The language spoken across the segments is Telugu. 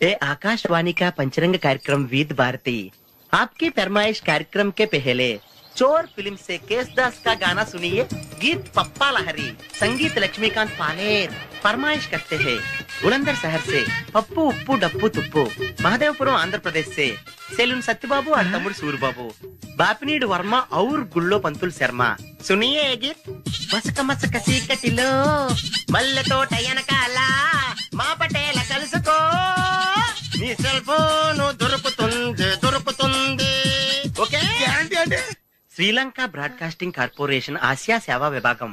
ए आकाशवाणी का पंचरंग कार्यक्रम विद भारती आपकी फरमाइश कार्यक्रम के पहले चोर फिल्म से केसदास का गाना सुनिए। गीत पप्पा लहरी, संगीत लक्ष्मीकांत पालेर। फरमाइश करते हैं बुलंदर शहर से पप्पू उप्पू डप्पू तुप्पू, महादेवपुरम आंध्र प्रदेश से सेलून सत्यबाबू और तमुड़ सूरबाबू, बापनीड वर्मा और गुल्लो पंतुल शर्मा। सुनिए ये गीत। मसक मसक सीकटिलो मल्ले तो टयन काला మా పటేల కలుసుకో నీ సెల్ ఫోన్ దొరుకుతుంది ఓకే అంటే శ్రీలంక బ్రాడ్కాస్టింగ్ కార్పొరేషన్ ఆసియా సేవా విభాగం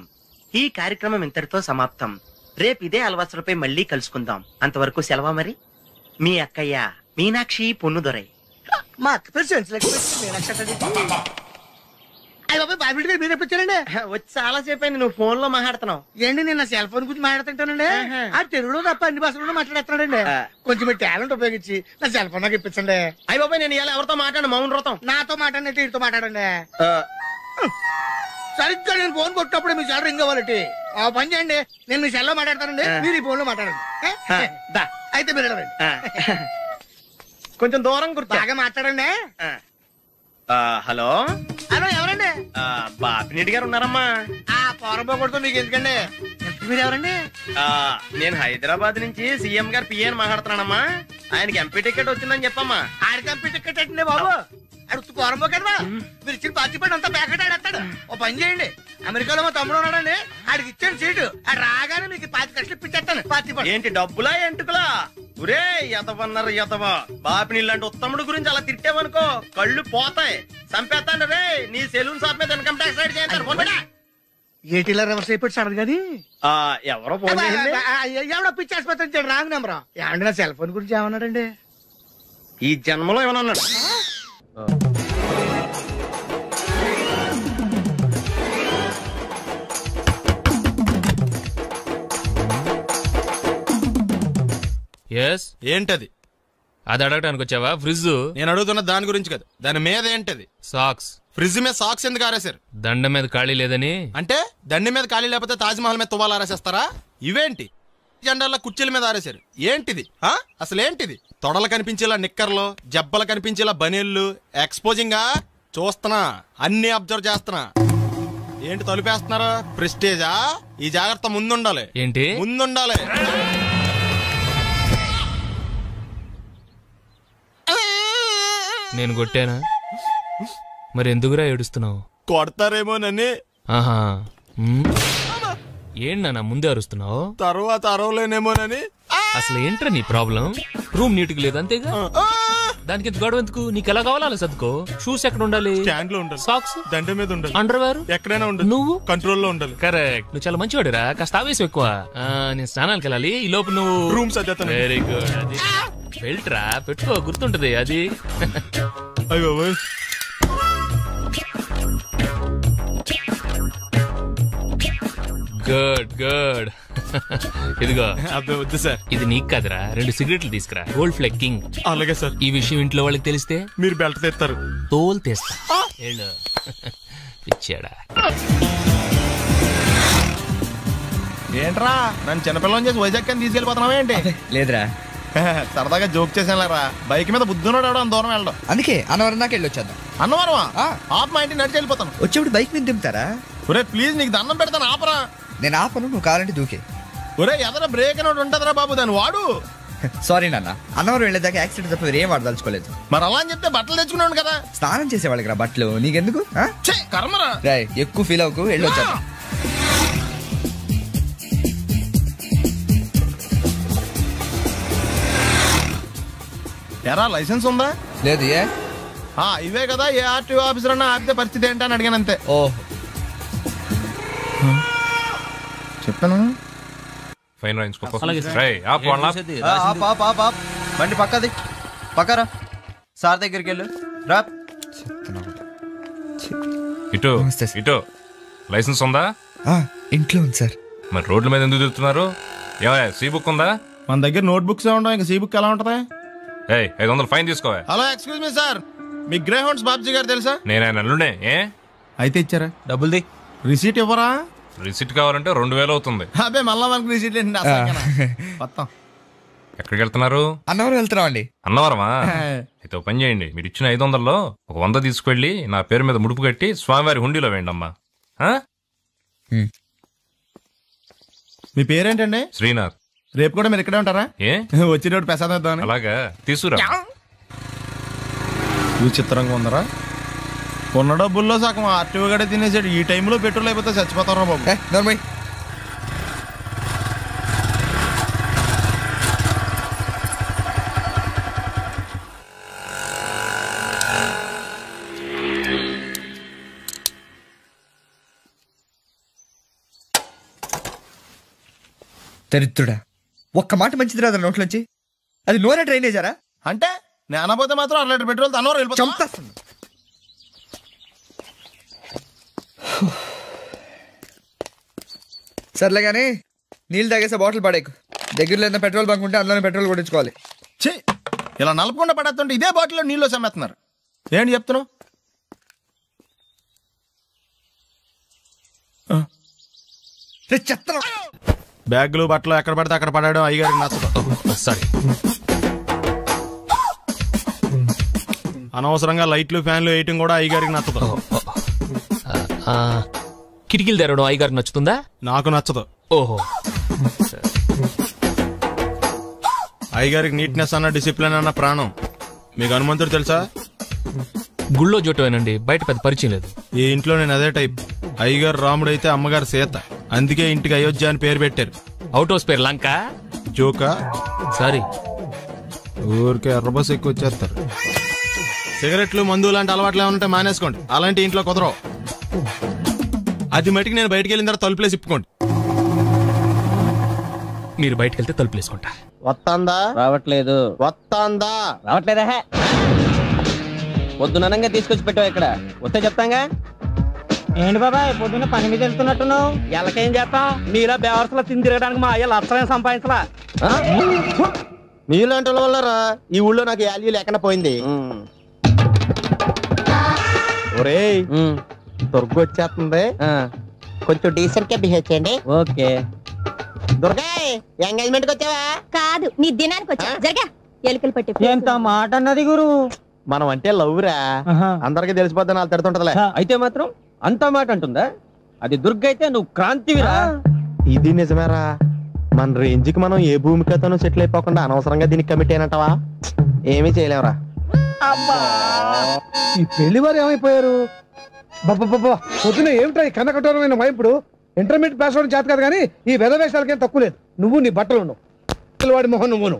ఈ కార్యక్రమం ఇంతటితో సమాప్తం. రేపు ఇదే అలవాసులపై మళ్ళీ కలుసుకుందాం. అంతవరకు సెలవా మరి. మీ అక్కయ్య మీనాక్షి పొన్నుదొరై. మా అక్క పేరు సెన్స్లక్ష్మి మీనాక్షి. అయ్య బాబు బాబిడి మీరు ఎప్పుడొచ్చారండి? వచ్చి చాలా సేపు అయింది. నువ్వు ఫోన్ లో మాట్లాడుతున్నావు ఏంటి? నేను నా సెల్ ఫోన్ గురించి మాట్లాడుతుంటానండి. ఆ తెలుగులో తప్ప అన్ని భాషల్లో మాట్లాడేస్తున్నాడండి. కొంచెం మీ టాలెంట్ ఉపయోగించి నా సెల్ ఫోన్ నాకు ఇప్పించండి. అయ్య బాబాయ్ నేను ఇలా ఎవరితో మాట్లాడు మౌన వ్రతం. నాతో మాట్లాడినట్టు వీటితో మాట్లాడండి. సరిగ్గా నేను ఫోన్ కొట్టినప్పుడు మీ సెల్ రింగ్ అవ్వాలంటే ఆ పని చేయండి. నేను మీ సెల్లో మాట్లాడతానండి, మీరు ఈ ఫోన్ లో మాట్లాడండి. అయితే మీరు వెళ్ళండి. కొంచెం దూరం గుర్తు బాగా మాట్లాడండి. హలో హలో ఎవరండి? బాపినీటి గారు ఉన్నారమ్మా. ఆ పోరపోకూడదు మీకు ఎందుకండి? మీరు ఎవరండి? నేను హైదరాబాద్ నుంచి సీఎం గారు పిఏని మాట్లాడుతున్నానమ్మా. ఆయనకి ఎంపీ టికెట్ వచ్చిందని చెప్పమ్మా. ఆడికి ఎంపీ టికెట్ అండి బాబు. అడుగుతూ పోరబో కదా మీరు ఇచ్చిన పార్టీపడి అంతా ప్యాకెట్ ఆడేస్తాడు. ఓ పని చేయండి, అమెరికాలో మా తమ్ముడు ఉన్నాడండి, ఆడికి ఇచ్చాను సీటు. ఆడు రాగానే మీకు 5 లక్షలు ఇప్పించేస్తాను పార్టీ పడి. ఏంటి డబ్బులా ఎంటుకులా? ఒరే ఎదవన్నారు ఎదవా. బాపినీళ్ళు అంటే ఉత్తముడు గురించి అలా తిట్టావనుకో కళ్ళు పోతాయి, చంపేస్తాను రే. నీ సెలూన్ షాప్ మీద ఇన్కమ్ ట్యాక్స్ రైడ్ చేస్తారు. ఏటీలో రివర్స్ అయిపోయి సార్ కానీ ఎవరో ఫోన్ చేసింది. ఎవడో పిచ్చి ఆసుపత్రి ఇచ్చాడు రాంగ్ నెంబర్. ఏమండి నా సెల్ ఫోన్ గురించి ఏమన్నాడండి? ఈ జన్మలో ఏమన్నాడు? ఏంటది? అది అడగడానికి వచ్చావా? ఫ్రిడ్జ్. నేను అడుగుతున్న దాని గురించి కదా, దాని మీద ఏంటది? సాక్స్. ఫ్రిడ్జ్ మీద సాక్స్ ఎందుకు ఆరేశారు? దండ మీద ఖాళీ లేదని. అంటే దండి మీద ఖాళీ లేకపోతే తాజ్మహల్ మీద తువ్వాలు ఆరేసేస్తారా? ఇవేంటి జెండాల కుర్చీల మీద ఆరేశారు? ఏంటిది అసలు ఏంటిది? తొడలు కనిపించేలా నిక్కర్లు, జబ్బలు కనిపించేలా బనీళ్లు, ఎక్స్పోజింగ్ గా చూస్తున్నా, అన్ని అబ్జర్వ్ చేస్తున్నా. ఏంటి తలుపేస్తున్నారా? ప్రెస్టేజా? ఈ జాగ్రత్త ముందుండాలి. ఏంటి ముందుండాలి? నేను కొట్టానా? మరి ఎందుకురా ఏడుస్తున్నావు? కొడతారేమోనని. ఆహా, ఏంటన్నా ముందే అరుస్తున్నావు? తర్వాత అరవలేనేమోనని. అసలు ఏంట్రా నీ ప్రాబ్లం? రూమ్ నీట్గా లేదు అంతేగా, దానికి ఎంత గొడవ ఎందుకు? నీకు ఎలా కావాలో అలా సర్దుకో. షూస్ ఎక్కడ ఉండాలి? స్టాండ్ లో ఉండాలి. సాక్స్ దండ మీద ఉండాలి. అండర్వేర్ ఎక్కడైనా ఉండాలి. నువ్వు కంట్రోల్ లో ఉండాలి. కరెక్ట్. నువ్వు చాలా మంచివాడురా, కాస్త ఆవేశం ఎక్కువ. నేను స్నానానికి వెళ్ళాలి, ఈ లోపు నువ్వు రూమ్ సర్దేస్తాను. Very good. అది బెల్ట్రా, పెట్టుకో, గుర్తుంటది అది. అయ్యో గుడ్ గుడ్. ఇదిగో వద్దు సార్, ఇది నీకు కాదురా, 2 సిగరెట్లు తీసుకురా. గోల్డ్ ఫ్లెక్కింగ్. అలాగే సార్. ఈ విషయం ఇంట్లో వాళ్ళకి తెలిస్తే మీరు బెల్ట్ తెస్తారు. తోలు తెస్తా. ఇచ్చాడా? ఏంట్రా నన్ను చిన్నపిల్లని చేసి వైజాగ్ అని తీసుకెళ్ళిపోతున్నావా ఏంటి? లేదురా, సరదాగా జోక్ చేసానులేరా. బైక్ మీద బుద్ధున్నాడు అంత దూరం వెళ్ళడం. అందుకే అన్నవరం దాకా వెళ్ళి వచ్చేద్దాం. అన్నవరం ఆప్ మా ఇంటికి నడిచి వెళ్ళిపోతాను. వచ్చేప్పుడు బైక్ మీద దింపుతారా? ఒరే ప్లీజ్ నీకు దండం పెడతాను ఆపరా. నేను ఆపను, నువ్వు కావాలంటే దూకే. ఒరే ఎదర బ్రేక్ అని ఉంటదిరా బాబు, దాన్ని వాడు. సారీ నాన్న, అన్నవరం వెళ్ళేదాకా యాక్సిడెంట్ తప్ప వేరేం వాడదలుచుకోలేదు. మరి అలా అని చెప్తే బట్టలు తెచ్చుకున్నాను కదా. స్నానం చేసేవాళ్ళకి రా బట్టలు, నీకెందుకు? కర్మరా. ఎక్కువ ఫీల్ అవ్వకు, వెళ్ళి వచ్చాను. ఎరా లైసెన్స్ ఉందా? లేదు. ఏ ఇవే కదా, ఏ ఆర్టీఓ ఆఫీసర్ అన్నా ఆపితే పరిస్థితి ఏంటని అడిగాను అంతే. ఓహ్ చెప్పాను. ఫైన్ బండి పక్కది పక్కరా. సార్ దగ్గరికి వెళ్ళు రా. ఇటు ఇటు. లైసెన్స్ ఉందా? ఇంట్లో ఉంది సార్. మరి రోడ్ల మీద ఎందుకు తిరుగుతున్నారు? ఏమయ్యా సీ బుక్ ఉందా? మన దగ్గర నోట్ బుక్స్ ఉండవు, ఇంకా సీ బుక్ ఎలా ఉంటది? 500 ఫైన్ తీసుకోవా. హలో ఎక్స్క్యూజ్ మీ సార్, మీ గ్రే హౌండ్స్ బాబ్జీ గారు తెలుసా? నేను ఆయన అల్లుడే. ఏ అయితే ఇచ్చారా? డబ్బుల్ది రిసీట్ ఇవ్వరా? రిసిట్ కావాలంటే 2000 అవుతుంది. అబ్బే మళ్ళా మనకు రిసీట్ మొత్తం. ఎక్కడికి వెళ్తున్నారు? అన్నవరం వెళ్తున్నాం అండి. అన్నవరమా? అయితే ఒక పని చేయండి, మీరు ఇచ్చిన 500లో ఒక 100 తీసుకెళ్లి నా పేరు మీద ముడుపు కట్టి స్వామివారి హుండీలో వేయండి అమ్మా. మీ పేరేంటండి? శ్రీనాథ్. రేపు కూడా మీరు ఇక్కడే ఉంటారా? ఏ వచ్చినప్పుడు ప్రసాదం ఇద్దామని. అలాగా, తీసుకురా. విచిత్రంగా ఉందరా, ఉన్న డబ్బుల్లో సగం ఆర్టీఓ గడే తినేసాడు. ఈ టైంలో పెట్రోల్ అయిపోతే చచ్చిపోతారా బాబు. నర్మయ్ దరిద్రుడా, ఒక్క మాట మంచిది రాదా నోట్లోంచి? అది నోరే డ్రైనేజారా? అంటే నేను అనబోతే మాత్రం 1 లీటర్ పెట్రోల్ తనవరం వెళ్ళిపోతాం. చంపేస్తుంది. సర్లే కానీ నీళ్ళు తాగేసే బాటిల్ పడేకు. దగ్గరలో ఏదైనా పెట్రోల్ బంక్ ఉంటే అందులోనే పెట్రోల్ కొట్టించుకోవాలి. ఛీ, ఇలా నలపకుండా పడేస్తుంటే ఇదే బాటిల్లో నీళ్ళు సమ్మేస్తున్నారు. ఏంటి చెప్తున్నావు? చెత్త బ్యాగులు బట్టలు ఎక్కడ పడితే అక్కడ పడడం అయ్యగారికి నచ్చదు. సారీ. అనవసరంగా లైట్లు ఫ్యాన్లు వేయటం కూడా అయ్యగారికి నచ్చదు. కిటికీలు తెరవడం అయ్యగారికి నచ్చుతుందా? నాకు నచ్చదు. ఓహో. అయ్యగారికి నీట్నెస్ అన్న డిసిప్లిన్ అన్న ప్రాణం. మీకు హనుమంతుడు తెలుసా? గుళ్ళో జోటమేనండి, బయట పెద్ద పరిచయం లేదు. ఈ ఇంట్లో నేను అదే టైప్. అయ్యగారు రాముడు అయితే అమ్మగారు సీత. అందుకే ఇంటికి అయోధ్య అని పేరు పెట్టారు. అవుట్ హౌస్ పేరు లంక. జోకా? సారీ. ఊరికే ఎర్రబస్ ఎక్కువ వచ్చేస్తారు. సిగరెట్లు మందు లాంటి అలవాట్లు ఏమంటే మానేసుకోండి. అలాంటి ఇంట్లో కుదరవు. అది మటుకు నేను బయటికి వెళ్ళిన తర్వాత తలుపులేసి ఇప్పుకోండి. మీరు బయటకు వెళ్తే తలుపులు వేసుకుంటా. వస్తాందా? రావట్లేదు. వస్తాందా? రావట్లేదా? పొద్దునంగా తీసుకొచ్చి పెట్టావు ఇక్కడ. వస్తే చెప్తాంగా. ఏంటి బాబాయ్ పొద్దున్న పని మీద వెళ్తున్నట్టున్నావు? ఎలాకేం చేస్తాం? మీలా బేవర్సలా తిని తిరగడానికి మా అయ్య లక్షలేం సంపాదించలా. మీలాంటి వల్లరా ఈ ఊళ్ళో నాకు వాల్యూ లేకుండా పోయింది. ఒరేయ్, దుర్గ వచ్చేస్తుంది, కొంచెం డీసెంట్ గా బిహేవ్ చేయండి. ఓకే. దుర్గాయ్, ఎంగేజ్మెంట్ కి వచ్చావా? కాదు, నీ దినానికి వచ్చా. జరగా ఎలుకలు పట్టి. ఎంత మాట అన్నది గురు. మనం అంటే లవ్రా, అందరికి తెలిసిపోద్ది. నాకు తిడుతుంటదిలే. అయితే మాత్రం అంత మాట అంటుందా? అది దుర్గ అయితే నువ్వు క్రాంతివిరా. ఇది నిజమేరా. మన రేంజ్ కి మనం ఏ భూమికతోనూ సెటిల్ అయిపోకుండా అనవసరంగా దీనికి కమిట్ అయినట్టవా? ఏమీ చేయలేవురా. ఈ పెళ్లి వారు ఏమైపోయారు? బాబా పొద్దున ఏమిటా ఈ కన్నకఠోరమైన వైపుడు? ఇంటర్మీడియట్ పాస్ అవడం చేత కాదు కానీ ఈ వెధవేషాలకేం తక్కువ లేదు. నువ్వు నీ బట్టలు ఉండవు, వాడి మొహం నువ్వును.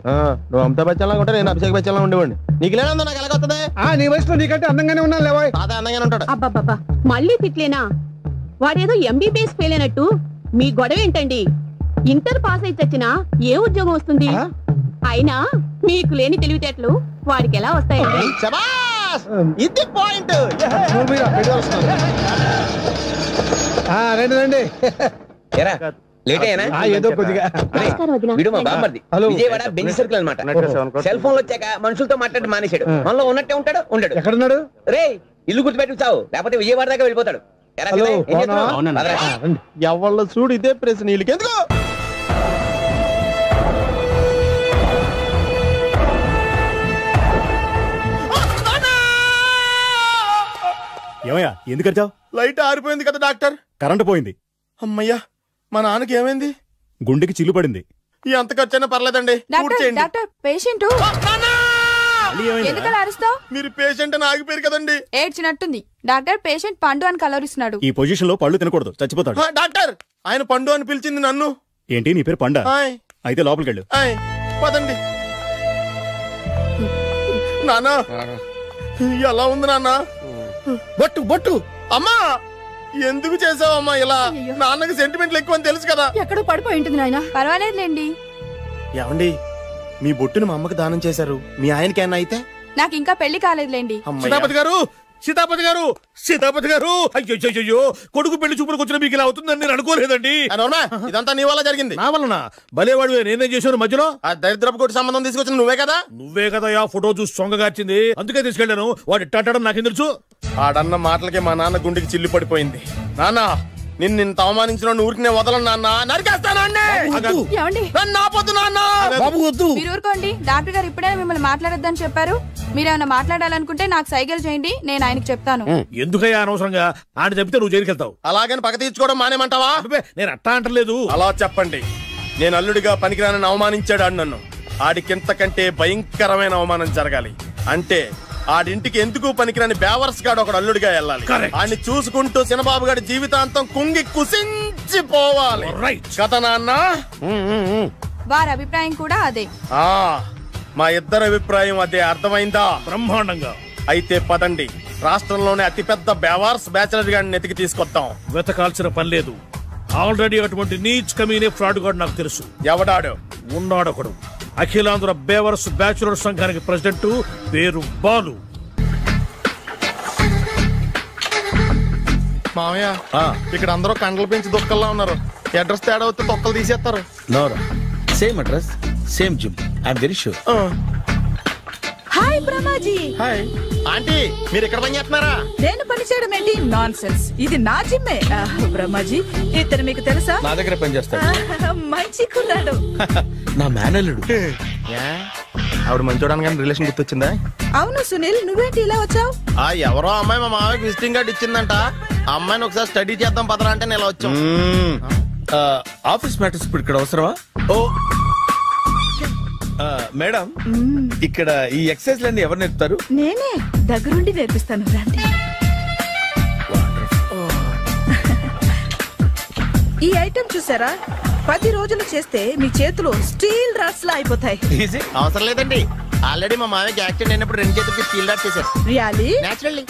నువ్వు అమితాబ్ బచ్చన్ లాగా ఉంటే నేను అభిషేక్ బచ్చన్ లాగా ఉండేవాడిని. నీకు లేదందో నాకు ఎలాగొస్తుంది? నీ వయసులో నీకంటే అందంగానే ఉన్నాను లేవా? అదే అందంగానే ఉంటాడు. అబ్బాబ్బా, మళ్ళీ తిట్లేనా? వాడేదో ఎంబీబీఎస్ ఫెయిల్ అయినట్టు మీ గొడవ ఏంటండి? ఇంటర్ పాస్ అయితే వచ్చినా ఏ ఉద్యోగం వస్తుంది? అయినా మీకు లేని తెలివితేటలు వాడికి ఎలా వస్తాయండి? ఇది పాయింట్. రండి రండి. లేట్ అయినా ఏదో కొద్దిగా. విజయవాడ బెంజ్ సర్కిల్ అనమాట. సెల్ ఫోన్ వచ్చాక మనుషులతో మాట్లాడి మానేశాడు. మనలో ఉన్నట్టే ఉంటాడు. ఉండడు. ఎక్కడున్నాడు? రే, ఇల్లు గుర్తుపెట్టి చావు, లేకపోతే విజయవాడ దాకా వెళ్ళిపోతాడు. ఎవళ్ళ చూడు ఇదే ప్రశ్న. వీళ్ళకి ఎందుకు? ఏమయ్యా, ఎందుకు వచ్చావు? లైట్ ఆరిపోయింది కదా డాక్టర్. కరెంటు పోయింది. అమ్మయ్యా, మా నాన్నకి ఏమైంది? గుండెకి చిల్లు పడింది. ఎంత ఖర్చైనా పర్లేదండి. పేషెంట్ ఎందుకలా అరుస్తావు? మీరు పేషెంట్ అని ఆగిపోయారు కదండి. ఏడ్చినట్టుంది. డాక్టర్ పేషెంట్ పండు అని కలవరిస్తున్నాడు. ఈ పొజిషన్ లో పళ్ళు తినకూడదు, చచ్చిపోతాడు. డాక్టర్, ఆయన పండు అని పిలిచింది నన్ను. ఏంటి నీ పేరు పండా? అయితే లోపలికి వెళ్ళు. పదండి. నానా, ఎలా ఉంది నాన్న? బొట్టు బొట్టు. అమ్మా, ఎందుకు చేసావమ్మా ఇలా? నాన్నకి సెంటిమెంట్లు ఎక్కువ అని తెలుసు కదా. ఎక్కడో పడిపోయి ఉంటుంది నాయన. పర్వాలేదులేండి. ఏమండి, మీ బొట్టును మా అమ్మకి దానం చేశారు. మీ ఆయనకేనా అయితే? నాకు ఇంకా పెళ్లి కాలేదులేండి. సీతాపతి గారు, సీతాపతి గారు, సీతాపతి గారు. అయ్యో, కొడుకు పెళ్లి చూపులకు వచ్చిన మీకు ఇలా అవుతుందని నేను అనుకోలేదండి. ఇదంతా నీ వల్ల జరిగింది. నా వలన? భలేవాడు, నేనేం చేశాను మధ్యలో? ఆ దరిద్రపు కొట్టి సంబంధం తీసుకొచ్చిన నువ్వే కదా. నువ్వే కదా ఆ ఫోటో చూసి సొంగగార్చింది. అందుకే తీసుకెళ్లాను. వాడు ఇట్టాడడం నాకేం తెలుసు? ఆడన్న మాటలకి మా నాన్న గుండెకి చిల్లు పడిపోయింది. నాన్న, నిన్ను అవమానించిన ఊరికి వదలను నాన్న, నరికేస్తాను ఏమండి నన్ను ఆపొద్దు నాన్న. మీరు ఊరుకోండి. డాక్టర్ గారు ఇప్పుడే మిమ్మల్ని మాట్లాడొద్దని చెప్పారు. మీరేమైనా మాట్లాడాలనుకుంటే నాకు సైకిల్ చేయండి, నేను ఆయనకి చెప్తాను. ఎందుకయ్యా అనవసరంగా ఆయన చెప్తే నువ్వు జైలుకి వెళ్తావు. అలాగని పక్క తీర్చుకోవడం మానేమంటావా? నేను అట్టా అంటలేదు. అలా చెప్పండి. నేను అల్లుడిగా పనికిరానని అవమానించాడు ఆడు నన్ను. ఆడికింతకంటే భయంకరమైన అవమానం జరగాలి. అంటే ఆడింటికి ఎందుకు పనికిరాని బేవర్స్ గాడు ఒకడు అల్లుడిగా వెళ్ళాలి. ఆడిని చూసుకుంటూ చిన్నబాబు గారి జీవితాంతం కుంగి కుసించిపోవాలి కదా నాన్న. వారి అభిప్రాయం కూడా అదే. మా ఇద్దరి అభిప్రాయం అదే. అర్థమైందా? బ్రహ్మాండంగా. అయితే పదండి, రాష్ట్రంలోనే అతిపెద్ద బేవార్స్ బ్యాచిలర్ గాడిని ఎతికి తీసుకొద్దాం. వెతకాల్సిన పని లేదు. ఆల్రెడీ అటువంటి నీచ్ కమీనే ఫ్రాడ్ గాడు నాకు తెలుసు. ఎవడాడు? ఉన్నాడొకడు. అఖిలాంధ్ర బేవర్స్ బ్యాచులర్ సంఘానికి ప్రెసిడెంట్, పేరు బాలు. మామయ్య, ఇక్కడ అందరూ కండలు పెంచి దుక్కల్లా ఉన్నారు. అడ్రస్ తేడా వస్తే తొక్కలు తీసేస్తారు. నోరా same address same gym. I'm very sure. Hi Brahmaji. Hi aunty, మీరు ఇక్కడ పని చేస్తున్నారా? నేను పని చేయడం ఏంటి? Nonsense. ఇది నా జిమ్మే. బ్రహ్మాజీ, ఇతను మీకు తెలుసా? నా దగ్గర పని చేస్తాడు. మంచి కుర్రాడు. నా మేనల్లుడు. ఆవిడ మంచి చూడడానికి రిలేషన్ గుర్తొచ్చిందా? అవును సునీల్, నువ్వేంటి ఇలా వచ్చావు? ఎవరో అమ్మాయి మా మామయ్యకి విజిటింగ్ కార్డు ఇచ్చిందంట. ఆ అమ్మాయిని ఒకసారి స్టడీ చేద్దాం పదరా అంటే నేను ఇలా వచ్చాం. ఆఫీస్ మ్యాటర్స్ ఇప్పుడు ఇక్కడ అవసరమా? ఓ మేడం, ఇక్కడ ఈ ఎక్సర్సైజ్ లన్నీ ఎవరు నేర్పుతారు? నేనే దగ్గరుండి నేర్పిస్తాను. రండి. ఈ ఐటెం చూసారా? 10 రోజులు చేస్తే మీ చేతులు స్టీల్ రాట్స్ లా అయిపోతాయి. అవసరం లేదండి, ఆల్రెడీ మా మామయ్యకి యాక్సిడెంట్ అయినప్పుడు 2 చేతులకి స్టీల్ రాట్ చేశారు. రియల్లీ? నేచురల్లీ.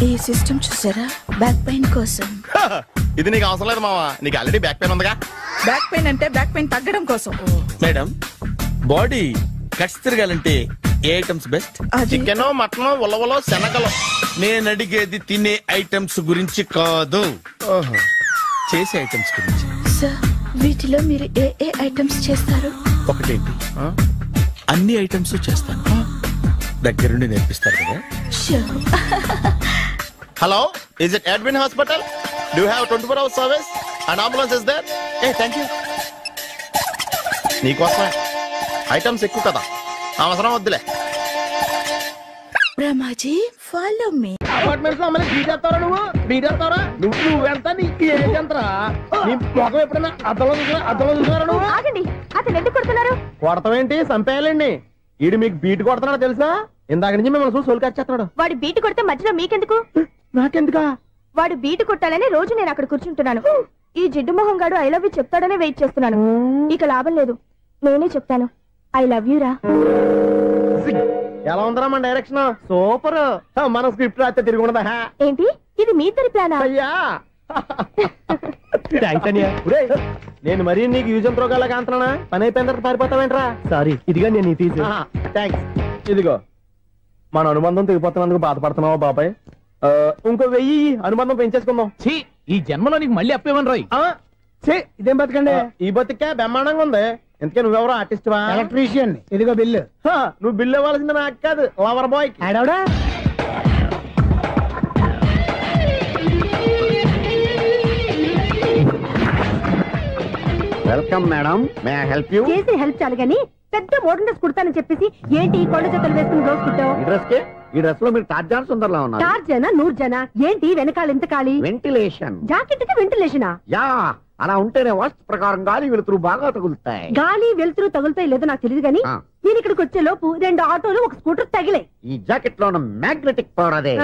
ఈ సిస్టమ్ చూసారా? బ్యాక్ పెయిన్ కోసం. ఇది నీకు అవసరం లేదు మావా, నీకు ఆల్రెడీ బ్యాక్ పెయిన్ ఉందిగా. బ్యాక్ పెయిన్ అంటే బ్యాక్ పెయిన్ తగ్గడం కోసం. మేడం, బాడీ కట్స్ తిరగాలంటే ఏ ఐటమ్స్ బెస్ట్? చికెన్, మటన్, ఉలవలో, శనగలు. నేను అడిగేది తినే ఐటమ్స్ గురించి కాదు, చేసే ఐటమ్స్ గురించి. సార్, వీటిలో మీరు ఏ ఏ ఐటమ్స్ చేస్తారు? ఒకటేంటి, అన్ని ఐటమ్స్ చేస్తాను. దగ్గరుండి నేర్పిస్తారు కదా. Hello, is it admin hospital? Do have 24 hours service and ambulance is there? Thank you. నీకోసమే ఐటమ్స్ ఎక్కువ కదా, అవసరం వద్దులే. Brahmaji, follow me. అపార్ట్మెంట్స్ లో అమ్మని బీటేస్తారా? నువ్వెంత నీకు ఏంటంతరా? నీ మొఖం ఎప్పుడైనా అద్దంలో చూసారా నువ్వు? ఆగండి, అతను ఎందుకు కొడుతున్నారు? కొడతావేంటి? చంపేయాలండి. ఈడు మీకు బీట్ కొడుతున్నాడు తెలుసా? ఇందాక నుంచి మిమ్మల్ని చూసి సోల్కొచ్చేస్తున్నాడు. వాడు బీటు కొడితే మధ్యలో మీకెందుకు? నాకెందుకా? వాడు బీటు కొట్టాలని రోజు నేను అక్కడ కూర్చుంటున్నాను. ఈ జిడ్డు మొహం గాడు ఐ లవ్ యూ చెప్తాడనే వెయిట్ చేస్తున్నాను. ఇక లాభం లేదు, నేనే చెప్తాను. ఐ లవ్ యూ రా. ఎలా ఉందరా మన డైరెక్షన్? సూపర్. మన స్క్రిప్ట్ రాస్తే తిరిగి ఉండదా? ఏంటి ఇది మీ ఇద్దరి ప్లానా? అయ్యా నేను మరీ నీకు యూజ్ అండ్ త్రోగాలాగా అంటున్నా. పని అయిపోయిన తర్వాత పారిపోతావేంట్రా? సారీ, ఇదిగా నేను తీసి. థ్యాంక్స్. ఇదిగో, మన అనుబంధం తెగిపోతున్నందుకు బాధపడుతున్నావా బాబాయ్? ఇంకో 1000 అనుబంధం పెంచేసుకుందాం. ఈ జన్మలో నీకు మళ్ళీ అప్పేమని రాయి. ఇదేం బతికండి? ఈ బతికే బ్రహ్మాండంగా ఉంది. ఎందుకే నువ్వెవరో ఆర్టిస్ట్ వా? ఎలక్ట్రీషియన్. ఇదిగో బిల్లు. నువ్వు బిల్లు ఇవ్వాల్సింది నాకు కాదు, లవర్ బాయ్. ఆడవడా? Welcome madam, may I help you? చేసి హెల్ప్ చాలు గానీ పెద్ద మోడల్ డ్రెస్ కుడతానని చెప్పేసి ఏంటి కొండ జతలు వేసుకుని రోజు కుట్టావు? ఈ డ్రెస్ కే? ఈ డ్రెస్ లో మీరు టార్జాన్ సుందర్లా ఉన్నారు. టార్జనా నూర్జనా? ఏంటి వెనకాల ఎంత ఖాళీ? వెంటిలేషన్. జాకెట్ కి వెంటిలేషనా? యా, అలా ఉంటేనే వాస్తు ప్రకారం గాలి వెలుతురు బాగా తగులుతాయి. గాలి వెలుతురు తగులుతాయి లేదో నాకు తెలియదు గానీ నేను ఇక్కడికి వచ్చే లోపు 2 ఆటోలు 1 స్కూటర్ తగిలే. ఈ జాకెట్ లో ఉన్న మ్యాగ్నెటిక్ పవర్ అదే.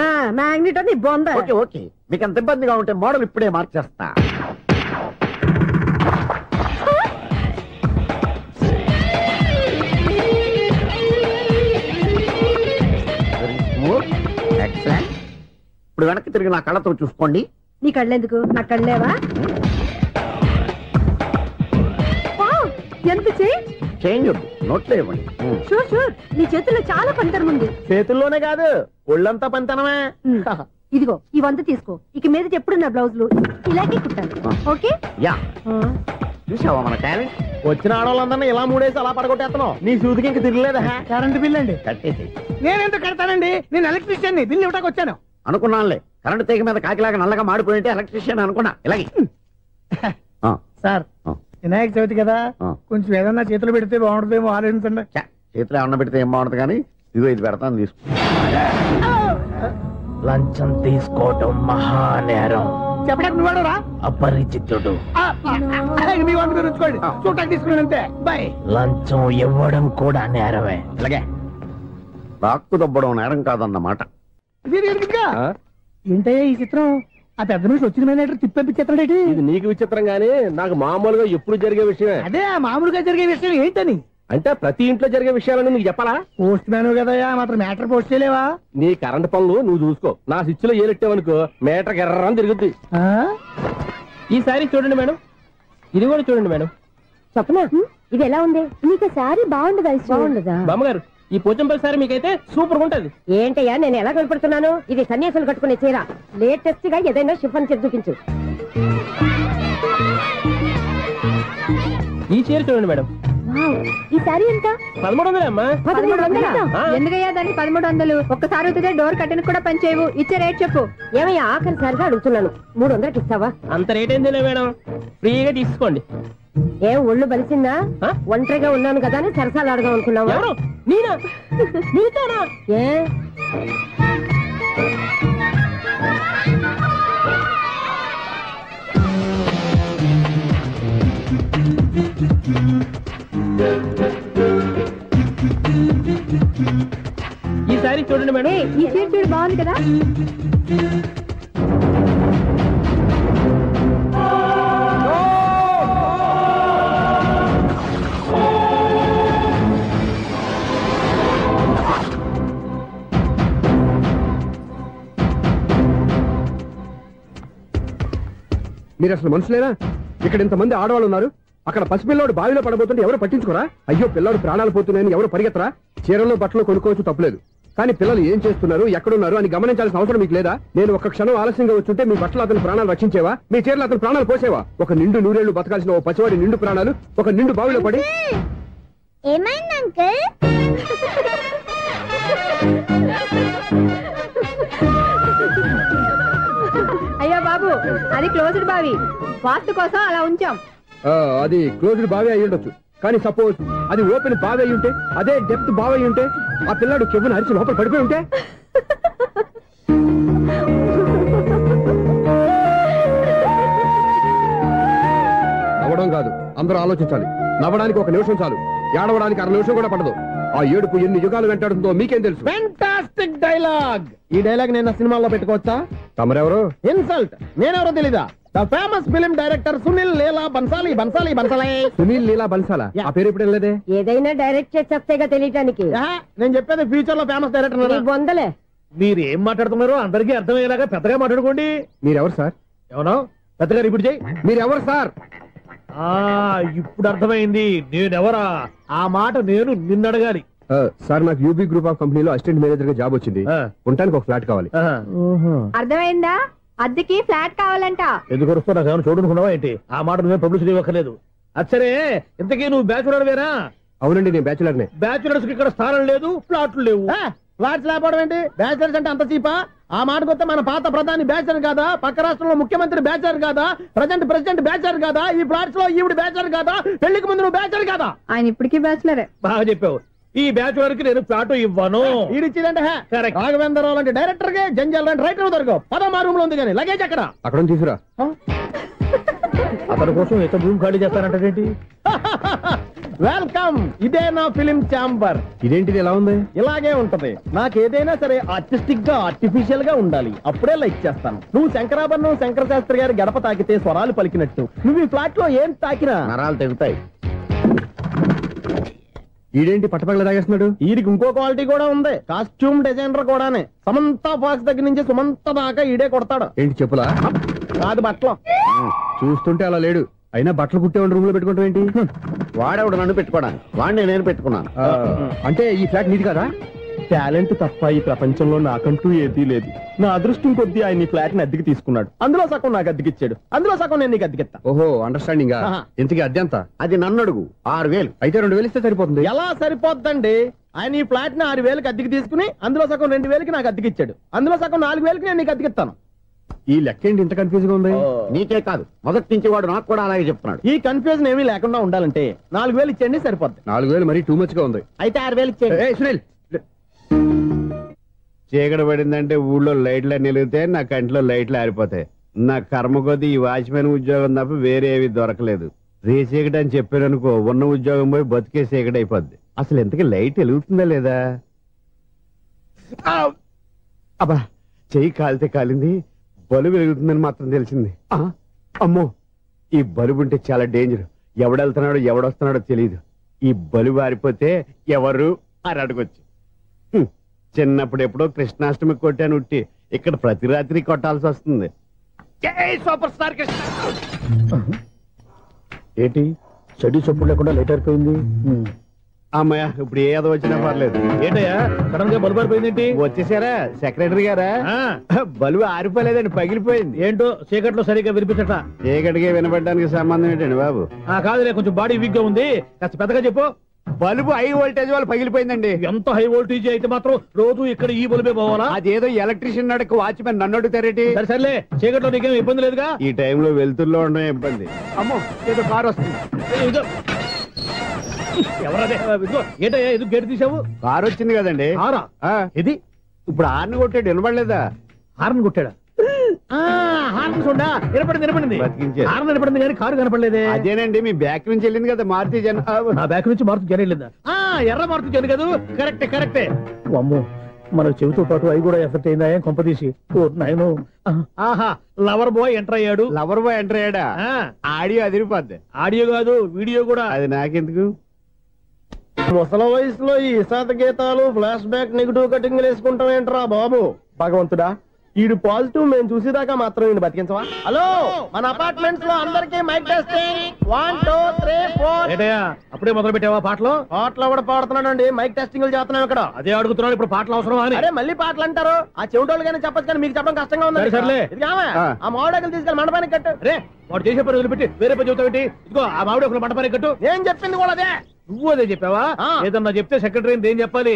మ్యాగ్నెట్ అని బొంద. ఓకే ఓకే, మీకు అంత ఇబ్బందిగా ఉంటే మోడల్ ఇప్పుడే మార్చేస్తా. ఎక్సలెంట్. ఇప్పుడు వెనక్కి తిరిగి నా కళ్ళతో చూసుకోండి. నీ కళ్ళెందుకు? నా కళ్ళేవా? ఎంత చేంజ్ నోట్లో ఇవ్వండి. షూర్ షూర్, నీ చేతుల్లో చాలా పనితనం ఉంది. చేతుల్లోనే కాదు, ఒళ్ళంతా పనితనమే. ఇదిగో ఈ 100 తీసుకో. ఇక మీద ఎప్పుడు నా బ్లౌజులు ఇలాగే కుట్టాను. ఓకే? యా, చూసావా మన టాలెంట్? వచ్చిన ఆడవాళ్ళందరినీ ఇలా మూడేసి అలా పడగొట్టేస్తున్నావు. నీ సూదికి ఇంక తిరగలేదా? కరెంట్ బిల్ అండి. కట్టేసి. నేనెందుకు కడతానండి? నేను ఎలక్ట్రీషియన్ బిల్ ఇవ్వడానికి వచ్చాను. అనుకున్నానులే, కరెంట్ తీగ మీద కాకిలాగా నల్లగా మాడిపోయింటే ఎలక్ట్రీషియన్ అనుకున్నా. ఇలాగే సార్, వినాయక చవితి కదా, కొంచెం ఏదన్నా చేతులు పెడితే బాగుంటుందేమో ఆలోచించండి. చేతిలో ఏమన్నా పెడితే ఏం బాగుంటుంది కానీ ఇదిగో ఇది పెడతాను, తీసుకో. లంచం తీసుకోవటం మహానేరం. చెప్పడానికి నువ్వాడరా? అపరిచితుడు. మీ వంట మీరు ఉంచుకోండి, చూడటానికి తీసుకుని అంతే. బై. లంచం ఇవ్వడం కూడా నేరమే. ఇలాగే రాక్కు దబ్బడం నేరం కాదన్నమాట. ఏంటయ్యా ఈ చిత్రం? ఆ పెద్ద నుంచి వచ్చిన మేనేటర్ తిప్పించేస్తాడేటి? ఇది నీకు విచిత్రం గానీ నాకు మామూలుగా ఎప్పుడు జరిగే విషయమే. అదే మామూలుగా జరిగే విషయం ఏంటని? అంటే ప్రతి ఇంట్లో జరిగే విషయాలను నీకు చెప్పాలా? పోస్ట్ మ్యాన్ కదయ్యా, మాత్రం మ్యాటర్ పోస్ట్ చేయలేవా? నీ కరెంట్ పనులు నువ్వు చూసుకో. నా స్విచ్ లో ఏలెట్టావనుకో మీటర్ ఎర్రని తిరుగుద్ది. ఈసారి చూడండి మేడం, ఇది కూడా చూడండి మేడం. చెప్పనా, ఇది ఎలా ఉంది? నీకు సారీ బాగుండదా? బాగుండదా బామ్మగారు? ఈ పోచంపల్లి సారీ మీకైతే సూపర్ ఉంటది. ఏంటయ్యా నేను ఎలా కనపడుతున్నాను? ఇది సన్యాసులు కట్టుకునే చీర. లేటెస్ట్ గా ఏదైనా షిఫాన్ చేసి చూపించు. ఈ చీర చూడండి మేడం. ఈ సారీ ఎంత? 1300 అమ్మా. 1300? ఎందుకయ్యా దానికి 1300? ఒక్కసారి అవుతుందే డోర్ కట్టెన్ కూడా పనిచేయవు. ఇచ్చే రేట్ చెప్పు. ఏమయ్యా ఆఖరిసారిగా అడుగుతున్నాను, 300కి ఇస్తావా? అంత రేట్ ఏందిలే మేడం, ఫ్రీగా తీసుకోండి. ఏం ఒళ్ళు బలిసిందా? ఒంటరిగా ఉన్నాను కదా అని సరసాలు అడగా అనుకున్నావా? నేనా? నీతోనా? ఏ ఈ సారీ చూడండి మేడం. ఈ చీర చూడు, బాగుంది కదా? మీరు అసలు మనుషులేనా? ఇక్కడ ఇంతమంది ఆడవాళ్ళు ఉన్నారు, అక్కడ పసిపిల్లాడు బావిలో పడబోతుంటే ఎవరు పట్టించుకోరా? అయ్యో పిల్లాడు ప్రాణాలు పోతున్నాయని ఎవరు పరిగెత్తరా? చీరలు బట్టలు కొనుక్కోవచ్చు, తప్పులేదు. కానీ పిల్లలు ఏం చేస్తున్నారు, ఎక్కడున్నారు అని గమనించాల్సిన అవసరం మీకు లేదా? నేను ఒక్క క్షణం ఆలస్యంగా వచ్చుంటే మీ బట్టలు అతని ప్రాణాలు రక్షించేవా? మీ చీరలు అతని ప్రాణాలు పోసేవా? ఒక నిండు నూరేళ్లు బతకాల్సిన ఓ పసివాడి నిండు ప్రాణాలు ఒక నిండు బావిలో పడి. ఏమైంది అంకుల్? అయ్యో బాబు, అది క్లోజ్డ్ బావి, వాస్తు కోసం అలా ఉంచాం. అది క్లోజ్డ్ బావి అయి ఉండొచ్చు, కానీ సపోజ్ అది ఓపెన్ బావి అయి ఉంటే, అదే డెప్త్ బావి అయి ఉంటే, ఆ పిల్లాడు చెవును అరిచి లోపల పడిపోయి ఉంటే? నవ్వడం కాదు, అందరూ ఆలోచించాలి. నవ్వడానికి ఒక నిమిషం చాలు, ఏడవడానికి 1/2 నిమిషం కూడా పడదు. ఆ ఏడుపు ఎన్ని యుగాలు వెంటాడుతుందో మీకేం తెలుసు? Fantastic dialogue. ఈ డైలాగ్ నేను సినిమాలో పెట్టుకోవచ్చా? తమరెవరు? ఇన్సల్ట్. నేనెవరో తెలీదా? The famous film director Sunil Leela Bansali. Sunil Leela బన్సాలా? ఆ పేరు ఇప్పుడు లేదే. ఏదైనా డైరెక్ట్ చేసి చెప్తేగా తెలియటానికి. నేను చెప్పేది ఫ్యూచర్ లో ఫేమస్ డైరెక్టర్. బొందలే. మీరు ఏం మాట్లాడుతున్నారో అందరికీ అర్థమయ్యేలాగా పెద్దగా మాట్లాడుకోండి. మీరెవరు సార్? ఎవరో పెద్దగా రిపీట్ చేయి. మీరెవరు సార్? ఇప్పుడు అర్థమైంది నేనెవరా. ఆ మాట నేను నిన్నడగాలి. సార్, నాకు యూబీ గ్రూప్ ఆఫ్ కంపెనీలో అసిస్టెంట్ మేనేజర్ గా జాబ్ వచ్చింది. ఉండడానికి ఒక ఫ్లాట్ కావాలి. అర్థమైందా? అద్దెకి ఫ్లాట్ కావాలంట. ఎందుకు వస్తున్నా నాకు చూడనుకున్నావా ఏంటి? ఆ మాట నువ్వే పబ్లిసిటీ ఇవ్వక్కర్లేదు. అచ్చరే, ఇంతకీ నువ్వు బ్యాచులర్ వేరా? అవునండి, నేను బ్యాచులర్నే. బ్యాచులర్స్ కి ఇక్కడ స్థానం లేదు, ఫ్లాట్లు లేవు. ఫ్లాట్స్ లేకపోవడం ఏంటి? బ్యాచులర్స్ అంటే అంత చీపా? ఆ మాటకొస్తే మన పాత ప్రధాని బ్యాచర్ కాదా? పక్క రాష్ట్రంలో ముఖ్యమంత్రి బ్యాచర్ కాదా? ప్రెసిడెంట్ బ్యాచర్ కాదా? ఈ ఫ్లాట్స్ లో ఈవిడ బ్యాచర్ కాదా? పెళ్లికి ముందు నువ్వు బ్యాచర్ కాదా? ఆయన ఇప్పటికీ బ్యాచులరే. బాగా చెప్పావు. ఈ బ్యాచులర్ కి నేను ఫ్లాట్ ఇవ్వను. ఈడిచ్చిందంటే రాఘవేంద్రరావు లాంటి డైరెక్టర్ కి జంజల్ లాంటి రైటర్ దొరకవు. 10వ రూమ్ లో ఉంది కానీ లగేజ్ అక్కడ తీసుకురా. అతని కోసం ఎంత రూమ్ ఖాళీ చేస్తానంటే వెల్కమ్. ఇదే నా ఫిలిం ఛాంబర్. ఇదేంటిది ఎలా ఉంది? ఇలాగే ఉంటది. నాకు ఏదైనా సరే ఆర్టిస్టిక్ గా ఆర్టిఫిషియల్ గా ఉండాలి, అప్పుడే లైక్ చేస్తాను. నువ్వు శంకరాభరణం శంకర శాస్త్రి గారి గడప తాకితే స్వరాలు పలికినట్టు నువ్వు ఈ ఫ్లాట్ లో ఏం తాకినా నరాలు తెగుతాయి. ఈడేంటి పట్టపగల తాగేస్తున్నాడు? వీడికి ఇంకో క్వాలిటీ కూడా ఉంది. కాస్ట్యూమ్ డిజైనర్ కూడానే. సమంత ఫాక్స్ దగ్గర నుంచి సుమంత దాకా ఈడే కొడతాడు. ఏంటి చెప్పులా? కాదు, బట్టలు. చూస్తుంటే అలా లేడు. అయినా బట్టలు కుట్టేవాడి రూమ్ లో పెట్టుకుంటాం ఏంటి? వాడేవాడు నన్ను పెట్టుకోవడానికి, వాడిని నేను పెట్టుకున్నాను. అంటే ఈ ఫ్లాట్ నీది కదా? టాలెంట్ తప్ప ఈ ప్రపంచంలో నాకంటూ ఏదీ లేదు. నా అదృష్టం కొద్దీ ఆయన ఈ ఫ్లాట్ ని అద్దెకి తీసుకున్నాడు. అందులో సగం నాకు అద్దెకిచ్చాడు, అందులో సగం నేను నీకు అద్దెకిస్తా. ఓహో అండర్స్టాండింగ్. ఇంతకీ అద్దె ఎంత? అది నన్ను అడుగు. 6,000. అయితే 2,000 ఇస్తే సరిపోతుంది. ఎలా సరిపోద్దండి? ఆయన ఈ ఫ్లాట్ ని 6,000కి అద్దెకి తీసుకుని అందులో సగం 2,000కి నాకు అద్దెకిచ్చాడు, అందులో సగం 4,000కి నేను నీకు అద్దెకిస్తాను. ఈ లెక్క ఏంటి ఇంత కన్ఫ్యూజ్ గా ఉంది? నీకే కాదు, మొదటి నుంచి వాడు నాకు కూడా అలాగే చెప్తున్నాడు. ఈ కన్ఫ్యూజన్ ఏమీ లేకుండా ఉండాలంటే 4,000 ఇచ్చేయండి, సరిపోద్ది. 4,000 మరీ టూ మచ్ గా ఉంది. అయితే 6,000 ఇచ్చేయండి. సునీల్, చీకటి పడిందంటే ఊళ్ళో లైట్లు నిలిగితే నా కంటిలో లైట్లు ఆరిపోతాయి. నా కర్మ కొద్దీ ఈ వాచ్మెన్ ఉద్యోగం తప్ప వేరే ఏవి దొరకలేదు. రేచీకటి అని చెప్పారనుకో, ఉన్న ఉద్యోగం పోయి బతికే చీకటి అయిపోద్ది. అసలు ఇంతకీ లైట్ వెలుగుతుందా లేదా? అబ్బా, చెయ్యి కాలితే కాలింది, బలుబు వెలుగుతుందని మాత్రం తెలిసింది. అమ్మో, ఈ బలుబు ఉంటే చాలా డేంజర్. ఎవడెళ్తున్నాడో ఎవడొస్తున్నాడో తెలియదు. ఈ బలుబు ఆరిపోతే ఎవరు అని అడగొచ్చు. చిన్నప్పుడు ఎప్పుడో కృష్ణాష్టమి కొట్టాను ఉట్టి, ఇక్కడ ప్రతి రాత్రి కొట్టాల్సి వస్తుంది. Super star Krishna. ఏంటి చెడు చప్పుడు లేకుండా లైట్ అయిపోయింది? అమ్మయ్య, ఇప్పుడు ఏదో వచ్చినా పర్లేదు. ఏంటయ్యా సడన్ గా బల్బు అయిపోయింది? ఏంటి వచ్చేసారా సెక్రటరీ గారా? బలుబు ఆరిపోలేదండి, పగిలిపోయింది. ఏంటో చీకట్లో సరిగ్గా వినిపించట. చీకటికి వినపడడానికి సంబంధం ఏంటండి బాబు? కాదులే, కొంచెం బాడీ వీక్ గా ఉంది, కాస్త పెద్దగా చెప్పు. బల్బు హై వోల్టేజ్ వాళ్ళు పగిలిపోయిందండి. ఎంత హై వోల్టేజ్ అయితే మాత్రం రోజు ఇక్కడ ఈ బల్బే పోవాలా? అదేదో ఎలక్ట్రీషియన్ నడక వాచ్మెన్ నన్ను అడుగుతారేటి? సర్లే, చీకట్లో నీకేం ఇబ్బంది లేదుగా? ఈ టైంలో వెళ్తుల్లో ఉండడం ఇబ్బంది. అమ్మో, ఏదో కారు వస్తుంది. ఎవరదే? ఏంటయ్యా ఇది గేట్ తీసావు? కారు వచ్చింది కదండి. ఇది ఇప్పుడు హార్న్ కొట్టాడు, వినపడలేదా? హార్న్ కొట్టాడా? హార్న్ చూడా వినపడింది. హార్న్ వినపడింది కానీ కారు కనపడలేదే. అదేనండి, మీ బ్యాక్ నుంచి వెళ్ళింది కదా మారుతి జన. నా బ్యాక్ నుంచి మారుతి జన వెళ్ళిందా? ఎర్ర మారుతి జన కదా? కరెక్టే. అమ్మో, మన చెవితో పాటు అవి కూడా ఎఫెక్ట్ అయిందా? ఏం కొంపదీసి నాయను. ఆహా, లవర్ బాయ్ ఎంటర్ అయ్యాడు. లవర్ బాయ్ ఎంటర్ అయ్యాడా? ఆడియో అదిరిపోద్ది. ఆడియో కాదు, వీడియో కూడా. అది నాకెందుకు? ముసల వయసులో ఈ ఇసాత గీతాలు, ఫ్లాష్ బ్యాక్, నెగిటివ్ కటింగ్ వేసుకుంటాం ఏంట్రా బాబు? భగవంతుడా, ఈడు పాజిటివ్ మేము చూసేదాకా మాత్రం ఈయన బతికించవా? హలో, మన అపార్ట్మెంట్స్ లో అందరికీ మైక్ టెస్టింగ్. 1 2 3 4. ఏంటయ్యా అప్పుడే మొదలు పెట్టావా పాటలు? పాటలు కూడా పాడుతున్నాడు, మైక్ టెస్టింగ్ చేస్తున్నాం ఇక్కడ. అదే అడుగుతున్నాడు, ఇప్పుడు పాటలు అవసరం అని. అరే మళ్ళీ పాటలు అంటారు, ఆ చెవిటోళ్ళు కానీ చెప్పచ్చు కానీ మీకు చెప్పడం కష్టంగా ఉంది. సర్లే, ఆ మామిడాకులు తీసుకెళ్ళి మండపానికి కట్టు. రే, వాడు చేసే పని వదిలిపెట్టి వేరే పని చెబుతావు. ఇదిగో ఆ మామిడాకులు మండపానికి కట్టు. నేను చెప్పింది కూడా అదే. నువ్వు అదే చెప్పావా? ఏదన్నా చెప్తే సెక్రటరీ ఏం చెప్పాలి?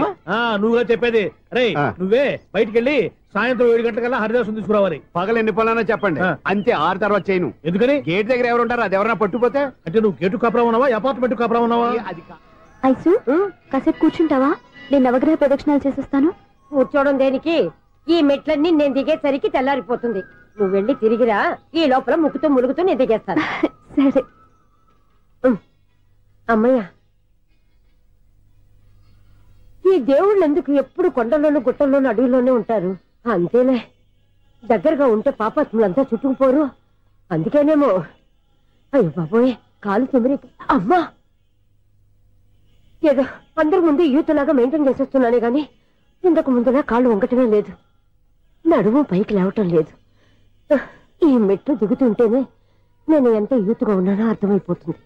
నువ్వుగా చెప్పేది. రే, నువ్వే బయటికి వెళ్ళి సాయంత్రం 7 గంటలకల్లా హరిదాసు తీసుకురావాలి. పగలు ఎన్ని పనులన్నా చెప్పండి, అంతే. 6 తర్వాత చేయను. ఎందుకని? గేట్ దగ్గర ఎవరు ఉంటారు, అది ఎవరైనా పట్టుపోతే. అంటే నువ్వు గేటు కాపురా ఉన్నావా, అపార్ట్మెంట్ కాపురా ఉన్నావా? ఐసు, కాసేపు కూర్చుంటావా? నేను నవగ్రహ ప్రదక్షిణాలు చేసేస్తాను. కూర్చోవడం దేనికి? ఈ మెట్లన్నీ నేను దిగేసరికి తెల్లారిపోతుంది. నువ్వు వెళ్ళి తిరిగిరా, ఈ లోపల ముక్కుతూ ములుగుతూ నేను దిగేస్తాను. సరే అమ్మయ్య. ఈ దేవుళ్ళు ఎందుకు ఎప్పుడు కొండల్లోనూ గుట్టల్లోనూ అడవిలోనే ఉంటారు? అంతేలే, దగ్గరగా ఉంటే పాపాత్ములంతా చుట్టుకుపోరు. అందుకేనేమో. అయ్యో బాబోయ్, కాలు చెమిరి. అమ్మా, ఏదో అందరి ముందు యూత్లాగా మెయింటైన్ చేసేస్తున్నానే గాని ఇంతకు ముందులా కాళ్ళు వంకటమే లేదు, నడుము పైకి లేవటం లేదు. ఈ మెట్లు దిగుతుంటేనే నేను ఎంత యూత్గా ఉన్నానో అర్థమైపోతుంది.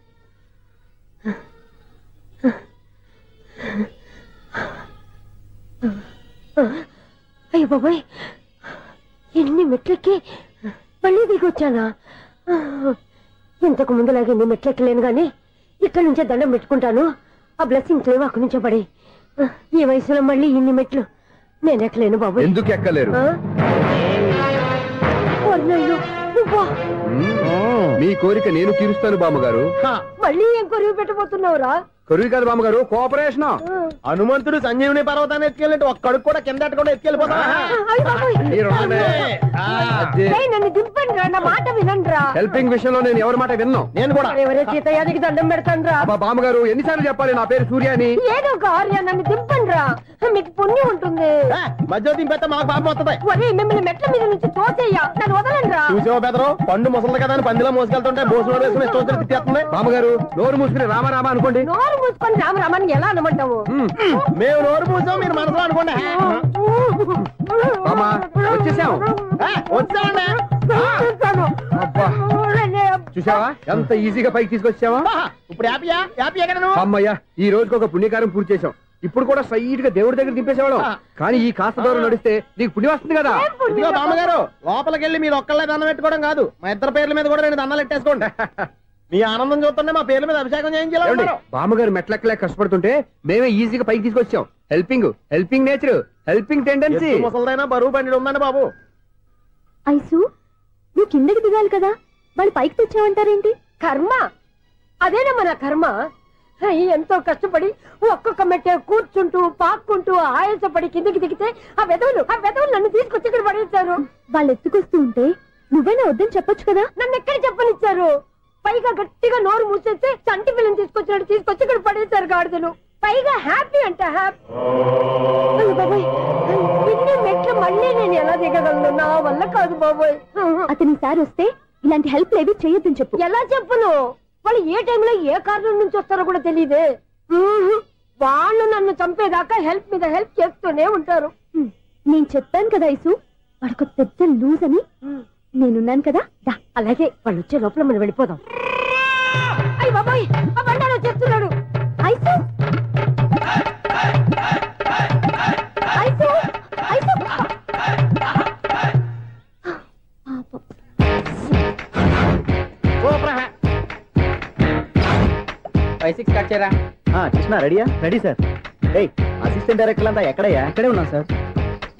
అయ్యో బాబాయ్, ఎన్ని మెట్లెక్కి మళ్ళీ దిగొచ్చానా? ఇంతకు ముందులాగే ఎన్ని మెట్లెక్కలేను గాని ఇక్కడి నుంచే దండం పెట్టుకుంటాను. ఆ బ్లెస్సింగ్ లేవు అక్కడి నుంచే పడే. ఈ వయసులో మళ్ళీ ఇన్ని మెట్లు నేను ఎక్కలేను బాబు. ఎందుకు ఎక్కలేరు? మీ కోరిక నేను తీరుస్తాను బామ్మగారు. మళ్ళీ ఏం కొరివి పెట్టబోతున్నావురా? కొరివి కాదు బామ్మగారు, కోఆపరేషన్. హనుమంతుడు సంజీవుని పర్వతాన్ని ఎత్తుకెళ్ళినట్టు ఒక్కడికి కూడా కింద కూడా ఎత్తుకెళ్ళిపోతా. నన్ను దింపండి రా, నా మాట వినండి రా. హెల్పింగ్ విషయంలో నేను ఎవరి మాట విన్నాను. నేను కూడా ఎవరే సీతయ్యానికి దండం పెడతాను రా. బామ్మగారు ఎన్నిసార్లు చెప్పాలి నా పేరు సూర్యాని? ఏదో ఒక ఆర్య, నన్ను దింపండి రా, మీకు పుణ్యం ఉంటుంది. మధ్య దింపేస్తే మాకు పాపం వస్తుంది. మిమ్మల్ని మెట్ల మీద నుంచి తోసేయ్యా, నన్ను వదలండి రా. చూసావా బెదరు, పండు ముసలి కదా అని పందిలో మోసుకెళ్తుంటే భోజనం వేసుకుని ఇష్టం తిట్టేస్తుంది. బామ్మగారు నోరు మూసుకుని రామారామా అనుకోండి. నోరు మూసుకొని రామరామాన్ని ఎలా అనమంటావు? మేము నోరు మూసాం, మీరు మనసులో అనుకోండి. వచ్చేసాం. చూసావా ఎంత ఈజీగా పైకి తీసుకొచ్చావా? ఇప్పుడు అమ్మయ్యా, ఈ రోజుకి ఒక పుణ్యకారం పూర్తి చేసాం. ఇప్పుడు కూడా స్ట్రైట్ గా దేవుడి దగ్గర దింపేసేవాడు. కానీ ఈ కాస్త దూరం నడిస్తే నీకు పుణ్యం వస్తుంది కదా. ఇదిగో బామ్మగారు, లోపలికి వెళ్ళి మీరు ఒక్కళ్ళే దండం పెట్టుకోవడం కాదు, మా ఇద్దరు పేర్ల మీద కూడా 2 దండాలు పెట్టేసుకోండి. మీ ఆనందం చూస్తుంటే మా పేర్ల మీద అభిషేకం చేయించాలి. బామ్మగారు మెట్లెక్కలే కష్టపడుతుంటే మేమే ఈజీగా పైకి తీసుకొచ్చాం. Helping nature, helping tendency. ముసలిదైనా బరువు బండి ఉందండి బాబు. ఐసు, నువ్వు కిందకి దిగాలి కదా, వాళ్ళు పైకి తెచ్చావంటారేంటి? కర్మ అదేనమ్మా నా కర్మ. ఎంతో కష్టపడి ఒక్కొక్క మెట్టే కూర్చుంటూ పాక్కుంటూ ఆయాసపడి కిందకి దిగితే ఆ వెధవులు నన్ను తీసుకొచ్చి ఇక్కడ పడేశారు. వాళ్ళు ఎత్తుకొస్తూ ఉంటే నువ్వైనా వద్దని చెప్పొచ్చు కదా. నన్ను ఎక్కడ చెప్పనిచ్చారు? పైగా గట్టిగా నోరు మూసేస్తే చంటి పిల్లని తీసుకొచ్చి ఇక్కడ పడేశారు గాడిదలు. పైగా హ్యాపీ అంట హ్యాపీ. బాబాయ్, ఇన్ని మెట్లు మళ్ళీ నేను ఎలా దిగగలను? నా వల్ల కాదు బాబాయ్. అతని సార్ వస్తే ఇలాంటి హెల్ప్ ఏవి చేయొద్దని చెప్పు. ఎలా చెప్పును? వాళ్ళు ఏ టైంలో ఏ కారణం నుంచి వస్తారో కూడా తెలియదే. వాళ్ళు నన్ను చంపేదాకా హెల్ప్ మీద హెల్ప్ చేస్తూనే ఉంటారు. నేను చెప్పాను కదా ఐసు, వాడొక పెద్ద లూజ్ అని. నేనున్నాను కదా. అలాగే వాళ్ళు వచ్చే లోపల మనం వెళ్ళిపోదాం. అయ్య బాబాయ్, ఆ బండారు వచ్చేస్తున్నాడు. Ice, ice, ice. 5-6 కట్ చేయరా. కృష్ణ రెడీయా? Ready sir. అసిస్టెంట్ డైరెక్టర్ అంతా ఎక్కడయ్యా? ఇక్కడే ఉన్నాం సార్.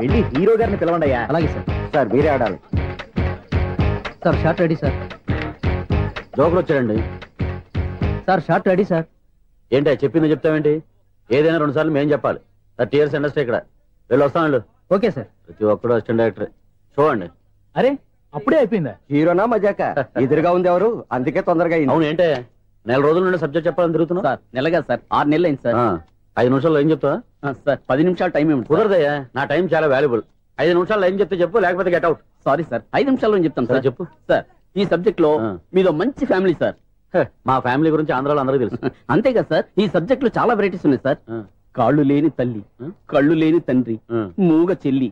వెళ్ళి హీరో గారిని పిలవండి అయ్యా. అలాగే సార్. సార్ మీరే ఆడాలి సార్. Short ready sir. జోకులు వచ్చాడండి సార్. Short ready sir. ఏంటి చెప్పింది చెప్తావేంటి? ఏదైనా 2 సార్లు మేం చెప్పాలి. 30 years ఇండస్ట్రీ ఇక్కడ. వెళ్ళి వస్తాను. Okay sir. ప్రతి ఒక్కడు అసిస్టెంట్ డైరెక్టర్. చూడండి. అరే అప్పుడే అయిపోయిందా? హీరోనా మజాక? ఎదురుగా ఉంది ఎవరు, అందుకే తొందరగా అయింది. అవును, ఏంటే 4 రోజుల నుండి సబ్జెక్ట్ చెప్పాలని తిరుగుతున్నా సార్. నెలగా సార్, 6 నెలలు అయింది సార్. 5 నిమిషాల్లో ఏం చెప్తా సార్? 10 నిమిషాలు టైం ఏమి కుదరదయ్యా. నా టైం చాలా వాల్యుబుల్. 5 నిమిషాల్లో ఏం చెప్తే చెప్పు, లేకపోతే గెట్ అవుట్. సారీ సార్, 5 నిమిషాల్లో చెప్తాను సార్. చెప్పు సార్. ఈ సబ్జెక్ట్ లో మీదో మంచి ఫ్యామిలీ సార్. మా ఫ్యామిలీ గురించి ఆంధ్రాలో అందరికీ తెలుసు. అంతేగా సార్, ఈ సబ్జెక్ట్ లో చాలా వెరైటీస్ ఉన్నాయి సార్. కాళ్ళు లేని తల్లి, కళ్ళు లేని తండ్రి, మూగ చెల్లి,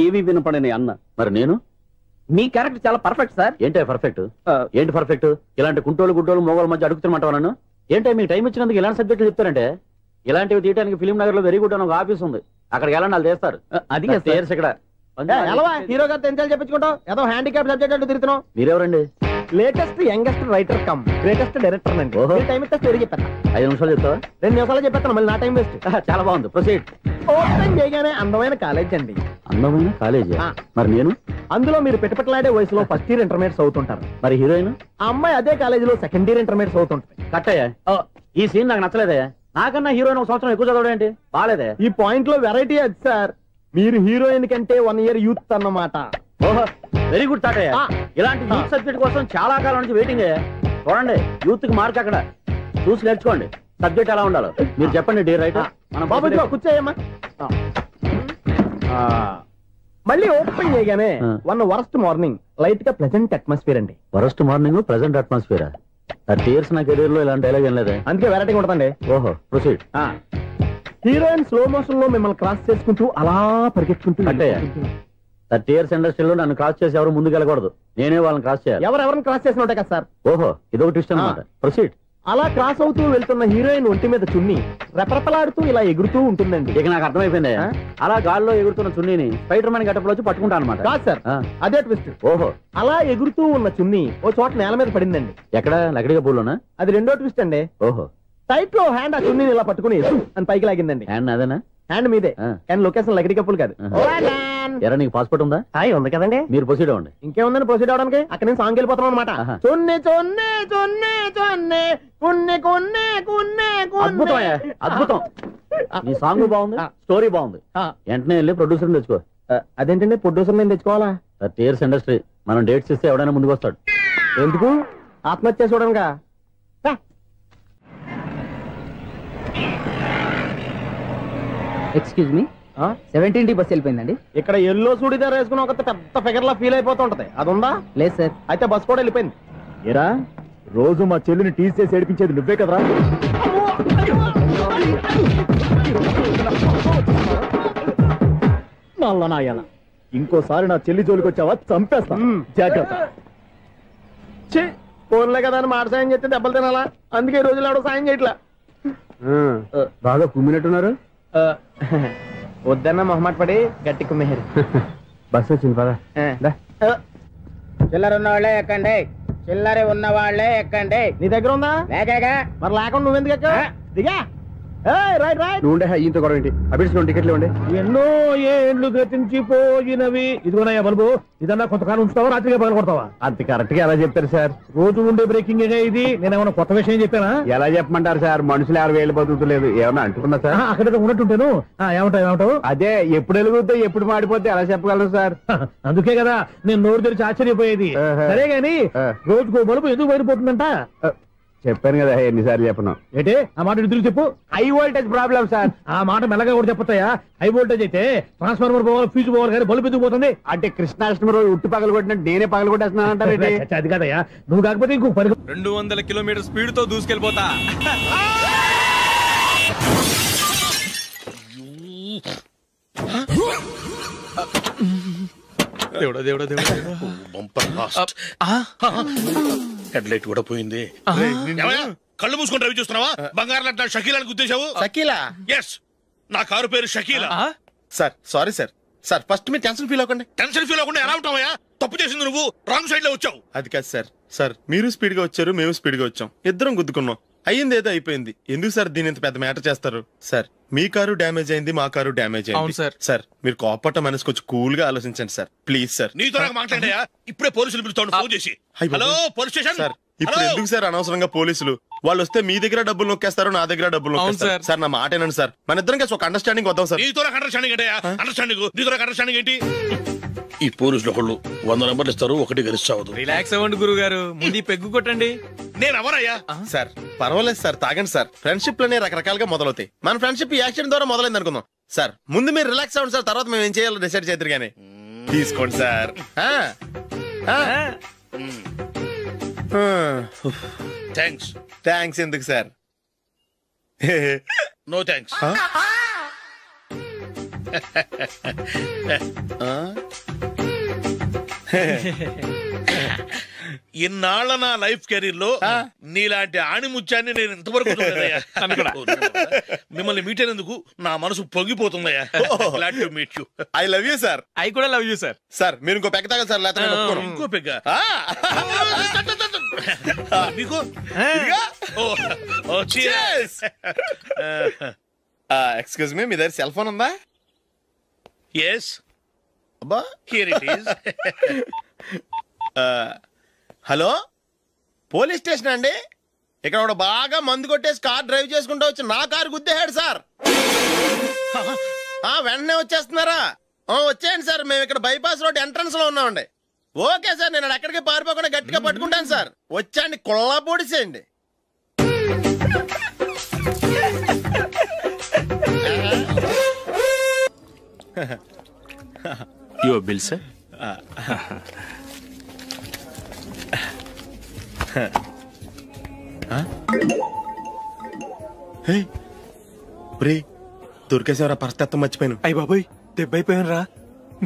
ఏవి వినపడని అన్న. మరి నేను మీ క్యారెక్టర్ చాలా పర్ఫెక్ట్ సార్. ఏంటే పర్ఫెక్ట్? ఏంటి పర్ఫెక్ట్? ఇలాంటి కుంటోలు గుడ్డోలు మోగోల మధ్య అడుగుతున్నమాట నన్ను. ఏంటో మీకు టైం ఇచ్చినందుకు ఇలాంటి సబ్జెక్టులు చెప్తారంటే, ఇలాంటివి తీయడానికి ఫిలిం నగర్ లో వెరీ గుడ్ అని ఒక ఆఫీస్ ఉంది. అక్కడికి వెళ్ళండి, వాళ్ళు చేస్తారు. అది ఇక్కడ హీరో గారితో ఎంత చెప్పించుకుంటావు? ఏదో హ్యాండిక్యాప్ సబ్జెక్ట్ అంటూ తిరుగుతున్నావు. మీరెవరండి? Latest youngest writer cum greatest director అండి. టైం ఇస్తే స్టోరీ చెప్పాను. 5 నిమిషాలు చెప్తావా? 2 నిమిషాలు చెప్పేస్తాను, మళ్ళీ నా టైం వేస్ట్. చాలా బాగుంది, ప్రొసీడ్. ఓపెన్ చేయగానే అందమైన కాలేజ్ అండి. అందమైన కాలేజ్? మరి నేను అందులో మీరు పెట్టుపట్లాడే వయసులో ఫస్ట్ ఇయర్ ఇంటర్మీడియట్స్ అవుతుంటారు. మరి హీరోయిన్ ఆ అమ్మాయి అదే కాలేజీలో సెకండ్ ఇయర్ ఇంటర్మీడియట్స్ అవుతుంటుంది. కట్టయ్యా, ఈ సీన్ నాకు నచ్చలేదే. నాకన్నా హీరోయిన్ 1 సంవత్సరం ఎక్కువ చదవడం ఏంటి? బాలేదే. ఈ పాయింట్ లో వెరైటీ అది సార్. మీరు హీరోయిన్ కంటే 1 year యూత్ అన్నమాట. ఓహో, వెరీ గుడ్ థాట్. ఇలాంటి యూత్ సబ్జెక్ట్ కోసం చాలా కాలం నుంచి వెయిటింగ్. చూడండి, యూత్ కి మార్క్ అక్కడ. చూసి నేర్చుకోండి సబ్జెక్ట్ ఎలా ఉండాలో. మీరు చెప్పండి డియర్ రైటర్. మన బాబు కూర్చోయమ్మా. మళ్ళీ ఓపెన్ చేయగానే 1 వరస్ట్ మార్నింగ్, లైట్ గా ప్లెజెంట్ అట్మాస్ఫియర్ అండి. Worst morning, pleasant atmosphere. 30 years నా కెరీర్ లో ఇలాంటి డైలాగ్ ఏం లేదు. అందుకే వెరైటీ ఉంటుందండి. ఓహో, ప్రొసీడ్. హీరోయిన్ స్లో మోషన్ లో మిమ్మల్ని క్రాస్ చేసుకుంటూ అలా పరిగెత్తుకుంటూ. అంటే 30 years ఇండస్ట్రీలో నన్ను క్రాస్ చేసి ఎవరు ముందుకు వెళ్ళకూడదు, నేనే వాళ్ళని క్రాస్ చేయాలి. ఎవరెవరిని క్రాస్ చేసిన ఉంటాయి కదా సార్. ఓహో, ఇదొక ట్విస్ట్ అన్నమాట. ప్రొసీడ్. అలా క్రాస్ అవుతూ వెళ్తున్న హీరోయిన్ ఒంటి మీద చున్ని రెపరెపలాడుతూ ఇలా ఎగురుతూ ఉంటుందండి. ఇక నాకు అర్థమైపోయింది. అలా గాల్లో ఎగురుతున్న చున్నీని స్పైడర్ మ్యాన్ గెటప్ లో వచ్చి పట్టుకుంటా అనమాట. కాదు సార్, అదే ట్విస్ట్. ఓహో, అలా ఎగురుతూ ఉన్న చున్ని ఓ చోట నేల మీద పడిందండి. ఎక్కడ? లకడిగా పూలోనా? అది రెండో ట్విస్ట్ అండి. ఓహో, టైట్ లో హ్యాండ్ ఆ చున్నీని ఇలా పట్టుకుని అని పైకి లాగిందండి. హ్యాండ్ అదేనా? హ్యాండ్ మీదే, కానీ లొకేషన్ లకడి కప్పులు కాదు. ఎరా, నీకు పాస్పోర్ట్ ఉందా? ఉంది కదండి. మీరు ప్రొసీడ్ అవ్వండి. ఇంకేముందని ప్రొసీడ్ అవడానికి? అక్కడ నేను సాంగ్ వెళ్ళిపోతాం అనమాట. చొన్నే చొన్నే చొన్నే చొన్నే కున్నే కున్నే కున్నే. అద్భుతం, అద్భుతం. నీ సాంగ్ బాగుంది, స్టోరీ బాగుంది. వెంటనే వెళ్ళి ప్రొడ్యూసర్ తెచ్చుకో. అదేంటండి ప్రొడ్యూసర్ నేను తెచ్చుకోవాలా? 30 years ఇండస్ట్రీ, మనం డేట్స్ ఇస్తే ఎవడైనా ముందుకు వస్తాడు. ఎందుకు? ఆత్మహత్య చూడనుగా. Excuse me, 17D bus వెళ్ళిపోయిందండి. ఇక్కడ ఎల్లో చూడిదార్ వేసుకుని ఒక పెద్ద ఫిగర్ లా ఫీల్ అయిపోతూ ఉంటది, అది ఉందా? లేదు సార్. అయితే బస్ కూడా వెళ్ళిపోయింది. ఏరా, రోజు మా చెల్లిని టీస్ చేసి ఏడిపించేది నువ్వే కదరా? నాయన, ఇంకోసారి నా చెల్లి జోలికి వచ్చావా చంపేస్తా, జాగ్రత్త. ఫోన్లే కదా అని మాట సాయం చేస్తే దెబ్బలు తినాలా? అందుకే ఈ రోజులు ఎవడో సాయం చేయట్లా. బాగా కుమ్మినట్టున్నారు. వద్దన్న మొహమాట పడి గట్టి కుమ్మేరు. బస్సు వచ్చింది పదా. చిల్లర ఉన్న వాళ్ళే ఎక్కండి, చిల్లర ఉన్న వాళ్ళే ఎక్కండి. నీ దగ్గర ఉందా? లేకగా. మరి లేకుండా నువ్వెందుకు ఎక్కా? దిగా. Right right. నువ్వు ఉండే ఈయంతో గొడవ ఏంటి? అభిడ్స్ టికెట్లు ఇవ్వండి. ఎన్నో ఏండ్లు గతించిపోయినవి. ఇదిగోనయ్యా బల్బు, ఇదన్నా కొంతకాలం ఉంచుతావా, రాత్రిగా పగల కొడతావా? అంత కరెక్ట్ గా ఎలా చెప్తారు సార్? రోజు ఉండే బ్రేకింగ్ ఇది. నేనేమన్నా కొత్త విషయం చెప్పానా? ఎలా చెప్పమంటారు సార్? మనుషులు 60,000 బతుకుతలేదు. ఏమన్నా అంటున్నా సార్? అక్కడ ఉన్నట్టుంటాను. ఏమంటావు? అదే ఎప్పుడు వెలుగుతో ఎప్పుడు మాడిపోతే ఎలా చెప్పగలను సార్? అందుకే కదా నేను నోరు తెరిచి ఆశ్చర్యపోయేది. సరే గాని రోజుకో బల్బు ఎందుకు బయటపోతుందంట? చెప్పాను కదా ఎన్నిసార్లు చెప్పను. ఏంటే ఆ మాట ఇద్దరు చెప్పు. High voltage problem sir. ఆ మాట మెల్లగా కూడా చెప్పొస్తాయా? హై వోల్టేజ్ అయితే ట్రాన్స్ఫార్మర్ పోవాలి, ఫ్యూజ్ పోవాలి, కానీ బల్బు ఎందుకు పోతుంది? అంటే కృష్ణాష్టమి రోజు ఉట్టు పగలు కొట్టినట్టు నేనే పగలు కొట్టేస్తున్నానంటారు. అది కాదయ్యా, నువ్వు కాకపోతే ఇంకో 200 కిలోమీటర్ స్పీడ్ తో దూసుకెళ్ళిపోతా. దేవుడా దేవుడా దేవుడా. హెడ్ లైట్ కూడా పోయింది. కళ్ళు మూసుకొని రవి చూస్తున్నావా? బంగారం లాంటి షకీలాని గుర్తించావు? షకీలా? ఎస్, నా కారు పేరు Shakeela. Sir sorry sir. Sir first మీరు టెన్షన్ ఫీల్ అవ్వకండి. టెన్షన్ ఫీల్ అవ్వకుండా ఎలా ఉంటావయ్యా? తప్పు చేసింది నువ్వు, రాంగ్ సైడ్ లో వచ్చావు. అది కాదు సార్. సార్ మీరు స్పీడ్ గా వచ్చారు, మేము స్పీడ్ గా వచ్చాం, ఇద్దరం గుద్దుకున్నాం. అయ్యింది ఏదో అయిపోయింది. ఎందుకు సార్ దీని ఇంత పెద్ద మ్యాటర్ చేస్తారు? సార్ మీ కారు డ్యామేజ్ అయింది, మా కారు డ్యామేజ్ అయింది. సార్ మీరు కోపట్ట మనసు కొంచెం కూల్ గా ఆలోచించండి సార్, ప్లీజ్ సార్. నీతో నాకు మాట్లాడాయా? ఇప్పుడే పోలీసులు పిలుస్తాను, ఫోన్ చేసి. Hello police station. సార్ ఇప్పుడు ఎందుకు సార్ అనవసరంగా పోలీసులు? వాళ్ళు వస్తే మీ దగ్గర డబ్బులు నొక్కేస్తారు, నా దగ్గర డబ్బులు నొక్కేస్తారు. సార్ నా మాట ఏనండి సార్, మన ఇద్దరం కలిసి ఒక అండర్స్టాండింగ్ వద్దాం సార్. నీతో నాకు అండర్స్టాండింగ్ ఏంటయ్యా? అండర్స్టాండింగ్ నీతో నాకు అండర్స్టాండింగ్ ఏంటి? ఈ పోలీసులు ఒకళ్ళు 100 నెంబర్లు ఇస్తారు, ఒకటి గెలిచావదు. రిలాక్స్ అవ్వండి గురువు గారు, ముందు పెగ్గు కొట్టండి. నేను ఎవరయ్యా? సార్ పర్వాలేదు సార్, తాగండి సార్. ఫ్రెండ్షిప్ లోనే రకరకాలుగా మొదలవుతాయి. మన ఫ్రెండ్షిప్ యాక్సిడెంట్ ద్వారా మొదలైంది అనుకుందాం. సార్ ముందు మీరు రిలాక్స్ అవ్వండి సార్, తర్వాత మేము ఏం చేయాలో డిసైడ్ చేద్దరు గానీ. తీసుకోండి సార్. థ్యాంక్స్ ఎందుకు సార్? No thanks. ఇన్నాళ్ళ నా లైఫ్ కెరీర్ లో నీలాంటి ఆణిముత్యాన్ని నేను ఇంతవరకు చూడలేదయ్యా. మిమ్మల్ని మీట్ అయినందుకు నా మనసు పొంగిపోతుందయ్యా. Glad to meet you. I love you sir. I కూడా లవ్ యూ సార్. సార్ మీరు ఇంకో పెగ్గ తాగండి సార్, లేకపోతే ఇంకో పెగ్గ మీకు. ఎక్స్క్యూజ్ మీ, మీ దగ్గర సెల్ ఫోన్ ఉందా? ఎస్. అబ్బా here it is. Hello police station అండి. ఇక్కడ ఒకడు బాగా మందు కొట్టేసి కార్ డ్రైవ్ చేసుకుంటూ వచ్చి నా కారు గుద్దేశాడు సార్. వెంటనే వచ్చేస్తున్నారా? వచ్చేయండి సార్, మేము ఇక్కడ బైపాస్ రోడ్ ఎంట్రన్స్ లో ఉన్నామండి. ఓకే సార్, నేను ఎక్కడికి పారిపోకుండా గట్టిగా పట్టుకుంటాను సార్. వచ్చాండి, కుళ్ళ పొడిసేయండి. Your bill sir. దొరికేసేవరా? పరిస్థితి మర్చిపోయాను. అయ్య బాబాయ్, దెబ్బైపోయాను రా.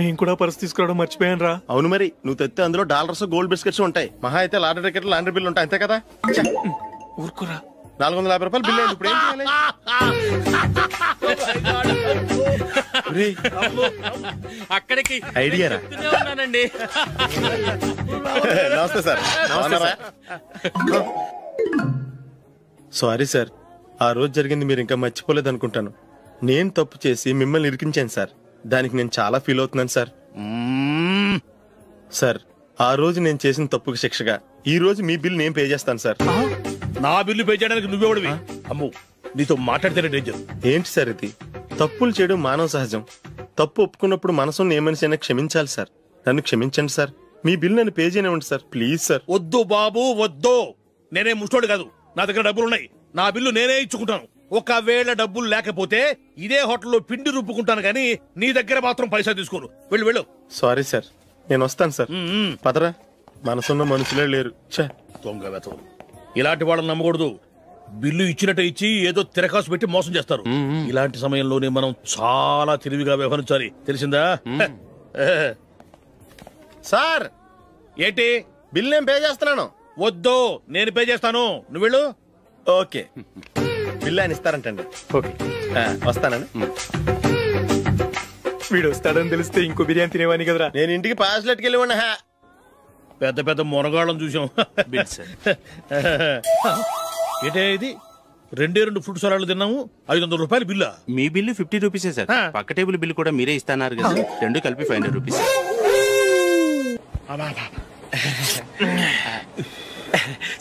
నేను కూడా పర్స్ తీసుకురావడం మర్చిపోయాను రా. అవును మరి, నువ్వు తెస్తే అందులో డాలర్స్ గోల్డ్ బిస్కెట్స్ ఉంటాయి. మహా అయితే లాటరీ టికెట్ లాండ్రీ బిల్ ఉంటాయి, అంతే కదా? ఊరుకురా. 450 రూపాయలు బిల్ అయింది. ఇప్పుడు ఏం చేయాలి? అక్కడికి ఐడియా రా. ఉన్నానండి. నమస్తే సార్. సారీ సార్, ఆ రోజు జరిగింది మీరు ఇంకా మర్చిపోలేదు అనుకుంటాను. నేను తప్పు చేసి మిమ్మల్ని ఇరికించాను సార్. దానికి నేను చాలా ఫీల్ అవుతున్నాను సార్. సార్ ఆ రోజు నేను చేసిన తప్పుకి శిక్షగా ఈ రోజు మీ బిల్ నేను పే చేస్తాను సార్. నా బిల్లు పే చేయడానికి నువ్వెవడివి? అమ్మో, నీతో మాట్లాడితేనే డేంజర్. ఏంటి సార్ ఇది? తప్పులు చేయడం మానవ సహజం. తప్పు ఒప్పుకున్నప్పుడు మనసుని ఏ మనిషి అయినా క్షమించాలి సార్. నన్ను క్షమించండి సార్. మీ బిల్ నన్ను పే చేయనివ్వండి సార్, ప్లీజ్ సార్. వద్దు బాబు వద్దు. నేనే ముష్టోడు కాదు, నా దగ్గర డబ్బులున్నాయి. నా బిల్లు నేనే ఇచ్చుకుంటాను. ఒకవేళ డబ్బులు లేకపోతే ఇదే హోటల్లో పిండి రుబ్బుకుంటాను, కానీ నీ దగ్గర మాత్రం పైసా తీసుకోను. వెళ్ళు వెళ్ళు. సారీ సార్, నేను వస్తాను సార్. పదరా, మనసున్న మనుషులే లేరు. దొంగ వెతవు. ఇలాంటి వాళ్ళని నమ్మకూడదు. బిల్లు ఇచ్చినట్టు ఇచ్చి ఏదో తిరకాసు పెట్టి మోసం చేస్తారు. ఇలాంటి సమయంలోనే మనం చాలా తెలివిగా వ్యవహరించాలి, తెలిసిందా? సార్ ఏంటి? బిల్ నేను పే చేస్తున్నాను. వద్దు, నేను పే చేస్తాను, నువ్వు వెళ్ళు. ఓకే. బిల్లు ఆయన ఇస్తారంటండి. ఓకే వస్తానండి. వీడు వస్తాడని తెలిస్తే ఇంకో బిర్యానీ తినేవాని కదరా. నేను ఇంటికి పాస్లెట్కి వెళ్ళివ్వండి. పెద్ద పెద్ద మునగాళ్ళం చూసాం. ఏంటే ఇది 2 ఫ్రూట్ సలాడ్లు తిన్నాము, 500 రూపాయలు బిల్లా? మీ బిల్లు 50 రూపీసే సార్. పక్క టేబుల్ బిల్లు కూడా మీరే ఇస్తాన్నారు కదా, రెండు కలిపి 500 రూపీస్.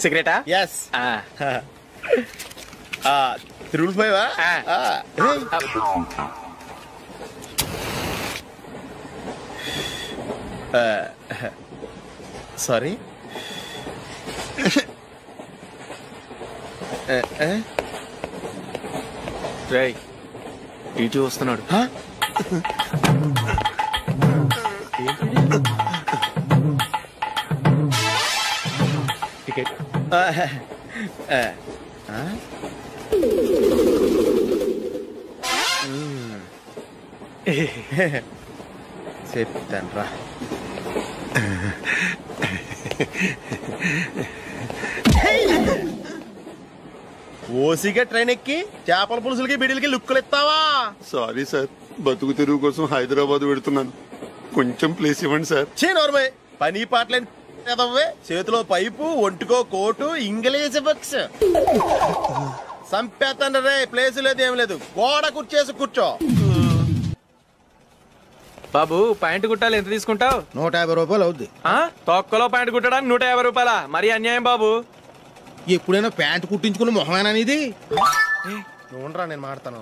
సిగరెటా? ఎస్. 3 సారీ. రై ఇటు వస్తున్నాడు. టికెట్. చెప్తాను రా. ఓసిగా ట్రైన్ ఎక్కి చేపల పులుసులకి బిడిలకి లుక్కులు ఇస్తావా? సారీ సార్, బతుకు తెరువు కోసం హైదరాబాద్ పెడుతున్నాను, కొంచెం ప్లేస్ ఇవ్వండి సార్. నోర్మే, పని పాటలేని కదవ్వే. చేతిలో పైపు, ఒంటికో కోటు, ఇంగ్లీష్ బుక్స్. సంపేతండ్రి రే, ప్లేస్ లేదు ఏం లేదు, గోడ కుర్చేసి కూర్చో. బాబు ప్యాంటు కుట్టాలి, ఎంత తీసుకుంటావు? 150 రూపాయలు అవుద్ది. తొక్కలో ప్యాంటు కుట్టడానికి 150 రూపాయలా? మరి అన్యాయం బాబు. ఎప్పుడైనా ప్యాంటు కుట్టించుకుని మొహమేనా ఇది? చూడరా, నేను మాడతాను.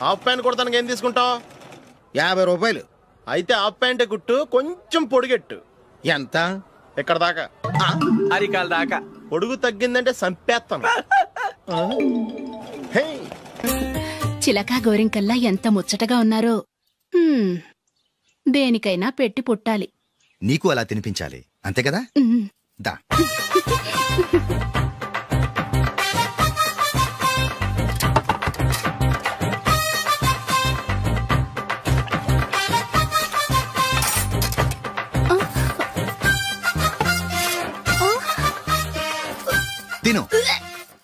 హాఫ్ ప్యాంట్ కుడతానికి ఏం తీసుకుంటావు? 50 రూపాయలు. అయితే హాఫ్ ప్యాంటే కుట్టు, కొంచెం పొడిగెట్టు. ఎంత? ఇక్కడ దాకా, అరికాల దాకా. పొడుగు తగ్గిందంటే సంపేస్తాను. చిలకా గోరింకల్లా ఎంత ముచ్చటగా ఉన్నారో. దేనికైనా పెట్టి పుట్టాలి. నీకు అలా తినిపించాలి, అంతే కదా? దా. తిను.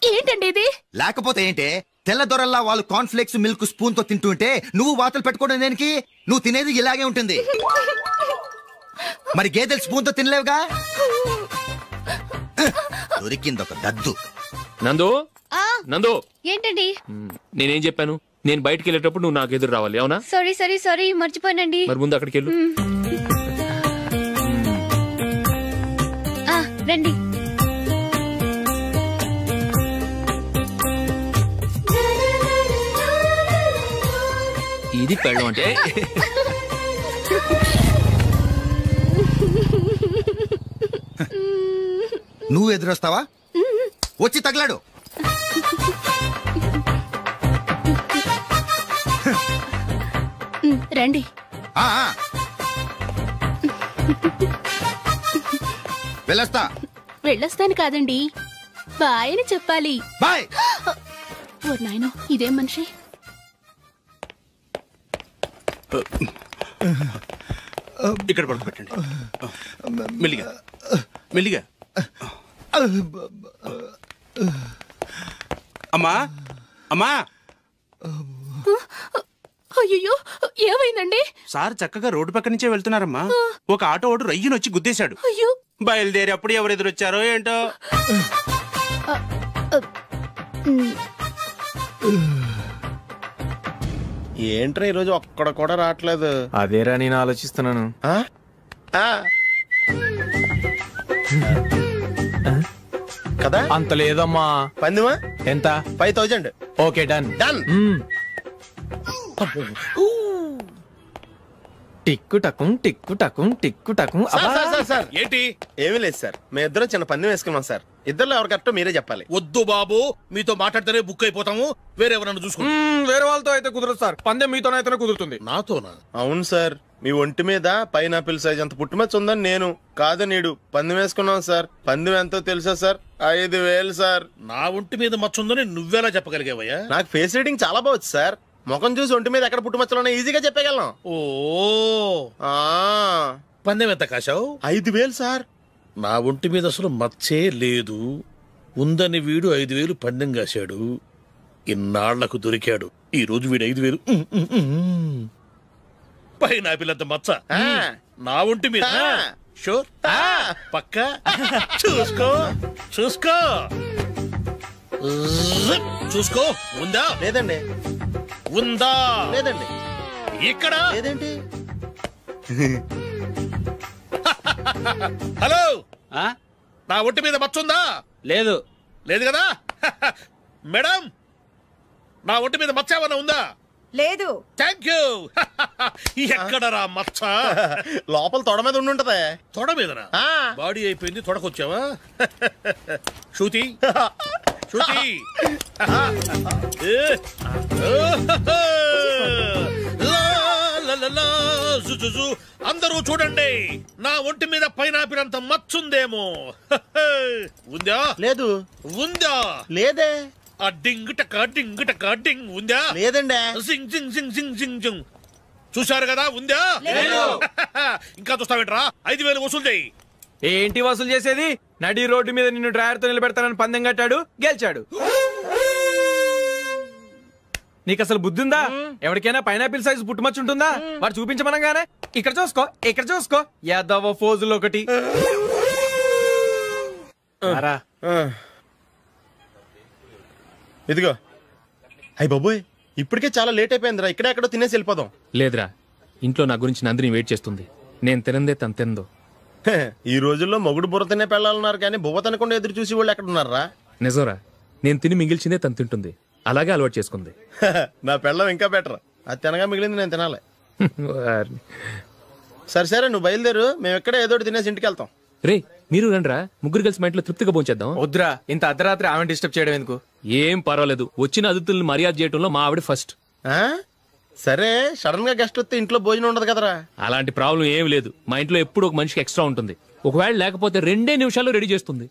ఏంటండి ఇది? లేకపోతే ఏంటే, తెల్లదొరల్లా వాళ్ళు కార్న్ఫ్లేక్స్ మిల్క్ స్పూన్ తో తింటుంటే నువ్వు వాతలు పెట్టుకోవడం దేనికి? నువ్వు తినేది ఇలాగే ఉంటుంది. మరి గేదెలు స్పూన్ తో తినలేవుగా. దొరికిందొక దద్దు. నందు, నందు, ఏంటండి? నేనేం చెప్పాను? నేను బయటికి వెళ్ళేటప్పుడు నువ్వు నాకు ఎదురు రావాలి, అవునా? సారీ సారీ సారీ, మర్చిపోయానండి. మరి ముందు అక్కడికి వెళ్ళు. రండి. ఇది పెళ్ళం అంటే. నువ్వు ఎదురొస్తావా? వచ్చి తగలాడు. రండి. వెళ్ళొస్తా. వెళ్ళొస్తాను కాదండి, బాయ్ అని చెప్పాలి. బాయ్. ఓ నాయనో, ఇదేం మనిషి? ఇక్కడ పడుకోబెట్టండి. మెల్లిగా మెల్లిగా. అమ్మా అమ్మా. అయ్యో, ఏమైందండి? సార్ చక్కగా రోడ్డు పక్క నుంచే వెళ్తున్నారమ్మా. ఒక ఆటో ఓడు రయ్యనొచ్చి గుద్దేశాడు. బయలుదేరి అప్పుడు ఎవరు ఎదురొచ్చారో ఏంటో. ఏంట్రా ఈరోజు ఒక్కడ కూడా రావట్లేదు? అదేరా నేను ఆలోచిస్తున్నాను. కదా అంత లేదమ్మా. పందిమా ఎంత? 5000. Okay, done done. టిక్కు టకుం టిక్కు టకుం టిక్కు టకుం. సార్ ఏంటి? ఏమీ లేదు సార్, మేము ఇద్దరం చిన్న పందెం వేసుకున్నాం సార్. ఇద్దరు ఎవరు కరెక్టో మీరే చెప్పాలి. వద్దు బాబు, మీతో మాట్లాడితేనే బుక్ అయిపోతాము. వేరే ఎవరన్నా చూసుకుంటాం. వేరే వాళ్ళతో అయితే కుదరదు సార్, పందెం మీతోనైతేనే కుదురుతుంది. నాతోనా? అవును సార్, మీ ఒంటి మీద పైనాపిల్ సైజ్ అంత పుట్టుమచ్చ ఉందని నేను కాదు నీడు పందెం వేసుకున్నాం సార్. పందెం ఎంతో తెలుసా సార్? 5000 సార్. నా ఒంటి మీద మచ్చ ఉందని నువ్వెలా చెప్పగలిగావయ్యా? నాకు ఫేస్ రీడింగ్ చాలా బాగుంది సార్. ముఖం చూసి ఒంటి మీద ఎక్కడ పుట్టుమచ్చలో ఈజీగా చెప్పగలం. ఓ, పందెం ఎంత కాశావు? 5000 సార్. నా ఒంటి మీద అసలు మచ్చే లేదు. ఉందని వీడు 5000 పందెం కాశాడు. ఇన్నాళ్లకు దొరికాడు. ఈ రోజు వీడు 5,000. పైన పిల్లంత మచ్చ నా ఒంటి మీద. షూర్ పక్క చూసుకో చూసుకో చూసుకో. ఉందా? లేదండి. ఉందా? లేదండి. ఇక్కడ లేదేంటి? హలో, నా ఒంటి మీద మచ్చ ఉందా? లేదు. లేదు కదా? మేడం, నా ఒంటి మీద మచ్చ ఏమన్నా ఉందా? లేదు. Thank you. ఎక్కడరా మచ్చ? లోపల తొడ మీద ఉండుంటదే. తొడ మీదనా? బాడీ అయిపోయింది, తొడకొచ్చావా? శృతి శృతి, అందరూ చూడండి, నా ఒంటి మీద పైనాపినంత మచ్చుందేమో. ఉందా? లేదు. ఉందా? లేదే. ఆ డింగ్ టక డింగ్ టక డింగ్ ఉందా? లేదండి. సింగ్ సింగ్ సింగ్ సింగ్ సింగ్ సింగ్. చూశారు కదా? ఉందా? ఇంకా చూస్తావేంట్రా? 5,000 వసూలు చేయి. ఏంటి వసూలు చేసేది? నడి రోడ్డు మీద నిన్ను డ్రైవర్తో నిలబెడతానని పందెం కట్టాడు, గెలిచాడు. నీకు అసలు బుద్ధి ఉందా? ఎవరికైనా పైనాపిల్ సైజు పుట్టుమచ్చు ఉంటుందా? వాడు చూపించమనగానే ఇక్కడ చూసుకో, ఇక్కడ చూసుకో, యాదవ ఫోజులు ఒకటి. ఇదిగో. అయ్య బాబోయ్, ఇప్పటికే చాలా లేట్ అయిపోయిందిరా. ఇక్కడే ఎక్కడో తినేసి వెళ్ళిపోదాం. లేదురా, ఇంట్లో నా గురించి నందిని వెయిట్ చేస్తుంది. నేను తినందే తను తిందో. ఈ రోజుల్లో మొగుడు బుర్ర తినే పెళ్ళాలన్నారు కానీ బువ్వ తినకుండా ఎదురు చూసి వాళ్ళు ఎక్కడ ఉన్నారా? నిజంరా, నేను తిని మిగిల్చిందే తను తింటుంది. అలాగే అలవాటు చేసుకుంది. నా పెళ్ళం ఇంకా బెటర్. అది తినగా మిగిలింది నేను తినాలి. సరే సరే, నువ్వు బయలుదేరు. మేము ఎక్కడ ఏదో తినేసి ఇంటికి వెళ్తాం. రే, మీరు రండిరా, ముగ్గురు కలిసి మా ఇంట్లో తృప్తిగా పోంచేద్దాం. వద్దురా, ఇంత అర్ధరాత్రి ఆమె డిస్టర్బ్ చేయడం ఎందుకు? ఏం పర్వాలేదు, వచ్చిన అతిథులను మర్యాద చేయడంలో మా ఆవిడ ఫస్ట్. సరే, సడన్ గా గెస్ట్ వస్తే ఇంట్లో భోజనం ఉండదు కదరా? అలాంటి ప్రాబ్లం ఏం లేదు. మా ఇంట్లో ఎప్పుడు ఒక మనిషికి ఎక్స్ట్రా ఉంటుంది. ఒకవేళ లేకపోతే 2 నిమిషాల్లో రెడీ చేస్తుంది.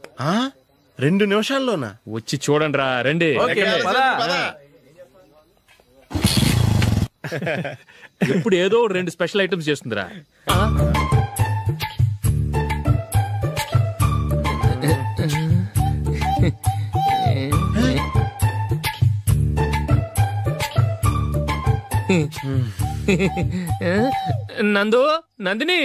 2 నిమిషాల్లోనా? వచ్చి చూడండి రా, రండి. ఎప్పుడు ఏదో 2 స్పెషల్ ఐటమ్స్ చేస్తుందిరా. నందు, నందిని,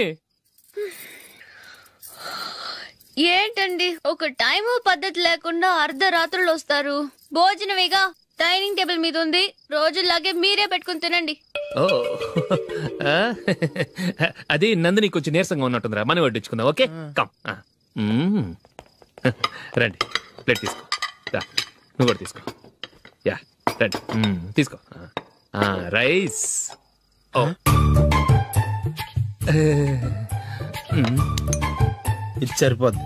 ఏంటండి ఒక టైము పద్ధతి లేకుండా అర్ధరాత్రులు వస్తారు? భోజనమేగా, డైనింగ్ టేబుల్ మీద ఉంది. రోజుల్లాగే మీరే పెట్టుకుని తినండి. అది నందిని కొంచెం నీరసంగా ఉన్నట్టుందిరా, మనం వడ్డించుకుందాం. Okay, come. రండి, ప్లేట్ తీసుకో. నువ్వు కూడా తీసుకో. యా, రండి, తీసుకో. రైస్. ఇది సరిపోద్ది.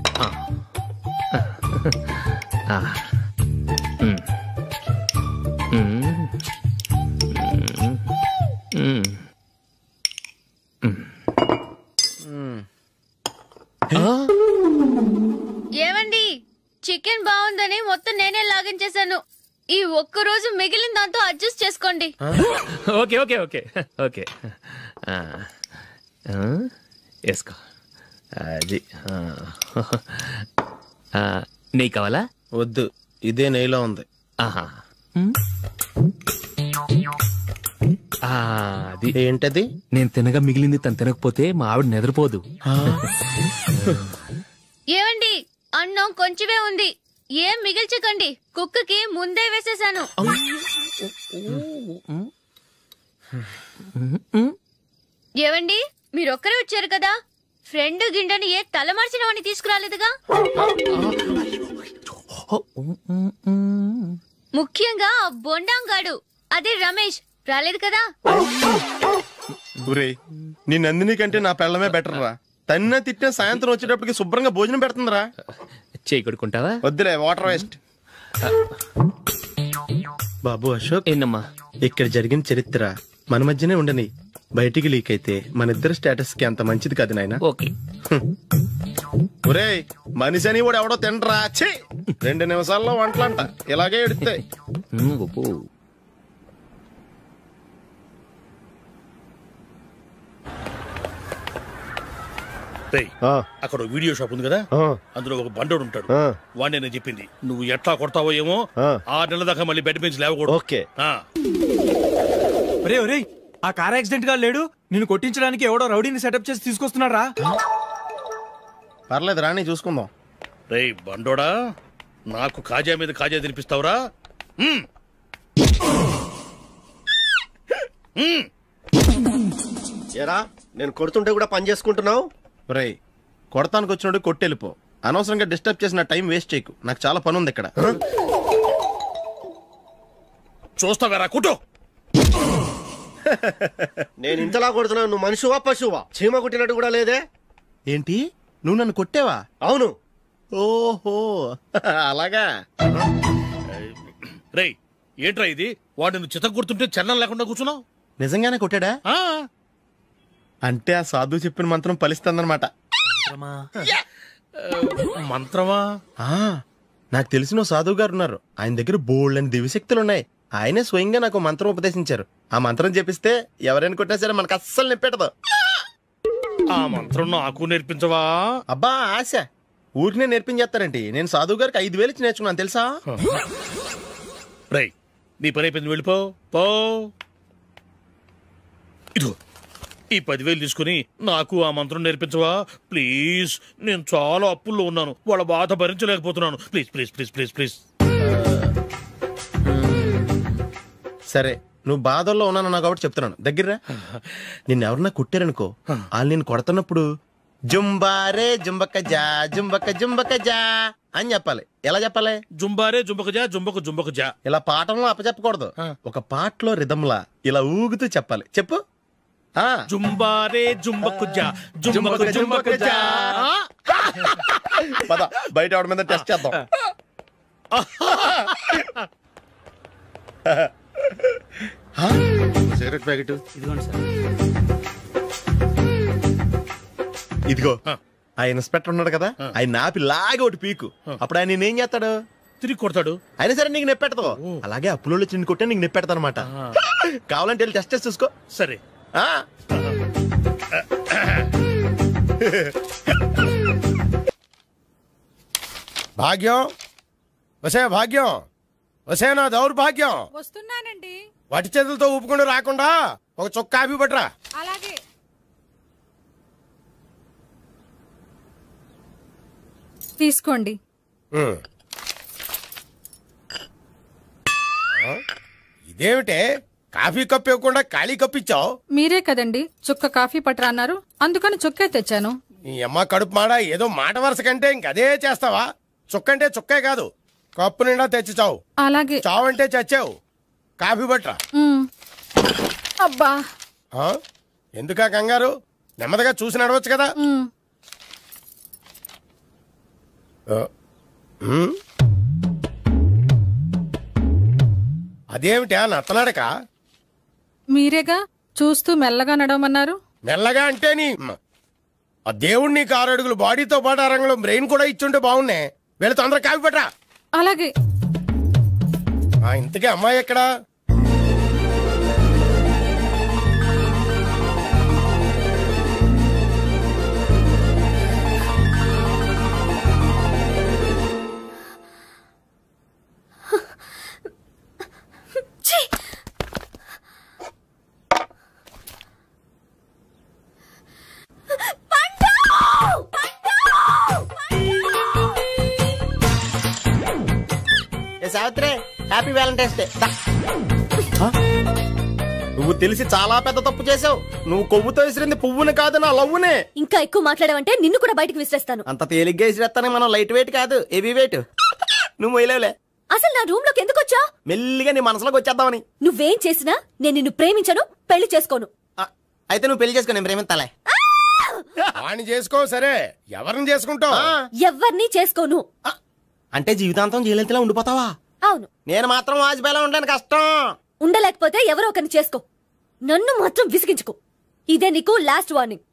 ఏమండి, చికెన్ బాగుందని మొత్తం నేనే లాగించేశాను. ఈ ఒక్కరోజు మిగిలిన దాంతో అడ్జస్ట్ చేసుకోండి. ఓకే ఓకే ఓకే ఓకే, వేసుకో. అది నెయ్యి కావాలా? వద్దు, ఇదే నెయ్యిలో ఉంది. అది ఏంటది? నేను తినగా మిగిలింది తను తినకపోతే మా ఆవిడ నిద్రపోదు. ఏమండి, అన్నం కొంచెమే ఉంది, ఏం మిగిల్చకండి. కుక్కకి ముందే వేసేసాను. ఏవండి, మీరొక్కరే వచ్చారు కదా, ఫ్రెండ్ గిండని ఏ తలమార్చిన వాడిని తీసుకురాలేదుగా? ముఖ్యంగా బొండాంగాడు, అదే రమేష్, రాలేదు కదా? నీ నందిని కంటే నా పెళ్ళమే బెటర్ రా. తన్న తిట్టిన సాయంత్రం వచ్చేటప్పటికి శుభ్రంగా భోజనం పెడుతుందిరా. చేయి కొడుకుంటావా? వద్దులే, వాటర్ వేస్ట్. బాబు అశోక్, ఏంటమ్మా ఇక్కడ జరిగిన చరిత్ర మన మధ్యనే ఉండని. బయటికి లీక్ అయితే మన ఇద్దరు స్టేటస్ కి అంత మంచిది కాదు నాయన. ఒరేయ్, మనిషి అని కూడా ఎవడో తినరా. 2 నిమిషాల్లో వంటలంట ఇలాగే ఎడుతాయి. అక్కడ వీడియో షాప్ ఉంది కదా, అందులో ఒక బండోడు ఉంటాడు. వాడిని నేను చెప్పింది నువ్వు ఎట్లా కొడతావో ఏమో, 6 నెలల దాకా మళ్ళీ బెడ్ పెంచి లేవకూడదు. ఓకే. ఒరేయ్ ఆ కార్ యాక్సిడెంట్ గా లేడు, నిన్ను కొట్టించడానికి ఎవడో రౌడీని సెటప్ చేసి తీసుకొస్తున్నారా? పర్లేదు రాని చూసుకుందాం. రేయ్ బండోడా, నాకు కాజా మీద కాజా తినిపిస్తావురా? ఏరా నేను కొడుతుంటే కూడా పని చేసుకుంటున్నావు? రేయ్ కొడతానికి వచ్చినోడు కొట్టెళ్ళిపో. అనవసరంగా డిస్టర్బ్ చేసిన టైం వేస్ట్ చేయకు, నాకు చాలా పని ఉంది ఇక్కడ. చూస్తావేరా కుట్టు. నేను ఇంతలా కొడుతున్నావు, నువ్వు మనిషివా పశువా? చీమ కుట్టినట్టు కూడా లేదే. ఏంటి నువ్వు నన్ను కొట్టేవా? అవును. ఓహో అలాగా. రేయ్ ఏంట్రా ఇది? వాడు నువ్వు చిత్త గుర్తుంటే చలనం లేకుండా కూర్చున్నావు. నిజంగానే కొట్టాడా? అంటే ఆ సాధువు చెప్పిన మంత్రం ఫలిస్తుందన్నమాట. మంత్రమా? నాకు తెలిసిన సాధువు గారు ఉన్నారు, ఆయన దగ్గర బోల్డని దివ్యశక్తులు ఉన్నాయి. ఆయనే స్వయంగా నాకు మంత్రం ఉపదేశించారు. ఆ మంత్రం చెప్పిస్తే ఎవరైనా కొట్టినా సరే మనకు అస్సలు నిప్పెట్టదు. ఆ మంత్రం నాకు నేర్పించవా? అబ్బా ఆశ, ఊరినే నేర్పించేస్తారండి. నేను సాధువు గారికి 5,000 ఇచ్చి నేర్చుకున్నాను తెలుసా? రేయ్ నీ పని అయిపోయింది, వెళ్ళిపో పో. ఇదిగో ఈ 10,000 తీసుకుని నాకు ఆ మంత్రం నేర్పించవా ప్లీజ్? నేను చాలా అప్పుల్లో ఉన్నాను, వాళ్ళ బాధ భరించలేకపోతున్నాను. Please please please please please. సరే నువ్వు బాధల్లో ఉన్నాను నాకు కాబట్టి చెప్తున్నాను. దగ్గర నిన్ను ఎవరన్నా కుట్టారనుకో, వాళ్ళు నేను కొడుతున్నప్పుడు జుంబారే జుంబక జా జుంబక జుంబక జా అని చెప్పాలి. ఎలా చెప్పాలి? జుంబారే జుంబక జా జుంబక జుంబక జా. ఇలా పాఠంలో అప్పచెప్పకూడదు, ఒక పాటలో రిధంలా ఇలా ఊగుతూ చెప్పాలి. చెప్పు. జుంబారే జుంబకు జా జుంబకు జుంబకు జా. పద బయట ఎవరి మీద టెస్ట్ చేద్దాం. సిగరెట్ ప్యాకెట్ ఇదిగోండి సార్. ఇదిగో ఆ ఇన్స్పెక్టర్ ఉన్నాడు కదా, ఆయన నాపి లాగే ఒకటి పీకు. అప్పుడు ఆయన నేనేం చేస్తాడు? తిరిగి కొడతాడు. అయినా సరే నీకు నెప్పెడతావు. అలాగే అప్పులో చిన్న కొట్టే నీకు నెప్పెడతా అనమాట. కావాలంటే వెళ్ళి టెస్ట్ చేసి చూసుకో. సరే. భాగ్యం, వసే భాగ్యం, వసే నా దౌర్భాగ్యం. వస్తున్నానండి. వటి చేతులతో ఊపుకుండా రాకుండా ఒక చుక్క కాఫీ పట్టరా. అలాగే. తీసుకోండి. ఇదేమిటే కాఫీ కప్పు ఇవ్వకుండా ఖాళీ కప్పు ఇచ్చావు? మీరే కదండి చుక్క కాఫీ పట్టరా అన్నారు, అందుకని చుక్కే తెచ్చాను. నీ అమ్మ కడుపు మాడా, ఏదో మాట వరుస కంటే ఇంకదే చేస్తావా? చుక్కంటే చుక్కే కాదు, కప్పు నిండా తెచ్చి చావు. అలాగే. చావంటే చచ్చావు. కాఫీ పట్టరా. అబ్బా ఎందుకా కంగారు? నెమ్మదిగా చూసి నడవచ్చు కదా. అదేమిటా నత్తనాడక? మీరేగా చూస్తూ మెల్లగా నడవమన్నారు. మెల్లగా అంటే నీ ఆ దేవుడు నీకు 6 అడుగులు బాడీతో పాటు ఆ రంగంలో బ్రెయిన్ కూడా ఇచ్చుంటే బాగున్నాయి. వీళ్ళు తొందరగా కాఫీ పట్టరా. అలాగే. ఇంతకీ అమ్మాయి ఎక్కడా? Savitri, happy Valentine's day. నువ్వు తెలిసి చాలా పెద్ద తప్పు చేసావు. నువ్వు కొవ్వుతో విసిరింది పువ్వుని కాదు, నా లవ్వునే. ఇంకా ఎక్కువ మాట్లాడావంటే నిన్ను కూడా బయటకు విసిరేస్తాను. అంత తేలిగ్గా విసిరేస్తానే, మనం లైట్ వెయిట్ కాదు, హెవీ వెయిట్. నువ్వు వేయలేవులే. అసలు నా రూమ్ లోకి ఎందుకు వచ్చా? మెల్లిగా నీ మనసులోకి వచ్చేద్దామని. నువ్వేం చేసినా నేను నిన్ను ప్రేమించను, పెళ్లి చేసుకోను. అయితే నువ్వు పెళ్లి చేసుకో, నేను ప్రేమిస్తాలే. వాణ్ణి చేసుకో. సరే, ఎవరిని చేసుకుంటావు? ఎవరిని చేసుకోను. అంటే జీవితాంతం జయలలితలా ఉండిపోతావా? అవును. నేను మాత్రం వాజ్పేయిలా ఉండడానికి కష్టం. ఉండలేకపోతే ఎవరో ఒకరిని చేసుకో, నన్ను మాత్రం విసిగించుకో. ఇదే నీకు లాస్ట్ వార్నింగ్.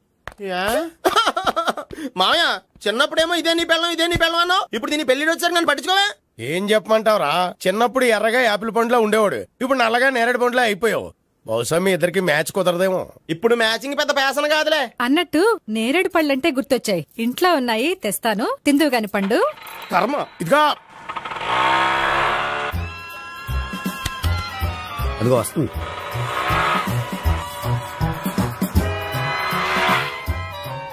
మామయ్య, చిన్నప్పుడేమో ఇదే నీ పెళ్ళం ఇదే నీ పెళ్ళం అన్నావు, ఇప్పుడు దీని పెళ్లి వచ్చాక నన్ను పట్టించుకోవే. ఏం చెప్పమంటావురా? చిన్నప్పుడు ఎర్రగా యాపిల్ పండులో ఉండేవాడు, ఇప్పుడు నల్లగా నేరేడు పండులో అయిపోయావు. బహుశా మీ ఇద్దరికి మ్యాచ్ కుదరదేమో. ఇప్పుడు మ్యాచింగ్ పెద్ద పేసన కాదులే. అన్నట్టు నేరేడు పళ్ళంటే గుర్తొచ్చాయి. ఇంట్లో ఉన్నాయి, తెస్తాను. తిందువు గాని పండు. కర్మ. ఇదిగా అదిగో వస్తుంది.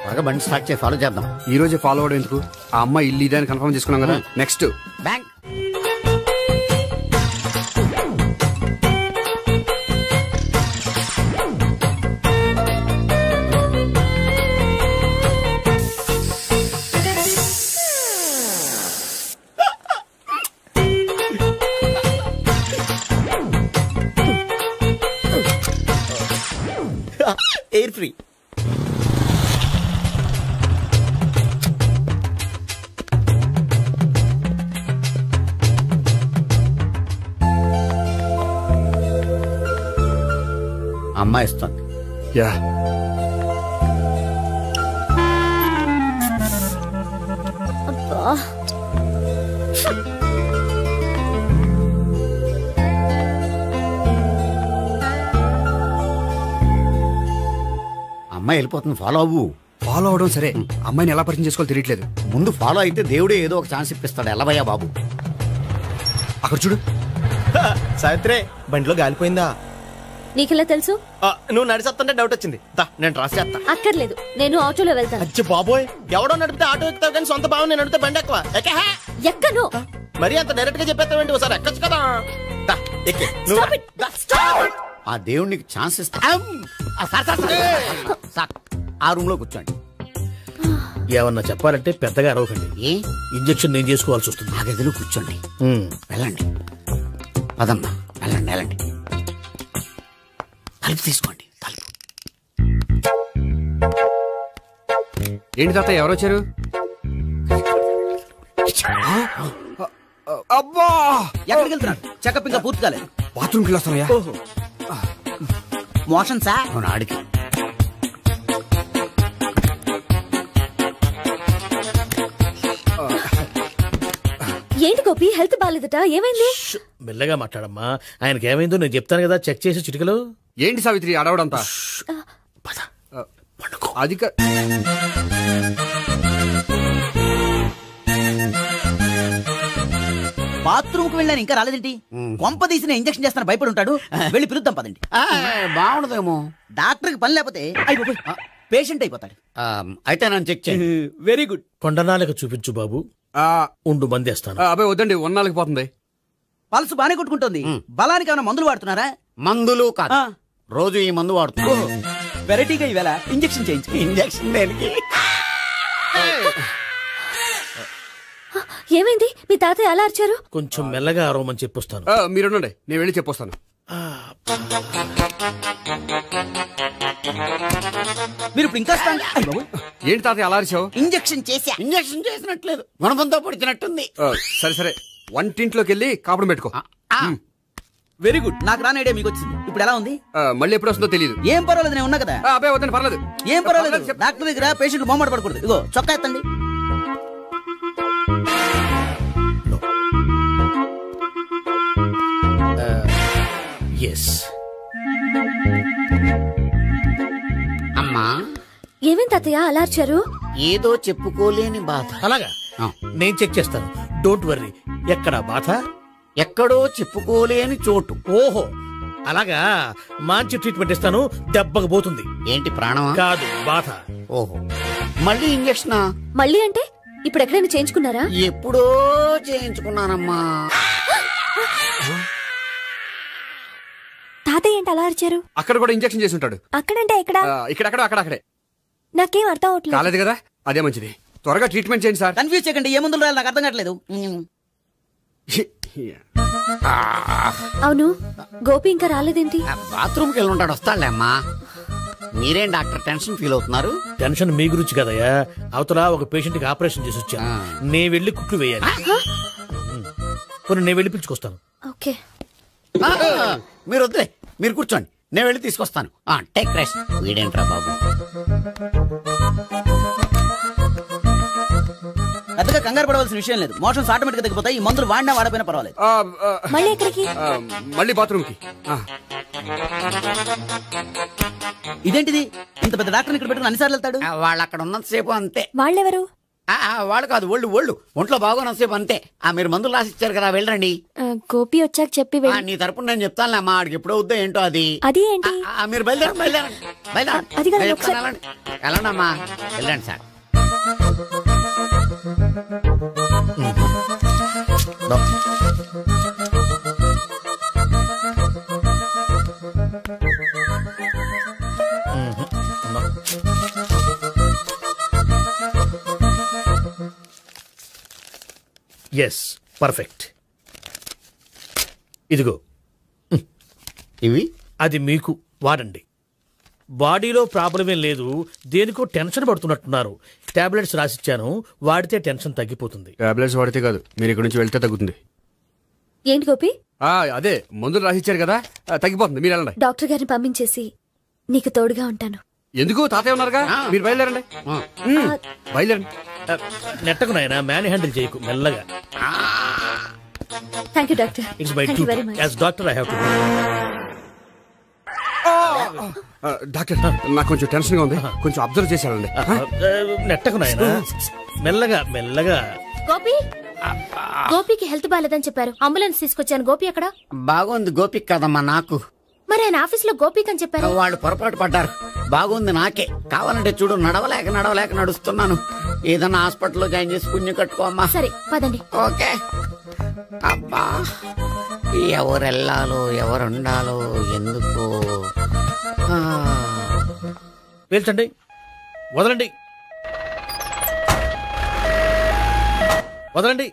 బాగా బండి స్టార్ట్ చేసి ఫాలో చేద్దాం. ఈ రోజే ఫాలో అవడం ఎందుకు? ఆ అమ్మాయి ఇల్లు ఇదని కన్ఫర్మ్ చేసుకున్నాం కదా. Next bank. Air free. అమ్మాయి ఇస్తుంది. యా అమ్మాయి వెళ్ళిపోతుంది, ఫాలో అవ్వు. ఫాలో అవడం సరే, అమ్మాయిని ఎలా పరిచయం చేసుకోవాలో తెలియట్లేదు. ముందు ఫాలో అయితే దేవుడే ఏదో ఒక ఛాన్స్ ఇప్పిస్తాడు. ఎలవయ్యా బాబు. అక్కడ చూడు. సావిత్రి, బండిలో గాలిపోయిందా? నీకెలా తెలుసు? నువ్వు నడిచేస్తుంటే డౌట్ వచ్చింది. నేను ట్రాస్ చేస్తా. అక్కర్లేదు, నేను ఆటోలో వెళ్తాను. అచ్చి బాబోయ్, ఎవడో నడిపితే ఆటో ఎక్కుతావు కానీ సొంత భావం నేను నడిపితే బండి ఎక్కువ. ఎక్కను. మరి అంత డైరెక్ట్ గా చెప్పేస్తావేంటి? ఒకసారి ఎక్కొచ్చు కదా. ఎక్కే. ఆ దేవుడికి ఛాన్స్ ఇస్తా. ఆ రూమ్ లో కూర్చోండి. ఏమన్నా చెప్పాలంటే పెద్దగా అరవకండి. ఇంజెక్షన్ నేను చేసుకోవాల్సి వస్తుంది. ఆ గదిలో కూర్చోండి. వెళ్ళండి. పదమ్మా, వెళ్ళండి వెళ్ళండి. తలుపు తీసుకోండి. తలుపు. ఏంటి తాత, ఎవరు వచ్చారు? అబ్బా, ఎక్కడికి వెళ్తున్నాడు? చెకప్ ఇంకా పూర్తి కాలేదు. బాత్రూమ్కి వెళ్ళొస్తానయ్యా. Motion sir. అవును, ఆడికి. ఏంటి గోపి, హెల్త్ బాగాలేదట, ఏమైంది? మెల్లగా మాట్లాడమ్మా. ఆయనకి ఏమైందో నేను చెప్తాను కదా, చెక్ చేసి చిటికలు. ఏంటి సావిత్రి అడవడంతా? అది బాత్రూమ్ కు వెళ్ళాను, ఇంకా రాలేదేంటి? కొంప తీసిన ఇంజక్షన్ చేస్తాను భయపడి ఉంటాడు. వెళ్ళి పిలుద్దాం పదండి. బాగుండదేమో. డాక్టర్ కి పని లేకపోతే పేషెంట్ అయిపోతాడు. అయితే నన్ను చెక్ చేయి. Very good. కొండనాలకు చూపించు బాబు. ఉండు మందేస్తాను. అబ్బాయి వద్దండి, ఉన్నాళ్ళకి పోతుంది. పల్సు బానే కొట్టుకుంటుంది. బలానికి ఏమైనా మందులు వాడుతున్నారా? మందులు కాదు, రోజు ఈ మందు వాడుతున్నా. వెరైటీగా ఈవేళ ఇంజక్షన్ చేయించు. ఇంజక్షన్ దేనికి? ఏమైంది? మీ తాతయ్య అలా అరిచారు? కొంచెం మెల్లగా అరవమని చెప్పొస్తాను. మీరుండండి, నేను వెళ్ళి చెప్పొస్తాను. మీరు ఇప్పుడు ఇంకా ఏంటి తాతయ్య అలా అరిచావు? ఇంజక్షన్ చేసా. ఇంజక్షన్ చేసినట్లేదు, గుణపంతో పొడిచినట్టుంది. సరే సరే, వంటింట్లోకి వెళ్ళి కాపురం పెట్టుకో. Very good. నాకు రాని ఐడియా మీకు వచ్చింది. ఇప్పుడు ఎలా ఉంది? మళ్ళీ ఎప్పుడు వస్తుందో తెలియదు. ఏం పర్వాలేదు, నేను ఉన్నా కదా. అబ్బాయి వద్దండి, పర్లేదు. ఏం పర్వాలేదు. డాక్టర్ దగ్గర పేషెంట్ మొహమాట పడకూడదు. ఇగో చొక్కా ఎత్తండి. అమ్మా, ఏమేం తాతయ్య అలా అరిచారు? ఏదో చెప్పుకోలేని బాధ. అలాగా, నేను చెక్ చేస్తాను. Don't worry. ఎక్కడ బాధ? ఎక్కడో చెప్పుకోలేని చోటు. ఓహో, అలాగా. మంచి ట్రీట్మెంట్ ఇస్తాను, దెబ్బకు పోతుంది. ఏంటి, ప్రాణమా? కాదు, బాధ. ఓహో, మళ్ళీ ఇంజక్షనా? మళ్ళీ అంటే ఇప్పుడు ఎక్కడైనా చేయించుకున్నారా? ఎప్పుడో చేయించుకున్నానమ్మా. తాతయ్య ఏంటి అలా అరిచారు? అక్కడ కూడా ఇంజక్షన్ చేసి ఉంటాడు. అక్కడంటే ఎక్కడ? ఇక్కడ అక్కడే. నాకేం అర్థం అవట్లేదు. కాలేదు కదా, అదే మంచిది. త్వరగా ట్రీట్మెంట్ చేయండి సార్. కన్ఫ్యూజ్ చేయకండి. ఏ మందులు రాయాలి నాకు అర్థం కావట్లేదు. అవును, గోపి ఇంకా రాలేదేంటి? బాత్రూమ్కి వెళ్ళి ఉంటాడు, వస్తాడులే అమ్మా. మీరేం డాక్టర్ టెన్షన్ ఫీల్ అవుతున్నారు? టెన్షన్ మీ గురించి కదయ్యా. అవతల ఒక పేషెంట్ కి ఆపరేషన్ చేసి వచ్చాను. నేను వెళ్ళి కుట్లు వేయాలి. నేను వెళ్ళి పిలుచుకొస్తాను. ఓకే, మీరు వద్దులే, మీరు కూర్చోండి, నేను వెళ్ళి తీసుకొస్తాను. Take rest. వీడేంట్రా బాబు? పెద్దగా కంగారు పడవలసిన విషయం లేదు. మోషన్స్ ఆటోమేటిక్ గా తగ్గిపోతాయి. ఈ మందులు వాడినా వాడపోయినా పర్వాలేదు. మళ్ళీ ఎక్కడికి? మళ్ళీ బాత్రూమ్ కి. ఇదేంటిది? ఇంత పెద్ద డాక్టర్ ఇక్కడ పెట్టుకుని అన్నిసార్లు వెళ్తాడు? వాళ్ళు అక్కడ ఉన్నంతసేపు అంతే. వాళ్ళెవరు? వాళ్ళు కాదు, ఒళ్ళు ఒంట్లో బాగోనంతసేపు అంతే. మీరు మందులు రాసిచ్చారు కదా, వెళ్ళండి. గోపి వచ్చాక చెప్పి నీ తరపున నేను చెప్తానులే అమ్మా, ఆడికి ఎప్పుడు అవుద్దో ఏంటో అది. అది ఏంటి? మీరు బయలుదేరండి. వెళ్ళండి అమ్మా, వెళ్ళండి సార్. Yes, perfect. ఇదిగో ఇవి అది మీకు వాడండి. బాడీలో ప్రాబ్లం ఏం లేదు, దేనికో టెన్షన్ పడుతున్నట్టున్నారు. టాబ్లెట్స్ రాసిచ్చాను, వాడితే టెన్షన్ తగ్గిపోతుంది. టాబ్లెట్స్ వాడితే కాదు, మీరు ఇక్కడ నుంచి వెళ్తే తగ్గుతుంది. ఏంటి గోపి? అదే మందులు రాసిచ్చారు కదా, తగ్గిపోతుంది. మీరు వెళ్ళండి. డాక్టర్ గారిని పంపించేసి నీకు తోడుగా ఉంటాను. ఎందుకు? తాతయ్య ఉన్నారుగా, మీరు బయలుదేరండి. బయలుదేరండి. నెట్టకు నాయనా, మ్యాన్ హ్యాండిల్ చేయకు, మెల్లగా. Thank you doctor. It's my duty as doctor. I have to. Doctor, నాకు కొంచెం టెన్షన్ గా ఉంది, కొంచెం అబ్జర్వ్ చేశానండి. నెట్టకు నాయనా, మెల్లగా మెల్లగా. గోపికి హెల్త్ బాలేదని చెప్పారు, అంబులెన్స్ తీసుకొచ్చాను. గోపి ఎక్కడ? బాగుంది. గోపిక్ కదమ్మా, నాకు. మరి ఆయన ఆఫీస్ లో గోపిక్ అని చెప్పారు. వాళ్ళు పొరపాటు పడ్డారు. బాగుంది నాకే. కావాలంటే చూడు, నడవలేక నడుస్తున్నాను. ఏదన్నా హాస్పిటల్లో జాయిన్ చేసి పుణ్యం కట్టుకోమ్మా. సరే పదండి. ఓకే. అబ్బా, ఎవరెళ్ళాలో ఎవరుండాలో ఎందుకు. పేల్చండి, వదలండి, వదలండి.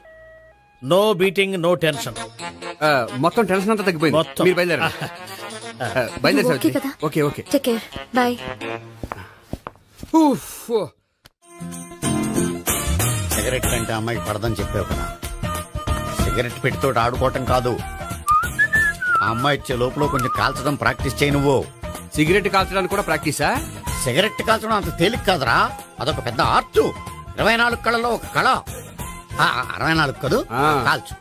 No beating, no tension. మొత్తం టెన్షన్ అంతా తగ్గిపోయింది. మీరు బయలుదేరండి. Okay okay. Take care. Bye. Cigarette కంటే అమ్మాయికి పడదని చెప్పావు కదా. సిగరెట్ పెట్టితో ఆడుకోవటం కాదు, ఆ అమ్మాయి ఇచ్చే లోపల కొంచెం కాల్చడం ప్రాక్టీస్ చేయి. నువ్వు సిగరెట్ కాల్చడానికి కూడా ప్రాక్టీసా? సిగరెట్ కాల్చడం అంత తేలిక కాదురా, అదొక పెద్ద ఆర్ట్. 24 కళలో ఒక కళ. 64 కదూ, కాల్చు.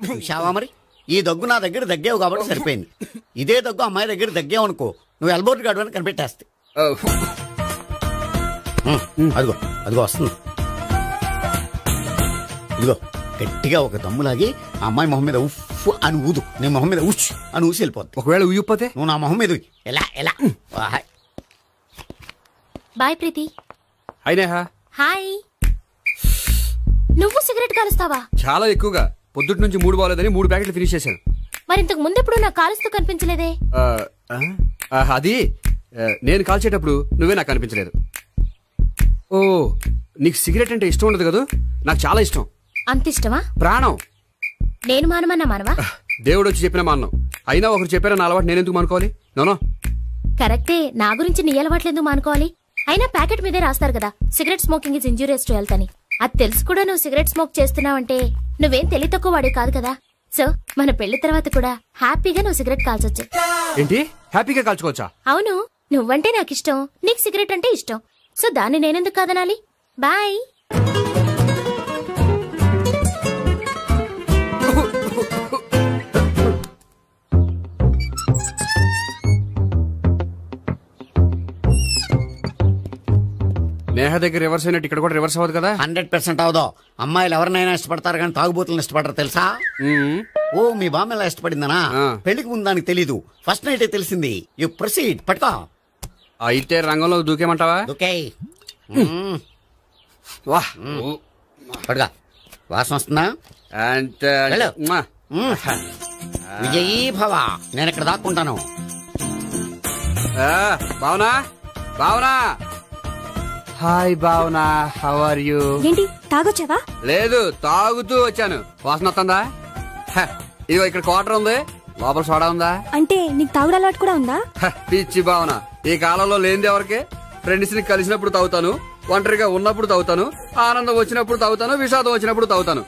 చూశావా మరి, ఈ దగ్గు నా దగ్గర దగ్గేవు కాబట్టి సరిపోయింది. ఇదే దగ్గు అమ్మాయి దగ్గర దగ్గేవు అనుకో, నువ్వు ఎల్బోర్డ్ గార్డు అని కనిపెట్టేస్తే. అదిగో అదిగో వస్తుంది. ఇదిగో గట్టిగా ఒక దమ్ములాగి ఆ అమ్మాయి మొహం మీద ఉఫ్ అని ఊదు, నీ మొహం మీద ఉచ్ అని ఊసి వెళ్ళిపోద్ది. ఒకవేళ ఊయకపోతే నువ్వు నా మొహం మీద ఎలా ఎలా. బాయ్ ప్రీతి. అయినా హాయ్. నువ్వు సిగరెట్ కాలుస్తావా? చాలా ఎక్కువగా. పొద్దుటి నుంచి 3 బాలేదని 3 ప్యాకెట్లు ఫినిష్ చేశాను. మరి ఇంతకు ముందెప్పుడు నాకు కాలుస్తూ కనిపించలేదే? అది నేను కాల్చేటప్పుడు నువ్వే నాకు కనిపించలేదు. ఓ, నీకు సిగరెట్ అంటే ఇష్టం ఉండదు కదా? నాకు చాలా ఇష్టం. అంత ఇష్టమా? ప్రాణం. నేను మానమన్నా మానవా? దేవుడు వచ్చి చెప్పినా మానం. అయినా ఒకరు చెప్పారా నా అలవాటు నేనెందుకు మానుకోవాలి? నోనో. కరెక్టే, నా గురించి నీ అలవాట్లు ఎందుకు మానుకోవాలి? అయినా ప్యాకెట్ మీదే రాస్తారు కదా, cigarette smoking is injurious to health అని. అది తెలుసు కూడా నువ్వు సిగరెట్ స్మోక్ చేస్తున్నావంటే నువ్వేం తెలివి తక్కువ వాడే కాదు కదా. సో మన పెళ్లి తర్వాత కూడా హ్యాపీగా నువ్వు సిగరెట్ కాల్చొచ్చు. ఏంటి? హ్యాపీగా కాల్చుకోవచ్చా? అవును, నువ్వంటే నాకు ఇష్టం, నీకు సిగరెట్ అంటే ఇష్టం. సో దాన్ని నేనెందుకు కాదనాలి? బాయ్. నేహ దగ్గర రివర్స్ అయినట్టు ఇక్కడ కూడా రివర్స్ అవ్వదు కదా? 100% అవదో. అమ్మాయిలు ఎవరినైనా ఇష్టపడతారు కానీ తాగుబోతులను ఇష్టపడరు తెలుసా? ఓ, మీ బామ్మ ఎలా ఇష్టపడిందనా? పెళ్లికి ముందు దానికి తెలీదు, ఫస్ట్ నైట్ తెలిసింది. You proceed. పట్టుకో. అయితే రంగంలో దూకేమంటావా? దూకే. పడుగా. వాసన వస్తుందా? విజయీ భవ. నేను ఇక్కడ దాక్కుంటాను. Bhavana, Bhavana. Hi Bhavana, how are you? ఏంటి తాగొచ్చావా? లేదు, తాగుతూ వచ్చాను. వాసన వస్తుందా? ఇదిగో ఇక్కడ క్వార్టర్ ఉంది, లోపల సోడా ఉందా? అంటే నీకు తాగుడు అలవాటు కూడా ఉందా? పిచ్చి భావన, ఈ కాలంలో లేనిది ఎవరికి? ఫ్రెండ్స్ ని కలిసినప్పుడు తాగుతాను, ఒంటరిగా ఉన్నప్పుడు తాగుతాను, ఆనందం వచ్చినప్పుడు తాగుతాను, విషాదం వచ్చినప్పుడు తాగుతాను.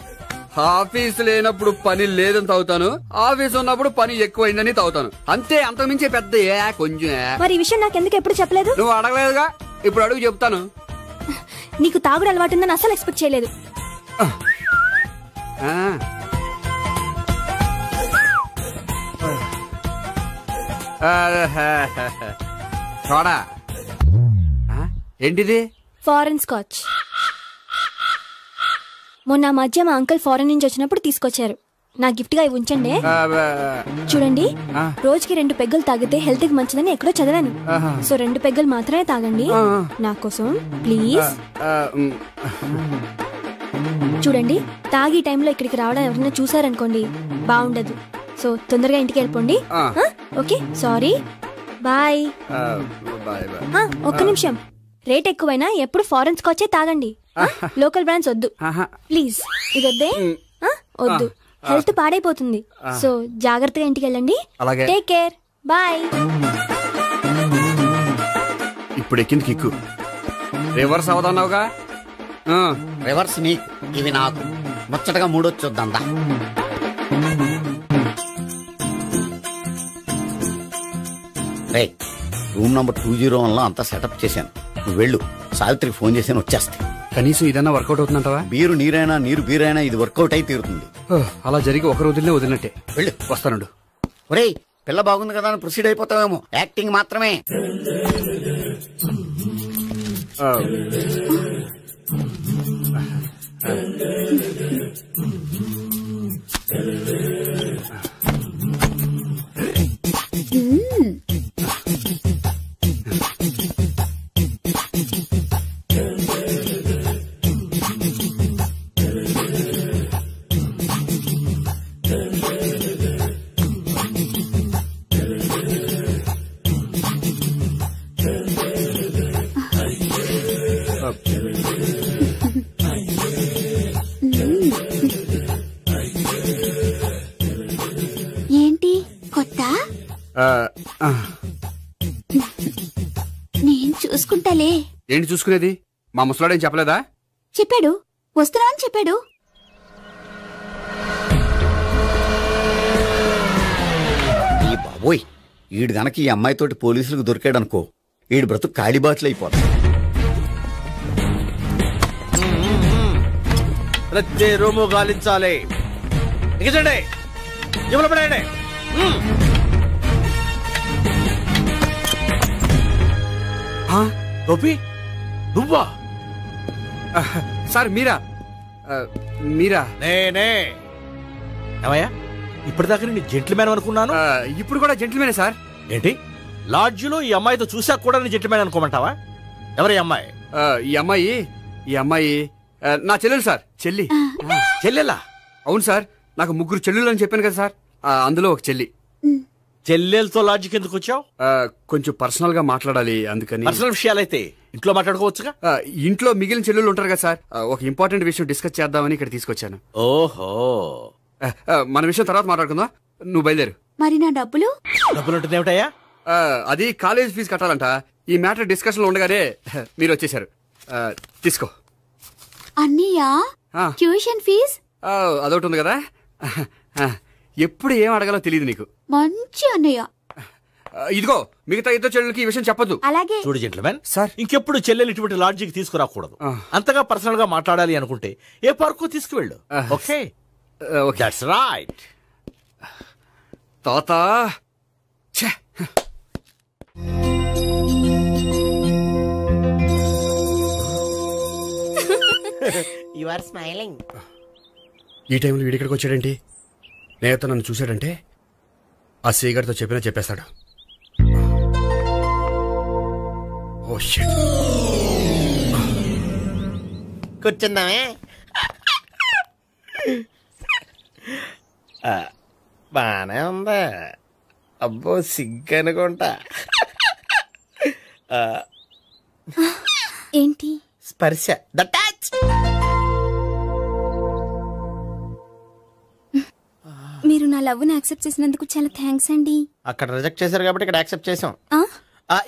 ఆఫీస్ లేనప్పుడు పని లేదని తాగుతాను, ఆఫీస్ ఉన్నప్పుడు పని ఎక్కువైందని తాగుతాను. అంతే, అంతకుమించే పెద్ద కొంచెం. మరి ఈ విషయం నాకెందుకు ఎప్పుడు చెప్పలేదు? నువ్వు అడగలేదుగా, ఇప్పుడు అడుగు చెప్తాను. నీకు తాగుడు అలవాటు ఉందని అసలు ఎక్స్పెక్ట్ చేయలేదు. చూడా ఏంటిది? Foreign scotch. మొన్న మధ్య మా అంకుల్ ఫారెన్ నుంచి వచ్చినప్పుడు తీసుకొచ్చారు. నా గిఫ్ట్ గా ఇవి ఉంచండి. చూడండి, రోజుకి 2 పెగ్గలు తాగితే హెల్త్ కి మంచిదని ఎక్కడో చదివాను. సో 2 పెగ్గలు మాత్రమే తాగండి నా కోసం ప్లీజ్. చూడండి, తాగి టైంలో ఇక్కడికి రావడం ఎవరైనా చూసారనుకోండి బాగుండదు. సో తొందరగా ఇంటికి వెళ్ళిపోండి. Okay, sorry, bye. ఒక్క నిమిషం, రేట్ ఎక్కువైనా ఎప్పుడు ఫారెన్ స్కాచే తాగండి. లోకల్ బ్రాండ్స్ వద్దు ప్లీజ్. ఇది వద్దే, వద్దు, హెల్త్ పాడైపోతుంది. సో జాగ్రత్తగా ఇంటికి వెళ్ళండి. Take care, bye. ఇప్పుడు ఎక్కింది కిక్కు. రివర్స్ అవదన్నావుగా. రివర్స్ నీకు, ఇవి నాకు. ముచ్చటగా మూడొచ్చొద్దా? రే, రూమ్ నంబర్ 201లో అంతా సెటప్ చేశాను. నువ్వు వెళ్ళు, సావిత్రికి ఫోన్ చేశాను, వచ్చేస్తాయి. కనీసం ఇదన్నా వర్కౌట్ అవుతుందంటవా? బీరు నీరైనా నీరు బీరైనా ఇది వర్కౌట్ అయి తీరుతుంది. అలా జరిగి ఒక రోజులే వదిలినట్టే. వెళ్ళు, వస్తానుండు. ఒరేయ్, పిల్ల బాగుంది కదా అని ప్రొసీడ్ అయిపోతావేమో. యాక్టింగ్ మాత్రమే. ఏంటి కొత్త? నేను చూసుకుంటాలే. ఏంటి చూసుకునేది? మా ముసలాడేం చెప్పలేదా? చెప్పాడు, వస్తున్నా అని చెప్పాడు. ఈ బాబోయ్, ఈడు గనక ఈ అమ్మాయితోటి పోలీసులకు దొరికాడనుకో, ఈడు బ్రతుకు కాళీబాట్లు అయిపోతాడు. ప్రతి రూము గాలించాలి. ఎగచండి, ఇవ్వబడండి. గోపి, నువ్వా? సార్ మీరా? మీరా? నేనే. ఏమయ్యా, ఇప్పటిదాకా నేను జెంట్లమ్యాన్ అనుకున్నాను. ఇప్పుడు కూడా జెంట్లమ్యానే సార్. ఏంటి, లాడ్జిలో ఈ అమ్మాయితో చూసాక కూడా నేను జెంట్లమ్యాన్ అనుకోమంటావా? ఎవరి అమ్మాయి? ఈ అమ్మాయి నా చెల్లెలు సార్. చెల్లి. చెల్లెలా? అవును సార్, నాకు 3 చెల్లెలు అని చెప్పాను కదా సార్, అందులో ఒక చెల్లి. చెల్లెలతో లాడ్జికి ఎందుకు వచ్చావు? కొంచెం పర్సనల్ గా మాట్లాడాలి, అందుకని. పర్సనల్ విషయాలైతే ఇంట్లో మాట్లాడుకోవచ్చుగా. ఇంట్లో మిగిలిన చెల్లెలు ఉంటారు కదా సార్, ఒక ఇంపార్టెంట్ విషయం డిస్కస్ చేద్దామని ఇక్కడ తీసుకొచ్చాను. ఓహో, మన విషయం తర్వాత మాట్లాడుకుందాం. నువ్వు బయలుదేరు. మరి నా డబ్బులు? డబ్బులు ఉంటుంది ఏమిటయ్యా? అది కాలేజ్ ఫీజు కట్టాలంట. ఈ మ్యాటర్ డిస్కషన్ లో ఉండగానే మీరు వచ్చేసారు. తీసుకో. అన్నయ్యా, ట్యూషన్ ఫీజ్? అదొకటి ఉంది కదా. ఎప్పుడు ఏం అడగాలో తెలియదు నీకు. మంచి అన్నయ్య. ఇదిగో, మిగతా 2 చెల్లెలకి ఈ విషయం చెప్పొద్దు. అలాగే. చూడు జెంట్లమెన్ సార్, ఇంకెప్పుడు చెల్లెలు ఇటువంటి లాడ్జికి తీసుకురాకూడదు. అంతగా పర్సనల్ గా మాట్లాడాలి అనుకుంటే ఏ పార్కు తీసుకువెళ్ళు. Okay, that's right. తాత యు ఆర్ స్మైలింగ్. ఈ టైంలో వీడిక్కడికి వచ్చాడేంటి? నేత నన్ను చూశాడంటే ఆ సీగర్తో చెప్పినా చెప్పేస్తాడు. Oh shit. కూర్చుందామే. బానే ఉందా? అబ్బో, సిగ్గనుకుంటా. ఏంటి? స్పర్శ, ద టచ్. మీరు నా లవ్ ని యాక్సెప్ట్ చేసినందుకు చాలా థ్యాంక్స్ అండి. అక్కడ రిజెక్ట్ చేశారు కాబట్టి ఇక్కడ యాక్సెప్ట్ చేసాం.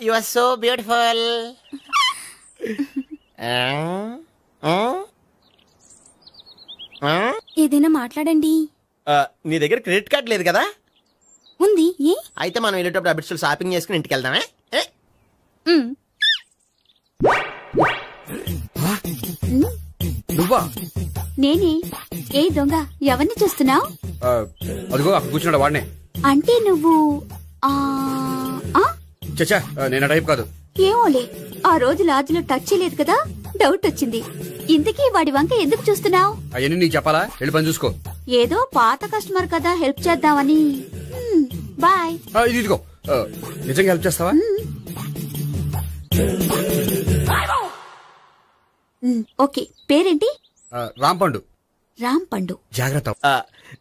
You are so beautiful. ఏదైనా మాట్లాడండి. నీ దగ్గర క్రెడిట్ కార్డ్ లేదు కదా? ఉంది. ఏ? అయితే మనం వెళ్ళేటప్పుడు అబిడ్స్ షాపింగ్ చేసుకుని ఇంటికి వెళ్దామే. నువ్వా? నేనే. ఏ దొంగ, ఎవరిని చూస్తున్నావు? అదిగో అక్కడ కూర్చున్నాడు వాడినే. అంటే నువ్వు చచ్చా, నేను టైప్ కాదు. ఏమోలే, ఆ రోజు లాడ్జ్లో టచ్ చేయలేదు కదా, డౌట్ వచ్చింది. ఇంతకీ వాడి వంక ఎందుకు చూస్తున్నావు? అవన్నీ నీకు చెప్పాలా? వెళ్ళి పని చూసుకో. ఏదో పాత కస్టమర్ కదా, హెల్ప్ చేద్దామని. బాయ్. ఇదిగో, నిజంగా హెల్ప్ చేస్తావా? ఓకే. పేరేంటి? రాంపండు. రాంపండు. జాగ్రత్త.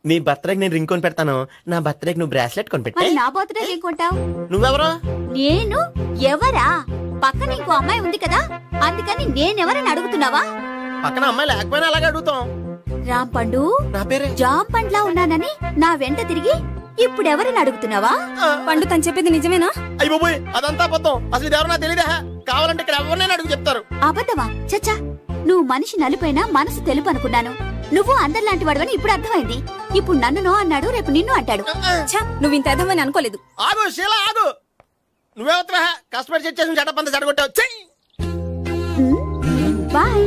నీ బర్త్డేకి నేను రింగ్ కొని పెడతాను, నా బర్త్డేకి నువ్వు బ్రాస్లెట్ కొని పెట్టా. నా బర్త్డే ఏం కొంటావు? నువ్వెవరో? నేను ఎవరా? పక్కన ఇంకో అమ్మాయి ఉంది కదా, అందుకని నేనెవరని అడుగుతున్నావా? పక్కన అమ్మాయి లేకపోయినా అలాగే అడుగుతాం. రాంపండు, నా పేరే జాం పండ్లా ఉన్నానని నా వెంట తిరిగి ఇప్పుడెవరని అడుగుతున్నావా? పండు తను చెప్పేది నిజమేనా? అయ్య బాబోయ్, అదంతా అబద్ధం. అసలు ఇది ఎవరన్నా తెలియదా? కావాలంటే ఇక్కడ ఎవరినైనా అడుగు చెప్తారు. అబద్ధమా? చచ్చా, నువ్వు మనిషి నలుపైనా మనసు తెలుపు అనుకున్నాను. నువ్వు అందరిలాంటి వాడవని ఇప్పుడు అర్థమైంది. ఇప్పుడు నన్ను నో అన్నాడు, రేపు నిన్ను అంటాడు. నువ్వు ఇంత అర్థమని అనుకోలేదు. ఆగు శీల, ఆగు. నువ్వేవతరా కస్టమర్ చెక్ చేసి చెడ్డ పంత చెడగొట్టావు. బాయ్.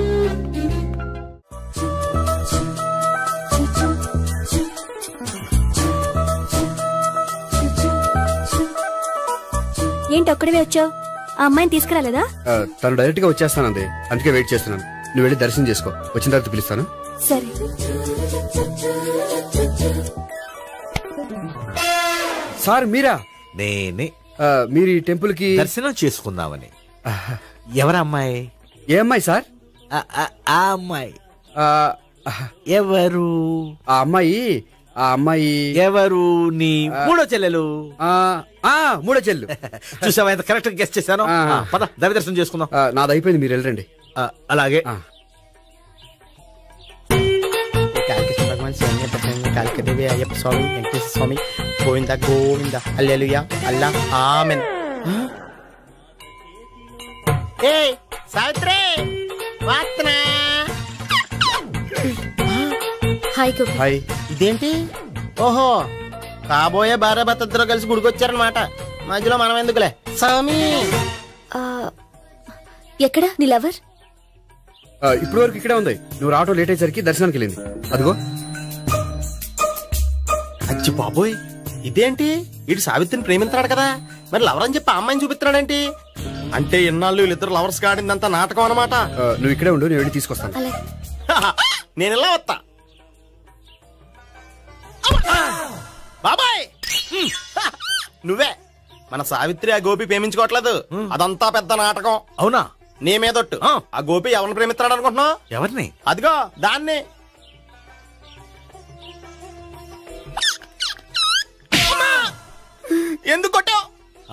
ఏంటి ఒక్కడివే వచ్చావు? ఆ అమ్మాయిని తీసుకురాలేదా? తను డైరెక్ట్ గా వచ్చేస్తానంది, అందుకే వెయిట్ చేస్తున్నాను. నువ్వు వెళ్ళి దర్శనం చేసుకో, వచ్చిన తర్వాత పిలుస్తాను. సరే. సార్ మీరా? నేనే. మీరు ఈ టెంపుల్ కి దర్శనం చేసుకుందామని. ఎవరు అమ్మాయి? ఏ అమ్మాయి సార్? ఆ అమ్మాయి ఎవరు? ఆ అమ్మాయి ఎవరు? నీ మూడో చెల్లెలు. మూడో చెల్లు. చూసావా ఎంత కరెక్ట్ గా గెస్ చేశాను. పద దవి దర్శనం చేసుకుందాం. నాది అయిపోయింది, మీరు వెళ్ళండి. అలాగే. కాళికదేవి, అయ్యప్ప స్వామి, వెంకటేశ్వర స్వామి, గోవింద గోవింద, హల్లెలూయా, అల్లా, ఆమెన్. ఏ సావిత్రి, వాత్నా. హాయ్. ఇదేంటి? ఓహో, కాబోయే భార్య భర్తద్దరూ కలిసి గుడికొచ్చారనమాట. మధ్యలో మనం ఎందుకులే స్వామి. ఎక్కడ నీ లవర్? ఇప్పుడు వరకు ఇక్కడే ఉంది. నువ్వు ఆటో లేట్ అయ్యేసరికి దర్శనానికి వెళ్ళింది. అదిగో. అచ్చి బాబోయ్, ఇదేంటి? ఇటు సావిత్రిని ప్రేమిస్తున్నాడు కదా, మరి లవర్ అని చెప్పి అమ్మాయిని చూపిస్తున్నాడేంటి? అంటే ఇన్నాళ్ళు వీళ్ళిద్దరు లవర్స్ కాడిందంతా నాటకం అనమాట. నువ్వు ఇక్కడే ఉండు, నేను వెళ్ళి తీసుకొస్తాను. నేను ఇలా వస్తా. బాబాయ్, నువ్వే మన సావిత్రి ఆ గోపి ప్రేమించుకోవట్లేదు, అదంతా పెద్ద నాటకం. అవునా? నీ మీదొట్టు. ఆ గోపి ఎవరిని ప్రేమిస్తున్నాడు అనుకుంటున్నావు? ఎవరిని? అదిగో దాన్ని. ఎందుకు కొట్టావు?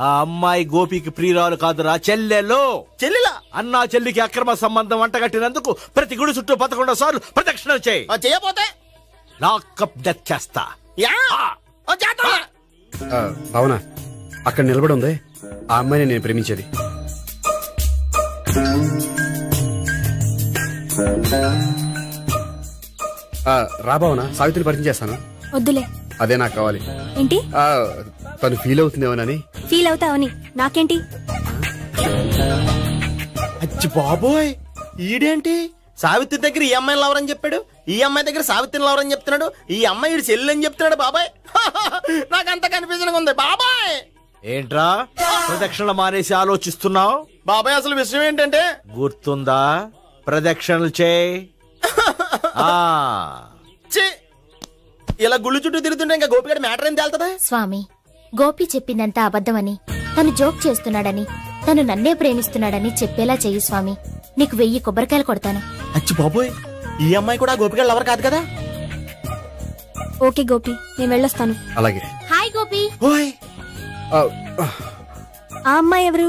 ఆ అమ్మాయి గోపికి ప్రియురాలు కాదురా, చెల్లెలు. చెల్లెలా? అన్నా చెల్లికి అక్రమ సంబంధం అంటగట్టినందుకు ప్రతి గుడి చుట్టూ 11 సార్లు ప్రదక్షిణలు చేయి. చేయపోతే లాకప్ డెత్ చేస్తా. అవునా? అక్కడ నిలబడి ఉంది ఆ అమ్మాయిని నేను ప్రేమించేది. రాబావునా? సావిత్రిని పరిచయం చేస్తాను. వద్దులే. అదే నాకు కావాలి. ఏంటి? తను ఫీల్ అవుతుందేమోనని. ఫీల్ అవుతావని నాకేంటి? అచ్చి బాబోయ్, ఈడేంటి సావిత్రి దగ్గర ఈ అమ్మాయిని లవర్ అని చెప్పాడు, ఈ అమ్మాయి దగ్గర సావిత్రిని లవర్ అని చెప్తున్నాడు, ఈ అమ్మాయి ఈడు చెల్లి అని చెప్తున్నాడు. బాబాయ్, నాకంత కన్ఫ్యూజన్ ఉంది. బాబాయ్ ఏంట్రా ప్రదక్షిణలు మానేసి ఆలోచిస్తున్నావు? బాబాయ్ అసలు విషయం ఏంటంటే, గుర్తుందా? ప్రదక్షిణలు చేయి. ఇలా గుళ్ళు చుట్టూ తిరుగుతుంటే ఇంకా గోపిగడ మ్యాటర్ ఏం తేలుతుందా? స్వామి, గోపి చెప్పిందంతా అబద్ధమని, తను జోక్ చేస్తున్నాడని, తను నన్నే ప్రేమిస్తున్నాడని చెప్పేలా చెయ్యి స్వామి. నీకు 1000 కొబ్బరికాయలు కొడతాను. అచ్చి బాబోయ్, ఈ అమ్మాయి కూడా గోపిగడ లవర్ కాదు కదా? ఓకే గోపి, నేను వెళ్ళొస్తాను. అలాగే. హాయ్ గోపి. ఆ అమ్మాయి ఎవరు?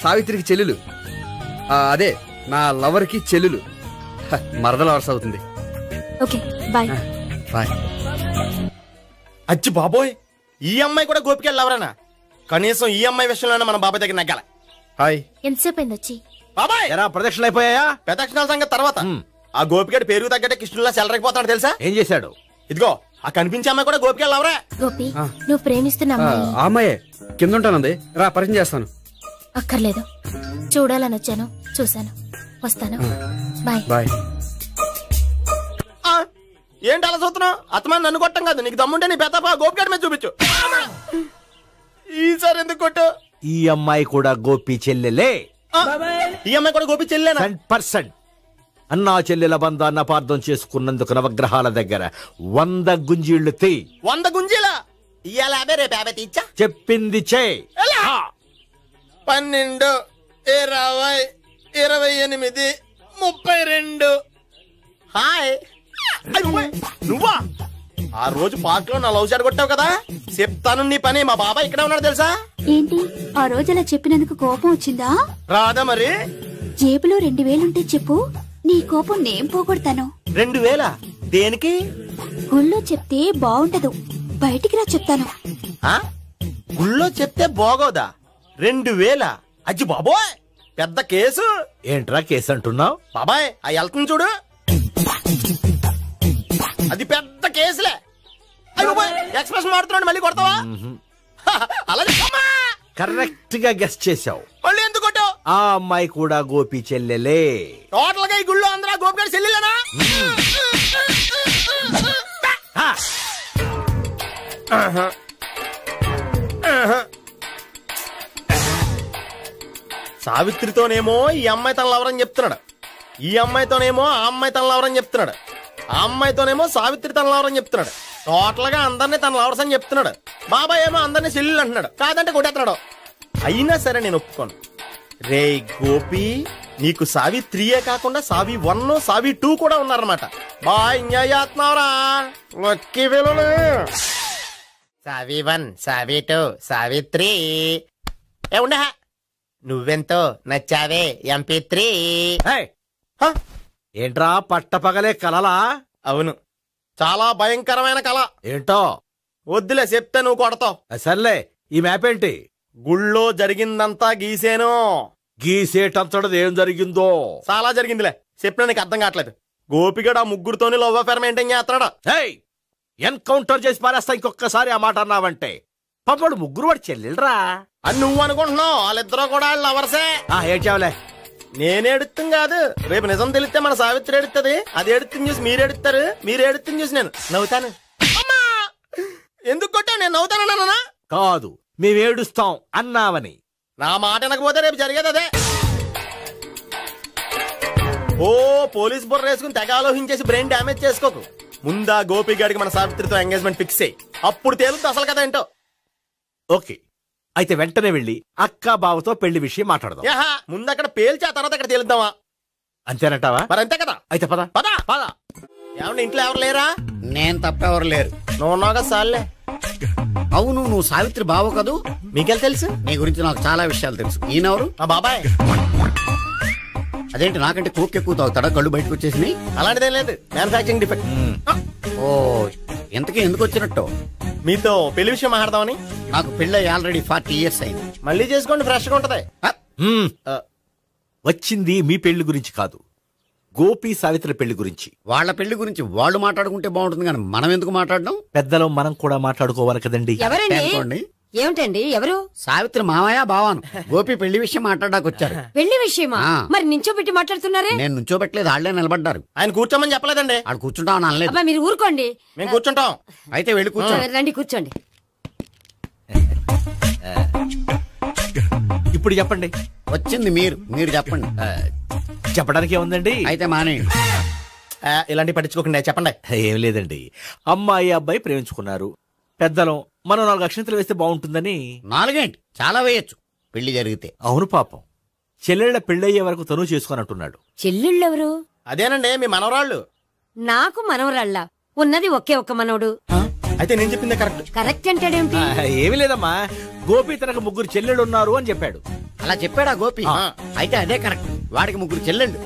సావిత్రికి చెల్లెలు. అదే నా లవర్ కి చెల్లెలు. మరద లవర్స్ అవుతుంది. Okay bye. బాయ్. అచ్చి బాబోయ్, ఈ అమ్మాయి కూడా గోపిగడ లవరేనా? కనీసం ఈ అమ్మాయి విషయంలోనే మన బాబాయ్ దగ్గర నగ్గాల. హాయ్. ఎంతసేపు అయింది వచ్చి? బాబాయ్, ప్రదక్షిణలు అయిపోయాయా? ప్రదక్షిణాల సంగతి తర్వాత. ఆ గోపిగడి పేరు తగ్గట్టే కృష్ణులా చెలరకపోతాడు తెలుసా? ఏం చేశాడు? ఇదిగో ఆ కనిపించే అమ్మాయి కూడా గోపికలు ఎవరా? గోపి నువ్వు ప్రేమిస్తున్న అమ్మాయి అమ్మాయే కింద ఉంటానంది, రా పరిచయం చేస్తాను. అక్కర్లేదు, చూడాలని వచ్చాను, చూశాను, వస్తాను. Bye bye. ఏంటి అలా చూస్తున్నావు? అత్తమాని నన్ను కొట్టం కాదు, నీకు దమ్ముంటే నీ పెద్ద గోపిగడి మీద చూపించు. ఈసారి ఎందుకు కొట్టు? ఈ అమ్మాయి కూడా గోపి చెల్లెలే. ఈ అమ్మాయి కూడా గోపి చెల్లెనా? 100%. అన్నా చెల్లెల బంధాన్ని అపార్థం చేసుకున్నందుకు నవగ్రహాల దగ్గర 100 గుంజీళ్లు తీ. 100 గుంజీలా? ఇవాళ 50 రేపు 50 తీచ్చా. చెప్పింది చే. 12, 20, 28, 32. హాయ్. నువ్వా? ఆ రోజు పార్క్ లో నా లవ్ షాట్ కొట్టావు కదా, చెప్తాను నీ పని. మా బాబాయ్ ఇక్కడే ఉన్నాడు తెలుసా? ఏంటి ఆ రోజు అలా చెప్పినందుకు కోపం వచ్చిందా? రాదా మరి? జేబులో 2000 ఉంటే చెప్పు, నీ కోపం నేను పోగొడతాను. 2000? దేనికి? గుళ్ళో చెప్తే బాగుంటదు, బయటికి రా చెప్తాను. గుళ్ళో చెప్తే బాగోదా? 2000? అజ్జి బాబోయ్, పెద్ద కేసు. ఏంట్రా కేసు అంటున్నావు? బాబాయ్ ఆ వెళ్తుంది చూడు, అది పెద్ద కేసులే. ఎక్స్ప్రెస్ మారుతున్నాడు, మళ్ళీ కొడతావా? అలా కరెక్ట్ గా గెస్ చేశావు. మళ్ళీ ఎందుకు కొట్టావు? ఆ అమ్మాయి కూడా గోపి చెల్లెలే. టోటల్ గా ఈ గుళ్ళో అందరూ గోపి గారి చెల్లెలేనా? సావిత్రితోనేమో ఈ అమ్మాయి తన లవరని చెప్తున్నాడు, ఈ అమ్మాయితోనేమో ఆ అమ్మాయి తన లవరని చెప్తున్నాడు, ఆ అమ్మాయితోనేమో సావిత్రి తన లవరని చెప్తున్నాడు. టోటల్ గా అందరినీ తన లవర్స్ అని చెప్తున్నాడు. బాబాయ్ ఏమో అందరినీ చెల్లెలు అంటున్నాడు, కాదంటే కొట్టేస్తున్నాడు. అయినా సరే నేను ఒప్పుకోను. రే గోపి, నీకు సావి 3 కాకుండా సావి 1, సావి 2 కూడా ఉన్నారన్నమాట. బాయ్ ఎంజాయ్ చేస్తున్నావురా. లక్కీ పిల్లలు. సావి 1, సావి 2, సావి 3. ఉండ నువ్వెంతో నచ్చావే MP3. ఏంట్రా పట్టపగలే కలలా? అవును, చాలా భయంకరమైన కళ. ఏంటో? వద్దులే, చెప్తే నువ్వు కొడతావు. సర్లే, ఈ మ్యాప్ ఏంటి? గుళ్ళో జరిగిందంతా గీసేను. గీసేటంతటది ఏం జరిగిందో? చాలా జరిగిందిలే, చెప్పినా నీకు అర్థం కావట్లేదు. గోపిగడు ఆ ముగ్గురుతోని లవ్ అఫేర్ మెయింటైన్ చేస్తున్నాడు. ఎన్కౌంటర్ చేసి పారేస్తా ఇంకొకసారి ఆ మాట అన్నావంటే. పాపడు ముగ్గురు వాడు చెల్లెలరా అని నువ్వు అనుకుంటున్నావు, వాళ్ళిద్దరూ కూడా వాళ్ళు లవర్సే. ఏడ్చావులే. నేను ఎడుతుంది కాదు, రేపు నిజం తెలిస్తే మన సావిత్రి ఎడుతుంది. అది ఎడుతుంది చూసి మీరు ఎడుతారు, మీరు ఎడుతుంది చూసి నేను నవ్వుతాను. ఎందుకు కొట్టా? నేను నవ్వుతానన్నా? కాదు, మేమేడుస్తాం అన్నావని. నా మాట వినకపోతే రేపు జరిగేది అదే. ఓ పోలీస్ బుర్ర వేసుకుని తెగ ఆలోచించేసి బ్రెయిన్ డ్యామేజ్ చేసుకోకు. ముందా గోపి గారికి మన సావిత్రితో ఎంగేజ్మెంట్ ఫిక్స్ అయ్యి అప్పుడు తేలుతుంది అసలు కదా ఏంటో. ఓకే, అయితే వెంటనే వెళ్ళి అక్క బావతో పెళ్లి విషయం మాట్లాడదాం. ముందు అక్కడ పేల్చి ఆ తర్వాత అక్కడ తేలుద్దామా? అంతేనంటావా? మరి అంతే కదా. అయితే పద పద పద. ఏమన్నా ఇంట్లో ఎవరు లేరా? నేను తప్పెవరు లేరు. నువ్వు ఉన్నావు కదా సార్లే. అవును, నువ్వు సావిత్రి బావ కదూ? మీకెళ్ళి తెలుసు? నీ గురించి నాకు చాలా విషయాలు తెలుసు. ఈయనెవరు? మా బాబాయ్. అదేంటి నాకంటే కోక్ ఎక్కువ తాగుతాడా? కళ్ళు బయటకు వచ్చేసి? అలాంటిదేం లేదు, మ్యానుఫాక్చరింగ్ డిఫెక్ట్. ఓ, ఎంతకీ ఎందుకు వచ్చినట్టు? మీతో పెళ్లి విషయం మాట్లాడదామని. నాకు పెళ్ళి ఆల్రెడీ 40 years అయింది. మళ్ళీ చేసుకోండి, ఫ్రెష్ గా ఉంటది. వచ్చింది మీ పెళ్లి గురించి కాదు, గోపి సావిత్రి పెళ్లి గురించి. వాళ్ళ పెళ్లి గురించి వాళ్ళు మాట్లాడుకుంటే బాగుంటుంది, కానీ మనం ఎందుకు మాట్లాడడం? పెద్దలో మనం కూడా మాట్లాడుకోవాలి కదండి. ఎవరండి? ఏమిటండి? ఎవరు? సావిత్రి మామయ్య బావాను. గోపి పెళ్లి విషయం మాట్లాడడానికి వచ్చారు. పెళ్లి విషయమా? మరి నించోబెట్టి మాట్లాడుతున్నారే? నేను నుంచోబెట్టలేదు, వాళ్ళే నిలబడ్డారు. ఆయన కూర్చోమని చెప్పలేదండి. వాళ్ళు కూర్చుంటామని అనలేదు. అబ్బా మీరు ఊరుకోండి. మేము కూర్చుంటాం. అయితే వెళ్ళి కూర్చోండి. రండి కూర్చోండి. ఇప్పుడు చెప్పండి. వచ్చింది మీరు చెప్పండి. చెప్పడానికి ఏముందండి? అయితే మానేయండి. ఇలాంటి పట్టించుకోకుండా చెప్పండి. ఏం లేదండి, అమ్మాయి అబ్బాయి ప్రేమించుకున్నారు. పెద్దలం మనం 4 అక్షంతలు వేస్తే బాగుంటుందని. 4 ఏంటి, చాలా వేయచ్చు పెళ్లి జరిగితే. అవును పాపం, చెల్లెళ్ళ పెళ్ళయ్యే వరకు తను చేసుకున్నట్టున్నాడు. చెల్లెళ్ళెవరు? అదేనండి మీ మనవరాళ్ళు. నాకు మనవరాళ్ళ ఉన్నది ఒకే ఒక్క మనవడు. అయితే నేను చెప్పింది కరెక్ట్. కరెక్ట్ అంటాడేమిటి? ఏమి లేదమ్మా, గోపి తనకు 3 చెల్లెళ్ళు ఉన్నారు అని చెప్పాడు. అలా చెప్పాడా గోపి? అయితే అదే కరెక్ట్, వాడికి 3 చెల్లెళ్ళు.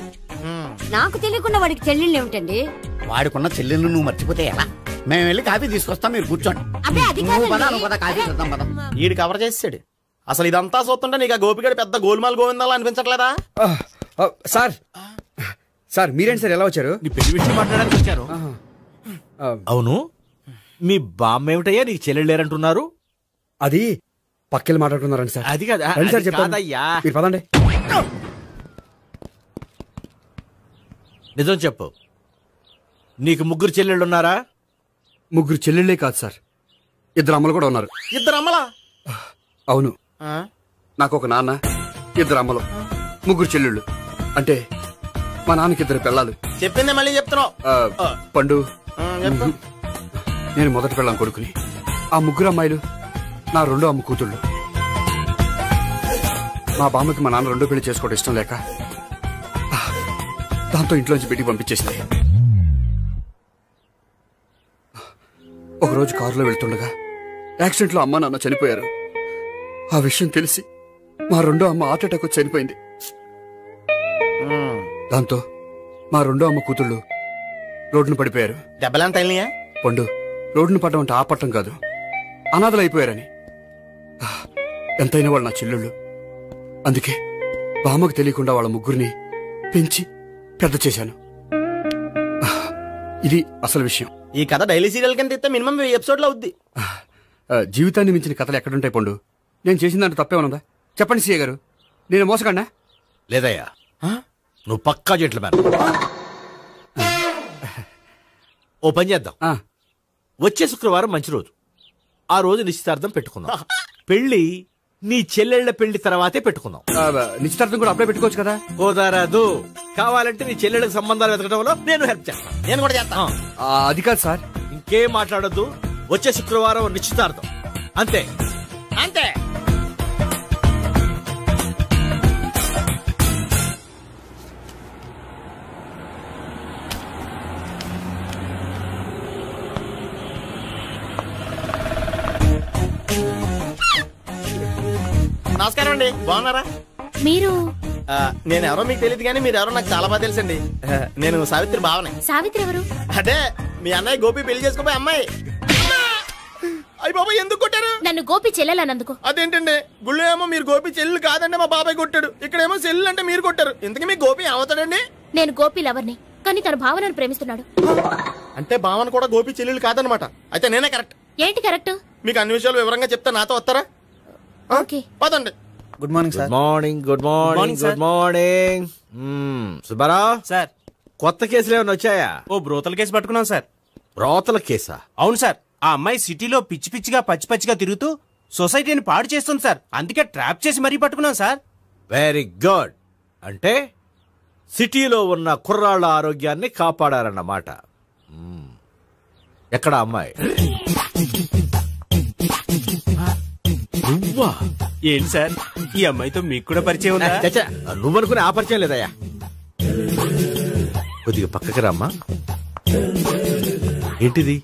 నాకు తెలియకుండా వాడికి చెల్లెళ్ళు ఏమిటండి? వాడికున్న చెల్లెళ్ళు నువ్వు మర్చిపోతే ఎలా? మేము వెళ్ళి కాఫీ తీసుకొస్తాం, మీరు కూర్చోండి. ఈడు కవర్ చేసాడు. అసలు ఇదంతా చూస్తుంటే నీకు ఆ గోపిగడు పెద్ద గోల్మాల్ గోవిందాలు అనిపించట్లేదా? సార్ సార్ మీరేంటి సార్ ఎలా వచ్చారు? నీ పెళ్లి విషయం మాట్లాడడానికి వచ్చాను. అవును, మీ బామ్మ ఏమిటయ్యా నీకు చెల్లెళ్ళు లేరంటున్నారు? అది పక్కెళ్ళి మాట్లాడుకున్నారండి సార్. అది కాదు, రండి సార్ అది చెప్తాను. కాదయ్యా. మీరు పదండి. నిజం చెప్పు, నీకు ముగ్గురు చెల్లెళ్ళు ఉన్నారా? ముగ్గురు చెల్లెళ్ళే కాదు సార్, ఇద్దరు అమ్మలు కూడా ఉన్నారు. ఇద్దరు అమ్మలా? అవును, నాకు ఒక నాన్న, ఇద్దరు అమ్మలు, ముగ్గురు చెల్లెళ్ళు. అంటే మా నాన్నకి ఇద్దరు పిల్లలు. చెప్పిందే మళ్ళీ చెప్తున్నావు. పండు, నేను మొదటి పిల్లం కొడుకుని. ఆ ముగ్గురు అమ్మాయిలు నా రెండో అమ్మ కూతుళ్ళు. మా బామ్మకి మా నాన్న రెండో పెళ్లి చేసుకోవడం ఇష్టం లేక దాంతో ఇంట్లోంచి బిడ్డికి పంపించేసింది. ఒకరోజు కారులో వెళ్తుండగా యాక్సిడెంట్లో అమ్మ నాన్న చనిపోయారు. ఆ విషయం తెలిసి మా రెండో అమ్మ హార్ట్ అటాక్ వచ్చి చనిపోయింది. దాంతో మా రెండో అమ్మ కూతుళ్ళు రోడ్డును పడిపోయారు. దెబ్బలంత అయినాయా? పండు, రోడ్డును పడ్డం అంటే ఆపట్టం కాదు, అనాథలు అయిపోయారని. ఎంతైనా వాళ్ళు నా చెల్లెళ్ళు. అందుకే బామ్మకు తెలియకుండా వాళ్ళ ముగ్గురిని పెంచి పెద్ద చేశాను. ఇది అసలు విషయం. ఈ కథ డైలీ సీరియల్ కింద ఇస్తే మినిమం 1000 ఎపిసోడ్లు అవుద్ది. జీవితాన్ని మించిన కథలు ఎక్కడుంటాయి పండు? నేను చేసిన దాంట్లో తప్పేమనుందా? చెప్పండి సీఏ గారు, నేను మోసగండా? లేదయ్యా, నువ్వు పక్కా జెంట్లమ్యాన్. ఓ పని చేద్దాం, వచ్చే శుక్రవారం మంచి రోజు, ఆ రోజు నిశ్చితార్థం పెట్టుకుందాం. పెళ్లి నీ చెల్లెళ్ల పెళ్లి తర్వాతే పెట్టుకుందాం. నిశ్చితార్థం కూడా అప్పుడే పెట్టుకోవచ్చు కదా? కుదరదు, కావాలంటే నీ చెల్లెళ్ళకి సంబంధాలు వెతకడంలో నేను హెల్ప్ చేస్తాను. నేను కూడా చేస్తాను. అది కాదు సార్. ఇంకేం మాట్లాడద్దు, వచ్చే శుక్రవారం నిశ్చితార్థం, అంతే అంతే. నమస్కారం అండి, బాగున్నారా? మీరు నేను ఎవరో మీకు తెలియదు కానీ మీరు ఎవరో నాకు చాలా బాగా తెలుసండి. నేను సావిత్రి బావనే. సావిత్రి ఎవరు? అదే మీ అన్నయ్య గోపి పెళ్లి చేసుకోపోయి అమ్మాయి. అయ్యి బాబా, ఎందుకు కొట్టారు? నన్ను గోపి చెల్లెలన్నందుకు. అదేంటండి, గుళ్ళు ఏమో మీరు గోపి చెల్లు కాదంటే మా బాబాయ్ కొట్టాడు, ఇక్కడేమో చెల్లు అంటే మీరు కొట్టారు. ఇంతకీ మీ గోపి ఏమవుతాడండి? నేను గోపి లవర్ని, కానీ తన భావనను ప్రేమిస్తున్నాడు. అంటే భావన కూడా గోపి చెల్లెలు కాదనమాట. అయితే నేనే కరెక్ట్. ఏంటి కరెక్ట్? మీకు అన్ని విషయాలు వివరంగా చెప్తా, నాతో వస్తారా? ఓకే, పదండి. Good morning sir. Morning. Good morning. Good morning. Subbarao sir, కొత్త కేసులు ఏమైనా వచ్చాయా? ఓ బ్రోతల కేసు పట్టుకున్నాం సార్. బ్రోతల కేసా? అవును సార్, ఆ అమ్మాయి సిటీలో పిచ్చి పిచ్చిగా పచ్చిగా తిరుగుతూ సొసైటీని పాడు చేస్తుంది సార్. అందుకే ట్రాప్ చేసి మరీ పట్టుకున్నాం సార్. Very good. అంటే సిటీలో ఉన్న కుర్రాళ్ళ ఆరోగ్యాన్ని కాపాడారన్నమాట. ఎక్కడ అమ్మాయి? నువ్వా? ఏంటి సార్, ఈ అమ్మాయితో మీకు కూడా పరిచయం ఉందా? నువ్వనుకునే ఆ పరిచయం లేదయ్యా. కొద్దిగా పక్కకి రామ్మా. ఏంటిది?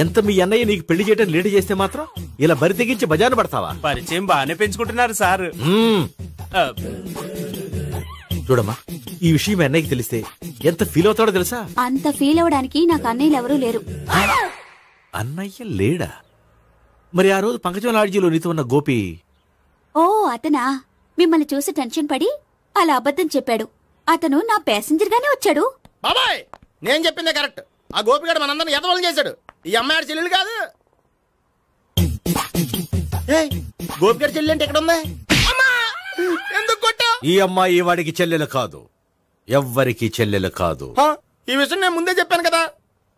ఎంత మీ అన్నయ్య నీకు పెళ్లి చేయడం లేట్ చేస్తే మాత్రం ఇలా బరి తెగించి బజారు పడతావా? పరిచయం బాగానే పెంచుకుంటున్నారు సార్. చూడమ్మా, ఈ విషయం అన్నయ్యకి తెలిస్తే ఎంత ఫీల్ అవుతాడో తెలుసా? అంత ఫీల్ అవడానికి నాకు అన్నయ్యలు ఎవరూ లేరు. అన్నయ్య లేడా? మరి ఆ రోజు పంకజం లాడ్జీలో నీతో ఉన్న గోపి? ఓ అతనా? మిమ్మల్ని చూసి టెన్షన్ పడి అలా అబద్ధం చెప్పాడు. అతను నా ప్యాసింజర్ గానే వచ్చాడు. బాబాయ్, నేను చెప్పిందే కరెక్ట్. ఆ గోపిగాడు మనందరిని ఎదవలం చేశాడు. ఈ అమ్మాయి చెల్లెలు కాదు. గోపిగాడి చెల్లెలు అంటే ఎక్కడ ఉంది? ఎందుకు కొట్టా? ఈ అమ్మాయి వాడికి చెల్లెలు కాదు, ఎవ్వరికి చెల్లెలు కాదు. ఈ విషయం నేను ముందే చెప్పాను కదా.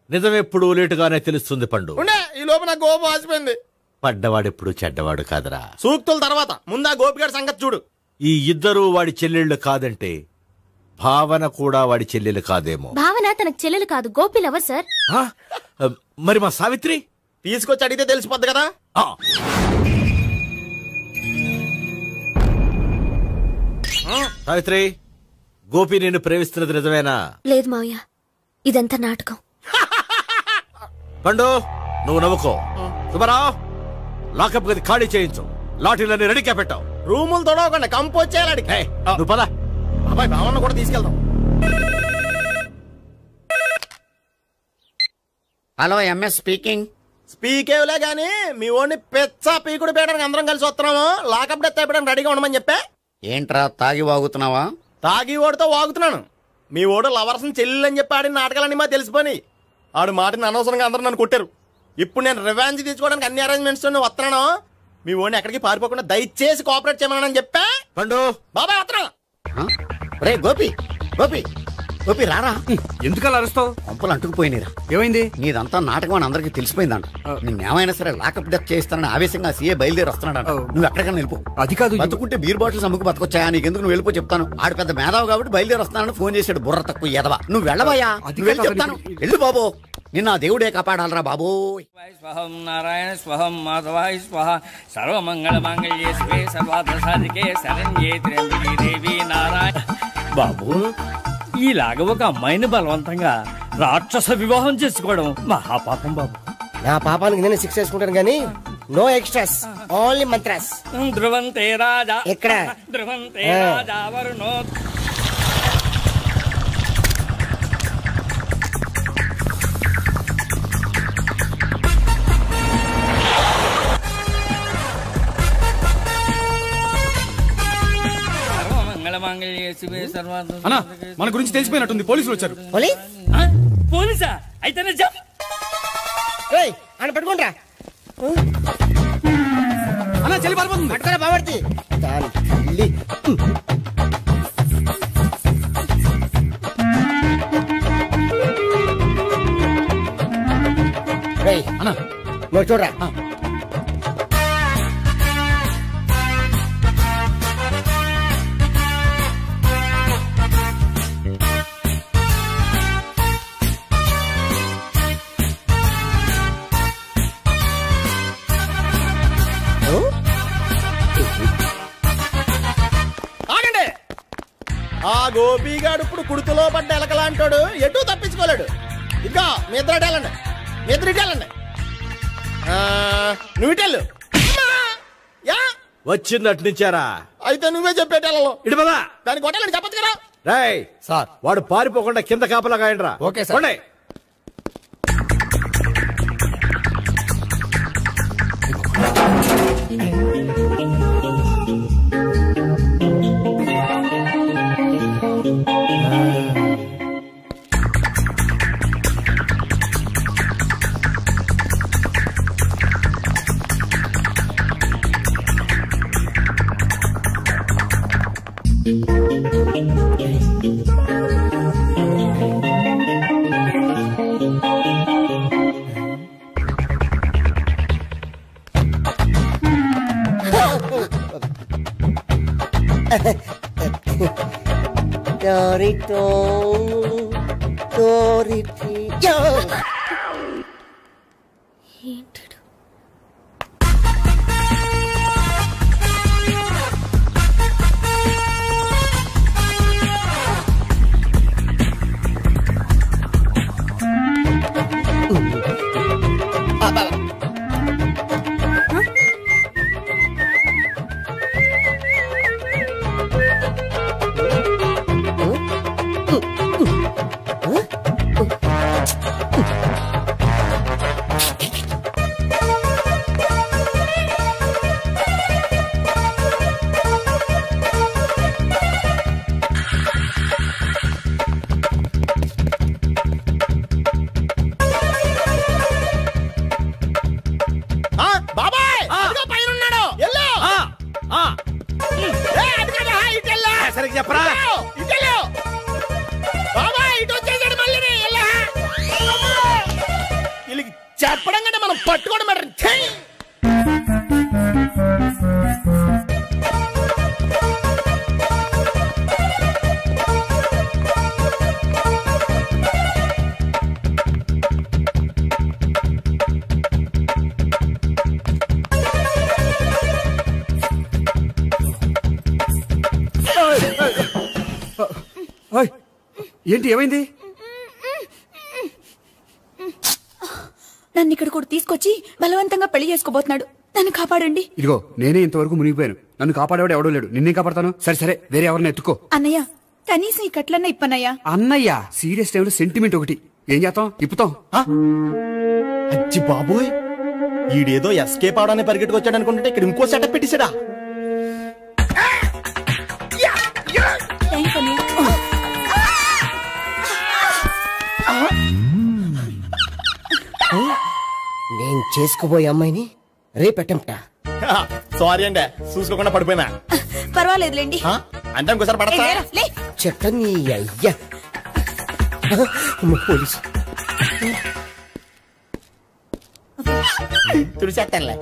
నిజమెప్పుడు లేటుగానే తెలుస్తుంది పండు. ఈ లోపు నా గోపు ఆసిపోయింది. పడ్డవాడెప్పుడు చెడ్డవాడు కాదురా. సూక్తుల తర్వాత ముందు ఆ గోపిగాడి సంగతి చూడు. ఈ ఇద్దరూ వాడి చెల్లెళ్ళు కాదంటే భావన కూడా వాడి చెల్లెలు కాదేమో. భావన తనకు చెల్లెలు కాదు, గోపి లవర్ సార్. మరి మా సావిత్రి? తీసుకొచ్చి అడిగితే తెలిసిపోద్ది కదా. సావిత్రి, గోపి నేను ప్రేమిస్తున్నది నిజమేనా? లేదు మావయ్య, ఇదంతా నాటకం. పండు, నువ్వు నవ్వుకో. సుబ్బారావు, లాకప్ గది ఖాళీ చేయించు. లాఠీలన్నీ రెడీగా పెట్టావు. రూములు తొడవకుండా కంపోజ్ చేయాలి. నువ్వు పద. అబ్బాయి భావన కూడా తీసుకెళ్దాం. Hello, MS speaking. స్పీకేవ్లే గానీ మీ ఓడిని పెచ్చ పీకుడు పేయడానికి అందరం కలిసి వస్తున్నాము. లాకప్ డెత్ అయిపోయడానికి రెడీగా ఉండమని చెప్పే. ఏంట్రా తాగి వాగుతున్నావా? తాగి ఓడితో వాగుతున్నాను. మీ ఓడు లవర్స్ చెల్లెలు అని చెప్పి ఆడిన నాటకాలన్నీ మా తెలిసిపోయి ఆడు మాటని అనవసరంగా అందరూ నన్ను కొట్టారు. ఇప్పుడు నేను రివెంజ్ తీసుకోవడానికి అన్ని అరేంజ్మెంట్స్ వస్తున్నాను. మీ ఓడిని ఎక్కడికి పారిపోకుండా దయచేసి కోఆపరేట్ చేయమని చెప్పా. పండు బాబాయ్ వస్తున్నా. రే గోపి గోపి గోపి రారా. ఎందుకలా అరుస్తావు? పంపులు అంటుకుపోయినరా. ఏమైంది? నీదంతా నాటకం అని అందరికి తెలిసిపోయిందంట. నిన్నేమైనా సరే లాకప్ డెత్ చేస్తానని ఆవేశంగా సీఏ బయలుదేరి వస్తున్నాడంట. నువ్వు ఎక్కడికైనా వెళ్ళిపో. అది కాదు, బతుకుంటే బీర్ బాటిల్స్ అమ్ముకు బతకొచ్చాయా? నీకెందుకు నువ్వు వెళ్ళిపో చెప్తాను. ఆడు పెద్ద మేధావు కాబట్టి బయలుదేరి వస్తానని ఫోన్ చేశాడు. బుర్ర తక్కువ ఎదవా. నువ్వు వెళ్ళవయ్యా, వెళ్ళి చెప్తాను. వెళ్ళు బాబో, నిన్న దేవుడే కాపాడాలరా బాబో. స్వహం నారాయణ స్వహం మాధవాయ స్వహ సర్వమంగళ మాంగళ్యే శివే సర్వార్థ సాధికే శరణ్యే త్ర్యంబకే దేవి నారాయణ. బాబు, ఈలాగ ఒక అమ్మాయిని బలవంతంగా రాక్షస వివాహం చేసుకోవడం మహాపాపం బాబు. నా పాపానికి నేను శిక్ష వేసుకుంటాను కానీ నో ఎక్స్ట్రాస్, ఓన్లీ మంత్రాస్. ధ్రువంతే రాజా ఎక్కడ? ధ్రువంతే రాజా వరుణో. అన్నా, మన గురించి తెలిసిపోయినట్టుంది. పోలీసులు వచ్చారు. పోలీసా? అయితేనే చెప్పు. అని పట్టుకుంటా అన్నా, చెల్లి పారిపోతుంది. పట్టుకోరా బాబర్తి. తల్లి అన్నా నువ్వు చూడరా. ఆగండి. ఆ గోపిగాడు ఇప్పుడు కుడుతులో పడ్డ ఎలకలాంటాడు, ఎటు తప్పించుకోలేడు. ఇంకా మీ ఇద్దరు ఇటెళ్ళండి, మీ ఇద్దరు ఇటెళ్ళండి. నువ్వు ఇటెళ్ళు. వచ్చిందటు నుంచారా? అయితే నువ్వే చెప్పేటెళ్ళలో ఇటు పదా. దానికి కొట్టాలని చెప్పచ్చు కదా. రేయ్ సార్, వాడు పారిపోకుండా కింద కాపలా కాయండిరా. Okay sir. Dorito, Doriti. బాబాయ్ పైన ఉన్నాడు. సరిగ్గా చెప్పరా? బాబాయ్ ఇటు వచ్చేసాడు మళ్ళీ. వీళ్ళకి చెప్పడం కంటే మనం పట్టుకోవడం మాట. ఏంటి, ఏమైంది? నన్ను ఇక్కడ కూడా తీసుకొచ్చి బలవంతంగా పెళ్లి చేసుకోబోతున్నాడు. నన్ను కాపాడండి. ఇదిగో, నేనే ఇంతవరకు మునిగిపోయాను. నన్ను కాపాడేవాడు ఎవడో లేడు. నిన్నే కాపాడతాను. సరే సరే, వేరే ఎవరిని ఎత్తుకో. అన్నయ్య, కనీసం ఈ కట్లన్నా ఇప్పనయ్యా. అన్నయ్య, సీరియస్ టైంలో సెంటిమెంట్ ఒకటి. ఏం చేస్తాం? ఇప్పుతాం. అచ్చి బాబోయ్, ఈడేదో ఎస్కేప్ అవడానికి పరిగెట్టుకొచ్చాడు అనుకుంటే ఇక్కడ ఇంకో సెటప్ పెట్టేశాడా? చేసుకోబోయే అమ్మాయిని రేపెట్టంట. సారీ అండి, చూసుకోకుండా పడిపోయినా. పర్వాలేదులేండి. అంటే ఇంకోసారి పడతా. చెట్టని అయ్యా పోలీసు తుడిచేస్తానులే.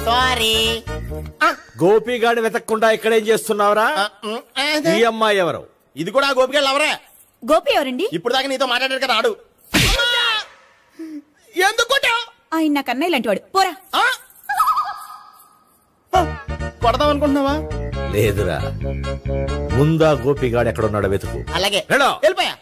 సారీ. గోపిగాడిని వెతకకుండా ఇక్కడేం చేస్తున్నావురా? ఈ అమ్మాయి ఎవరు? ఇది కూడా గోపిగాళ్ళు ఎవరే? గోపి ఎవరండి? ఇప్పుడు దాకా నీతో మాట్లాడారు కదా ఆడు. ఎందుకు ఆయన నాకు అన్నయ్య లాంటి వాడు. పోరా. కొడదాం అనుకుంటున్నావా? లేదురా, ముందా గోపిగాడు ఎక్కడున్నాడో వెతుకు. అలాగే వెళ్ళు. వెళ్ళిపోయా.